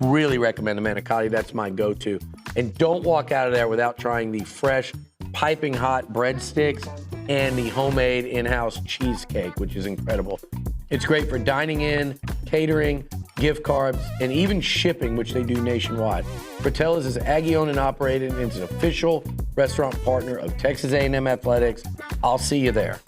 Really recommend the manicotti. That's my go-to. And don't walk out of there without trying the fresh, piping hot breadsticks and the homemade in-house cheesecake, which is incredible. It's great for dining in, catering, gift cards, and even shipping, which they do nationwide. Fratella's is Aggie-owned and operated, and it's an official restaurant partner of Texas A&M Athletics. I'll see you there.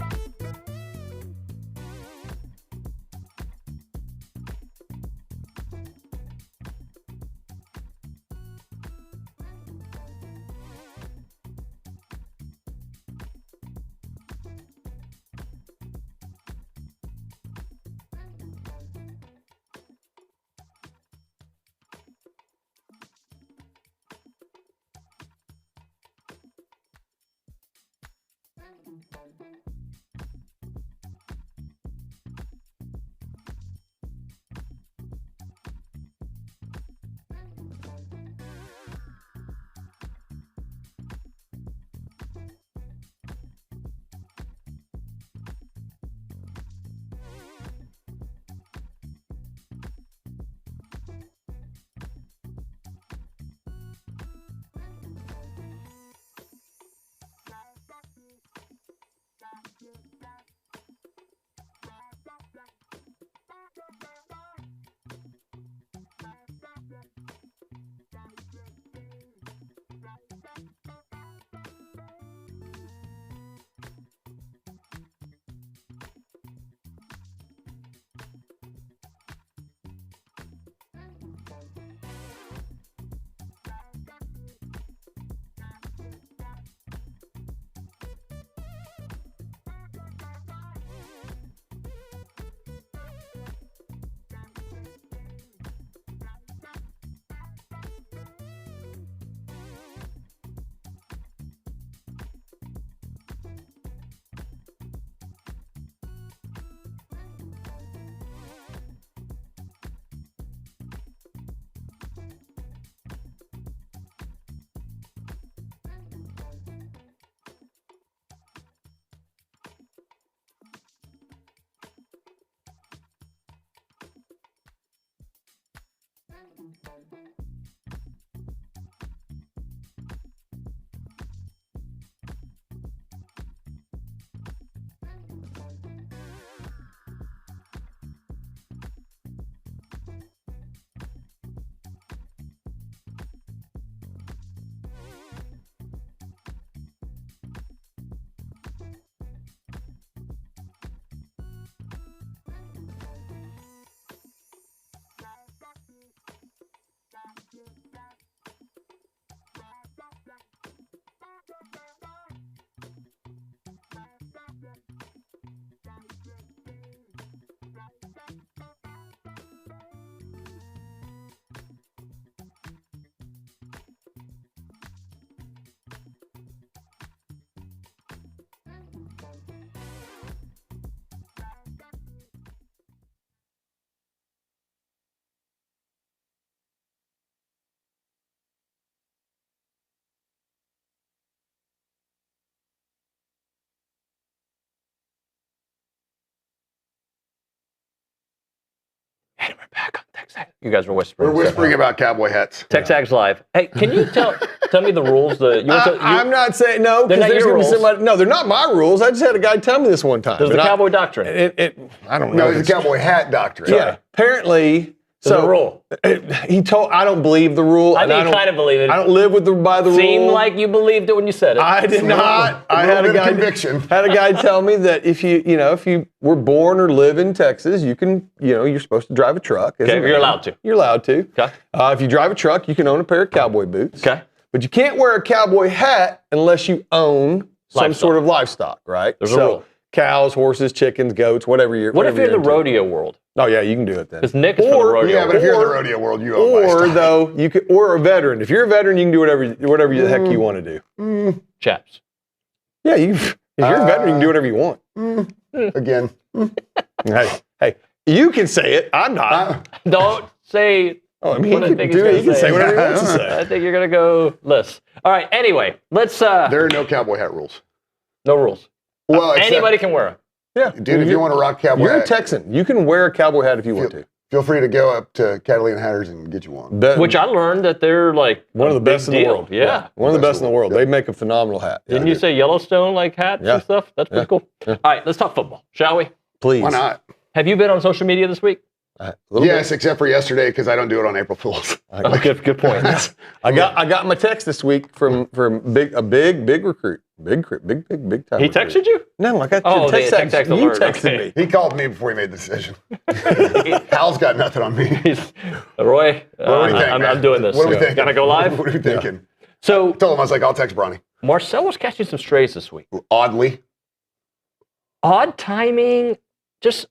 You guys were whispering. We're whispering about cowboy hats. TexAgs Live. Hey, can you tell me the rules? I'm not saying no, because there's going to be somebody. No, they're not my rules. I just had a guy tell me this one time. There's the cowboy doctrine. I don't know. No, it's the cowboy hat doctrine. Yeah, apparently. There's a rule. He told. I don't believe the rule. I think you kind of believe it. I don't live by the rule. Seemed like you believed it when you said it. I did not. I had a guy had a guy tell me that if you were born or live in Texas, you can you're supposed to drive a truck. Okay, you're allowed to. You're allowed to. Okay. If you drive a truck, you can own a pair of cowboy boots. Okay. But you can't wear a cowboy hat unless you own some sort of livestock, right? There's a rule. Cows, horses, chickens, goats, whatever you're. What if you're in the rodeo world? Oh yeah, you can do it then. Because Nick is from the rodeo. Yeah, but if you're in the rodeo world, you own livestock. Or a veteran. If you're a veteran, you can do whatever the heck you want to do. Chaps. Yeah, if you're a veteran, you can do whatever you want. Again. Hey, you can say it. I'm not. Don't say. Oh, I mean, he can say whatever he wants to say. I think you're gonna go list. All right. Anyway, let's. There are no cowboy hat rules. No rules. Well, anybody can wear them. Yeah, dude. If you want to rock cowboy, you're hat, a Texan. You can wear a cowboy hat if you want to. Feel free to go up to Catalina Hatters and get you one. Which I learned that they're like one of the best in the world. Yeah, one of the best in the world. They make a phenomenal hat. Didn't you say Yellowstone like hats and stuff? That's pretty cool. All right, let's talk football, shall we? Please. Why not? Have you been on social media this week? Yes, except for yesterday because I don't do it on April Fools. Good point. I got my text this week from a big recruit. Big time. He texted you? No, I got text you texted me. He called me before he made the decision. Hal's got nothing on me. Roy, I'm doing this. What are we thinking? Gotta go live? What are we thinking? So I told him, I was like, I'll text Bronny. Marcel was catching some strays this week. Oddly. Odd timing, just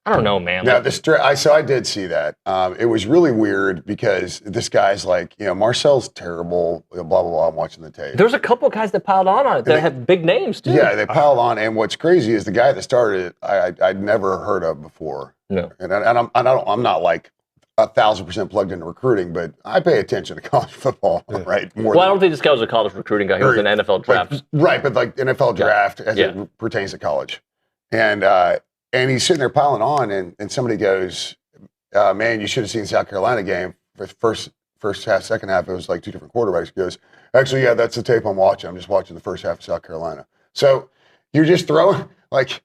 I don't know, man. Now, I did see that. It was really weird because this guy's like, Marcel's terrible, blah, blah, blah. I'm watching the tape. There's a couple of guys that piled on it that have big names, too. Yeah, they piled on. And what's crazy is the guy that started it, I'd never heard of before. No. And I'm not like 1,000% plugged into recruiting, but I pay attention to college football, right? I don't think this guy was a college recruiting guy. He was an NFL draft. Right, but like NFL draft as it pertains to college. And he's sitting there piling on, and somebody goes, man, you should have seen South Carolina game. First half, second half, it was like two different quarterbacks. He goes, actually, yeah, that's the tape I'm watching. I'm just watching the first half of South Carolina. So you're just throwing, like,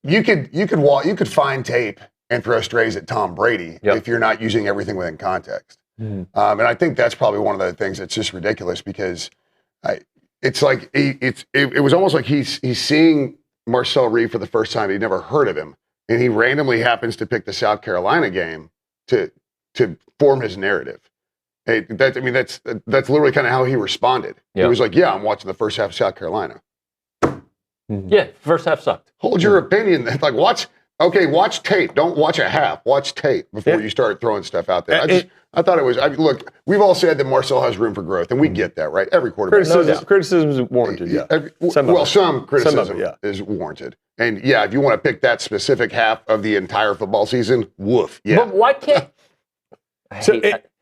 you could find tape and throw strays at Tom Brady if you're not using everything within context. And I think that's probably one of the things that's just ridiculous because it's like it was almost like he's seeing Marcel Reed for the first time. He'd never heard of him, and he randomly happens to pick the South Carolina game to form his narrative. That's literally kind of how he responded. He was like, "Yeah, I'm watching the first half of South Carolina." Yeah, first half sucked. Hold your opinion. Like watch tape. Don't watch a half. Watch tape before you start throwing stuff out there. I thought it was. Look, we've all said that Marcel has room for growth, and we get that, right? Every quarterback. Criticism is warranted. Yeah. Some criticism is warranted, and if you want to pick that specific half of the entire football season, woof. Yeah. But why can't?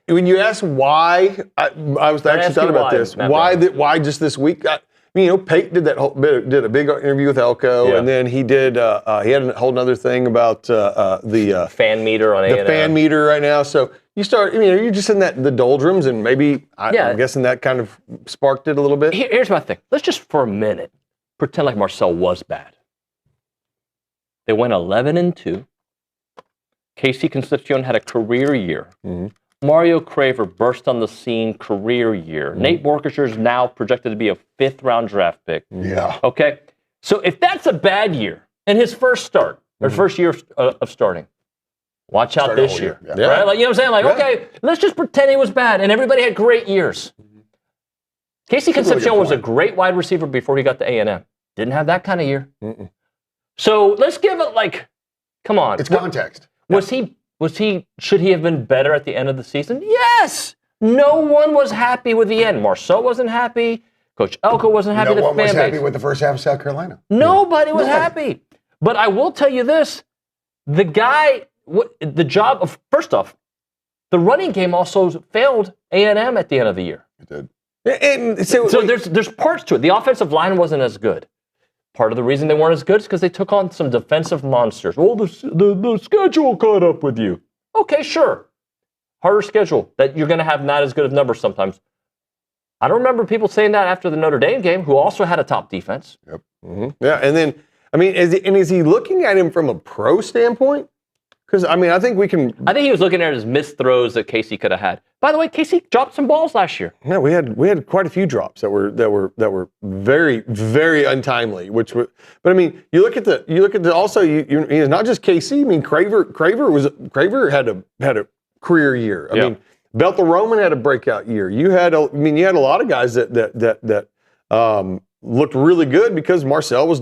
When you ask why, I was actually thought about this. Why just this week? Pate did did a big interview with Elko, and then he did. He had a whole other thing about the fan meter on the fan meter right now. So you start. You're just in the doldrums, and maybe I'm guessing that kind of sparked it a little bit. Here's my thing. Let's just for a minute pretend like Marcel was bad. They went 11-2. Casey Concepcion had a career year. Mm-hmm. Mario Craver burst on the scene, career year. Nate Borkisher is now projected to be a 5th-round draft pick. Yeah. Okay? So if that's a bad year in his first start, or first year of starting, watch out this year. Right? Like, you know what I'm saying? Like, okay, let's just pretend he was bad, and everybody had great years. Casey Concepcion was a great wide receiver before he got to A&M. Didn't have that kind of year. So let's give it, come on. It's context. Should he have been better at the end of the season? Yes! No one was happy with the end. Marceau wasn't happy. Coach Elko wasn't happy. No one was happy with the first half of South Carolina. Nobody was happy. But I will tell you this. The guy, first off, the running game also failed A&M at the end of the year. It did. So there's parts to it. The offensive line wasn't as good. Part of the reason they weren't as good is because they took on some defensive monsters. Oh, the schedule caught up with you. Okay, sure. Harder schedule, that you're going to have not as good of numbers sometimes. I don't remember people saying that after the Notre Dame game, who also had a top defense. Yep. Yeah, and then, I mean, is he looking at him from a pro standpoint? Because, I mean, I think he was looking at his missed throws that Casey could have had. By the way, Casey dropped some balls last year. Yeah, we had quite a few drops that were very, very untimely. But I mean, you look at the also it's not just KC. I mean, Craver had a career year. I mean, Bethel Roman had a breakout year. You had a lot of guys that looked really good because Marcel was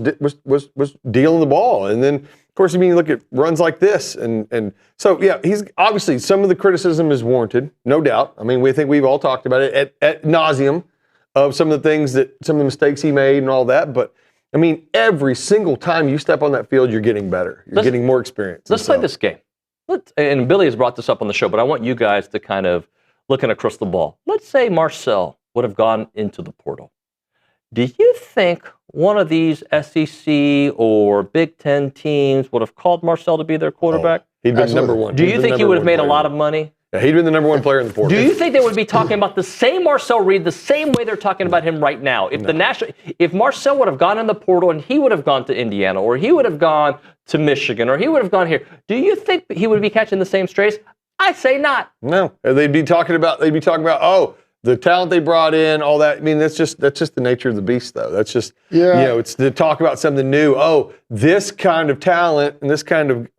dealing the ball, and then. Of course, I mean, you look at runs like this, and so, yeah, he's obviously some of the criticism is warranted, no doubt. I mean, we think we've all talked about it at nauseum of some of the mistakes he made and all that. But, I mean, every single time you step on that field, you're getting better. You're getting more experience. Let's play this game. And Billy has brought this up on the show, but I want you guys to kind of look in a crystal ball. Let's say Marcel would have gone into the portal. Do you think one of these SEC or Big Ten teams would have called Marcel to be their quarterback? He'd been number one. Do you think he would have made a lot of money? Yeah, he'd been the number one player in the portal. Do you think they would be talking about the same Marcel Reed the same way they're talking about him right now? If Marcel would have gone in the portal and he would have gone to Indiana, or he would have gone to Michigan, or he would have gone here, do you think he would be catching the same strays? I say not. No, they'd be talking about the talent they brought in, all that. I mean, that's just the nature of the beast, though. That's just, it's to talk about something new. Oh, this kind of talent and this kind of,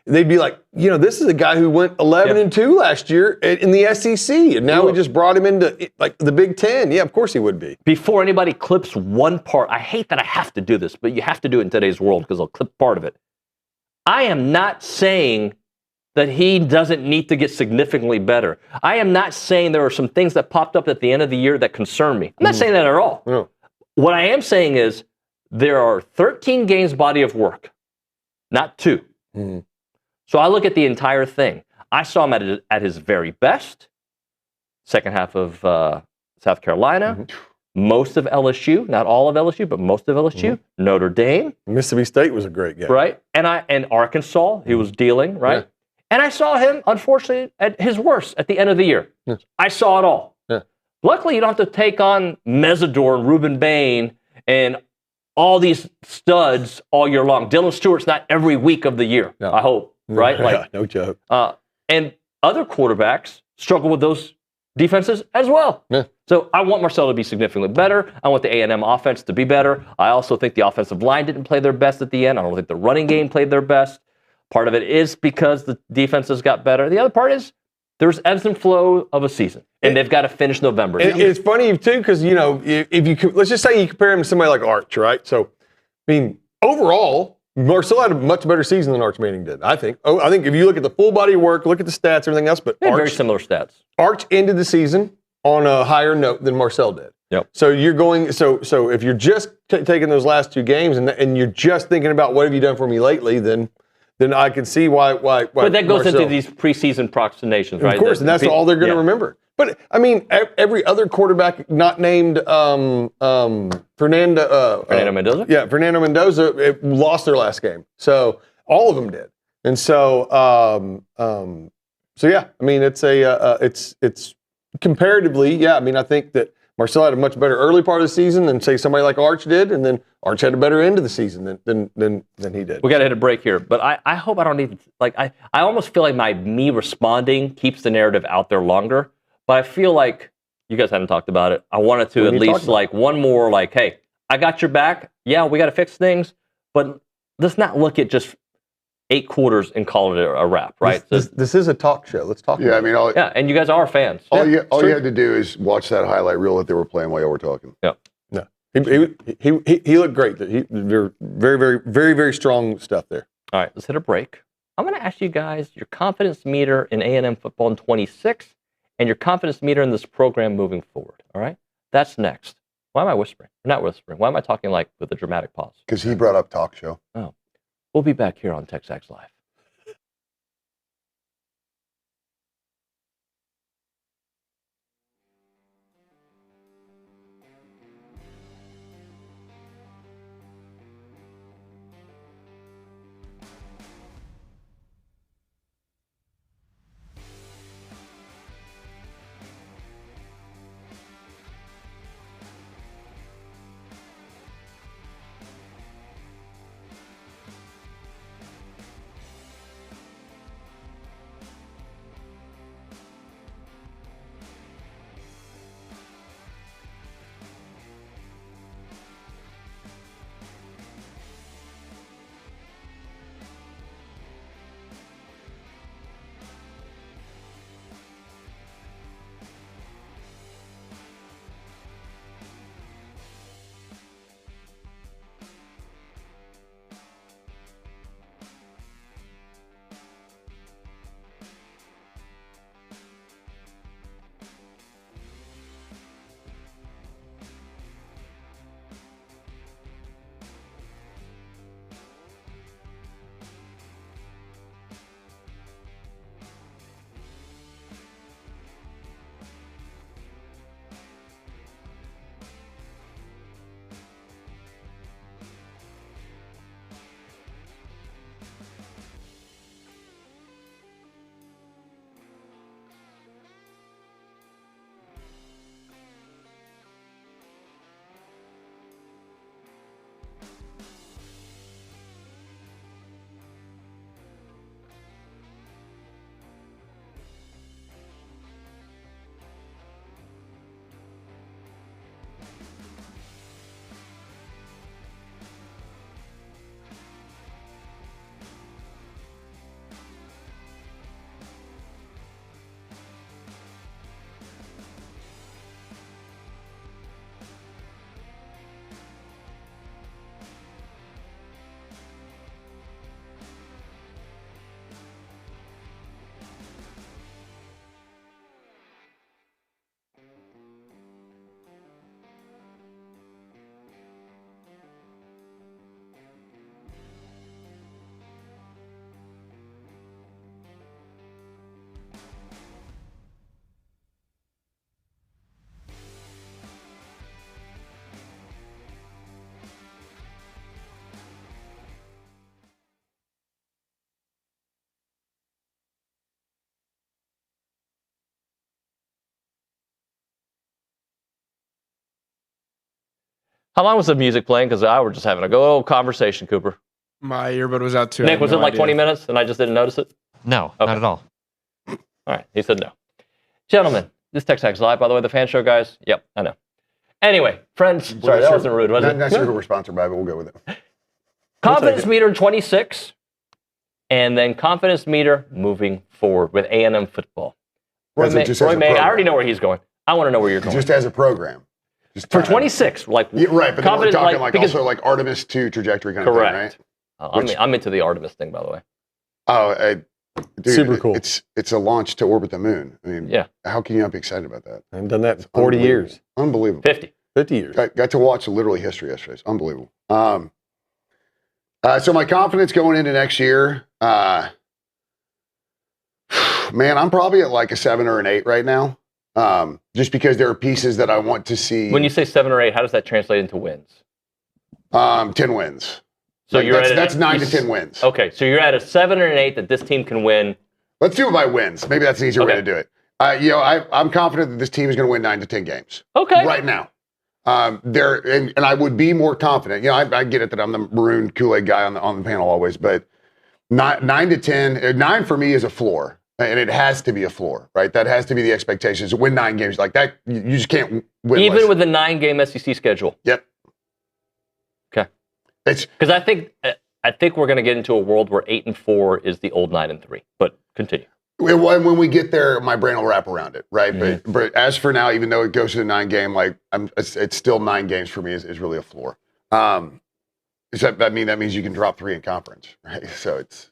they'd be like, this is a guy who went 11-2 last year in the SEC, and now we just brought him into like the Big Ten. Yeah, of course he would be. Before anybody clips one part, I hate that I have to do this, but you have to do it in today's world because I'll clip part of it. I am not saying that he doesn't need to get significantly better. I am not saying there are some things that popped up at the end of the year that concern me. I'm not saying that at all. No. What I am saying is there are 13 games body of work, not 2. Mm-hmm. So I look at the entire thing. I saw him at his very best, second half of South Carolina, most of LSU, not all of LSU, but most of LSU, Notre Dame. Mississippi State was a great game. Right? And Arkansas, he was dealing, right? Yeah. And I saw him, unfortunately, at his worst at the end of the year. Yeah. I saw it all. Yeah. Luckily, you don't have to take on Mesidor and Reuben Bain and all these studs all year long. Dylan Stewart's not every week of the year, I hope, right? Yeah, no joke. And other quarterbacks struggle with those defenses as well. Yeah. So I want Marcel to be significantly better. I want the A&M offense to be better. I also think the offensive line didn't play their best at the end. I don't think the running game played their best. Part of it is because the defenses got better. The other part is there's ebbs and flow of a season, and they've got to finish November. It's funny, too, because, if you let's just say you compare him to somebody like Arch, right? So, I mean, overall, Marcel had a much better season than Arch Manning did, I think. I think if you look at the full body of work, look at the stats, everything else, but very similar stats. Arch ended the season on a higher note than Marcel did. Yep. So you're going. So if you're just taking those last 2 games and you're just thinking about what have you done for me lately, then I can see why. But that goes into these preseason proclamations, right? Of course, and that's all they're going to remember. But I mean, every other quarterback not named Fernando Mendoza. Yeah, Fernando Mendoza lost their last game. So all of them did, and so yeah. I mean, it's comparatively, yeah. I mean, I think that Marcel had a much better early part of the season than, say, somebody like Arch did, and then Arch had a better end of the season than he did. We got to hit a break here, but I hope I don't need, I almost feel like me responding keeps the narrative out there longer, but I feel like you guys haven't talked about it. I wanted to at least one more, hey, I got your back. Yeah, we got to fix things, but let's not look at just 8 quarters and call it a wrap, right? This is a talk show. Let's talk about it. Yeah, and you guys are fans. All you had to do is watch that highlight reel that they were playing while you were talking. Yeah. No. He looked great. Very, very, very, very strong stuff there. All right, let's hit a break. I'm going to ask you guys your confidence meter in A&M football in 26 and your confidence meter in this program moving forward, all right? That's next. Why am I whispering? Not whispering. Why am I talking with a dramatic pause? Because he brought up talk show. Oh. We'll be back here on TexAgs Live. How long was the music playing? Because I was just having a good old conversation, Cooper. My earbud was out too. Nick, was it like 20 minutes and I just didn't notice it? No, not at all. All right, he said no. Gentlemen, this TexAgs Live, by the way, the fan show, guys. Yep, I know. Anyway, friends, sorry, that wasn't rude, was it? Not sure who we're sponsored by, but we'll go with it. Confidence meter in 26, and then confidence meter moving forward with A&M football. Roy May, I already know where he's going. I want to know where you're going. Just as a program. Just for 26, like yeah, right, but then we're talking like because, also like Artemis 2 trajectory kind correct. of thing, right? I'm into the Artemis thing, by the way. Oh, dude, super cool. It's a launch to orbit the moon. I mean, yeah. How can you not be excited about that? I've done that for 40 years. Unbelievable. 50 years. Got to watch literally history yesterday. It's unbelievable. So my confidence going into next year, man, I'm probably at like a 7 or an 8 right now. Just because there are pieces that I want to see. When you say 7 or 8, how does that translate into wins? 10 wins. So like that's 9 to 10 wins. Okay, so you're at a 7 or an 8 that this team can win. Let's do it by wins. Maybe that's an easier way to do it. I'm confident that this team is going to win 9 to 10 games. Okay. Right now. And I would be more confident. I get it that I'm the Maroon Kool-Aid guy on the panel always, but 9 to 10, 9 for me is a floor. And it has to be a floor, right? That has to be the expectations. To win 9 games like that, you just can't win. Even with the 9-game SEC schedule. Yep. Okay. Because I think we're going to get into a world where 8-4 is the old 9-3. But continue. When we get there, my brain will wrap around it, right? Mm-hmm. But as for now, even though it goes to the 9-game, like it's still 9 games for me is really a floor. That means you can drop 3 in conference, right? So it's.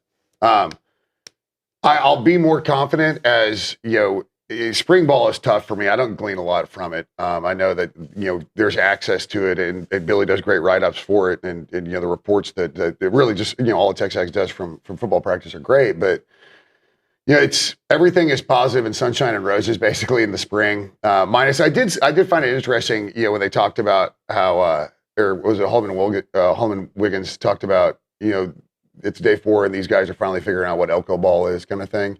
I'll be more confident as, spring ball is tough for me. I don't glean a lot from it. I know that, there's access to it and Billy does great write-ups for it. And the reports that really just, all the TexAgs does from football practice are great. But, it's everything is positive and sunshine and roses basically in the spring. Minus, I did find it interesting, when they talked about how, or was it Holman Wiggins talked about, it's day 4 and these guys are finally figuring out what Elko ball is kind of thing.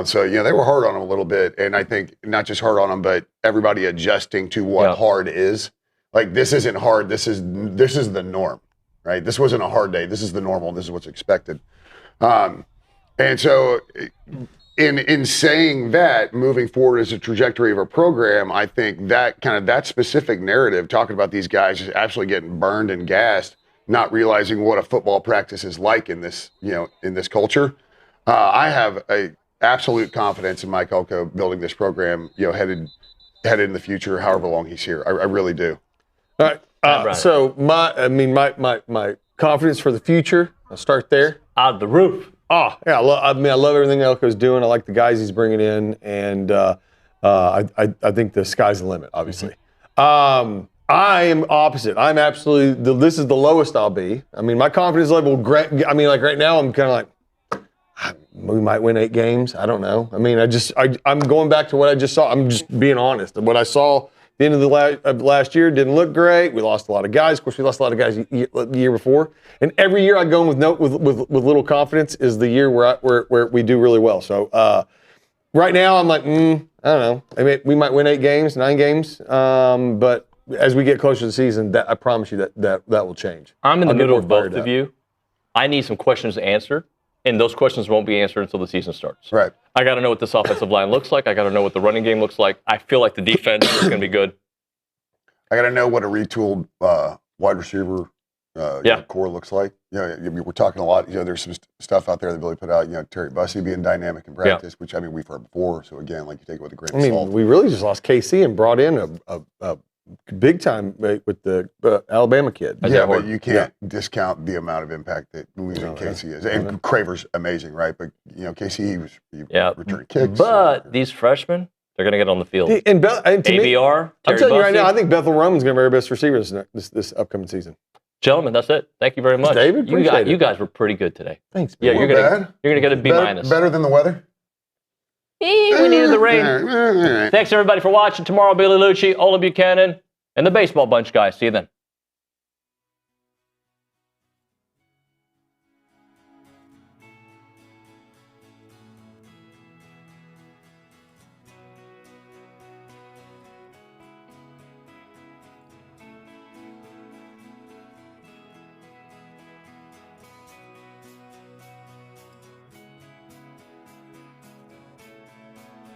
So, they were hard on him a little bit. And I think not just hard on him, but everybody adjusting to what hard is. Like, this isn't hard. This is the norm, right? This wasn't a hard day. This is the normal. This is what's expected. And so in saying that, moving forward as a trajectory of a program, I think that kind of that specific narrative, talking about these guys just absolutely getting burned and gassed, not realizing what a football practice is like in this, in this culture. I have a absolute confidence in Mike Elko building this program, headed in the future, however long he's here. I really do. All right. So my confidence for the future. I'll start there. Out of the roof. Oh yeah, I love everything Elko's doing. I like the guys he's bringing in, and I think the sky's the limit. Obviously. Mm-hmm. I am opposite. I'm absolutely, this is the lowest I'll be. I mean, my confidence level, like right now, I'm kind of like, we might win 8 games. I don't know. I mean, I'm going back to what I just saw. I'm just being honest. What I saw at the end of the last year didn't look great. We lost a lot of guys. Of course, we lost a lot of guys the year before. And every year I go in with little confidence is the year where we do really well. So right now I'm like, I don't know. I mean, we might win 8 games, 9 games, but as we get closer to the season, I promise you that will change. I'm in the middle of both of you. I need some questions answered, and those questions won't be answered until the season starts. Right. I got to know what this offensive line looks like. I got to know what the running game looks like. I feel like the defense is going to be good. I got to know what a retooled wide receiver core looks like. We're talking a lot. There's some stuff out there that Billy put out. Terry Bussey being dynamic in practice, which we've heard before. So again, like you take it with a grain of salt. We really just lost KC and brought in a big time with the Alabama kid. Yeah, but you can't discount the amount of impact that losing Casey is. And Craver's amazing, right? But Casey, he returning kicks. But these freshmen, they're going to get on the field. And to me, ABR, I'm telling you right now, Bussey. I think Bethel Roman's going to be our best receiver this upcoming season. Gentlemen, that's it. Thank you very much. David, you guys were pretty good today. Thanks. Yeah, you're gonna get a B minus. Better than the weather. We needed the rain. Thanks everybody for watching. Tomorrow, Billy Lucci, Olin Buchanan, and the baseball bunch guys. See you then.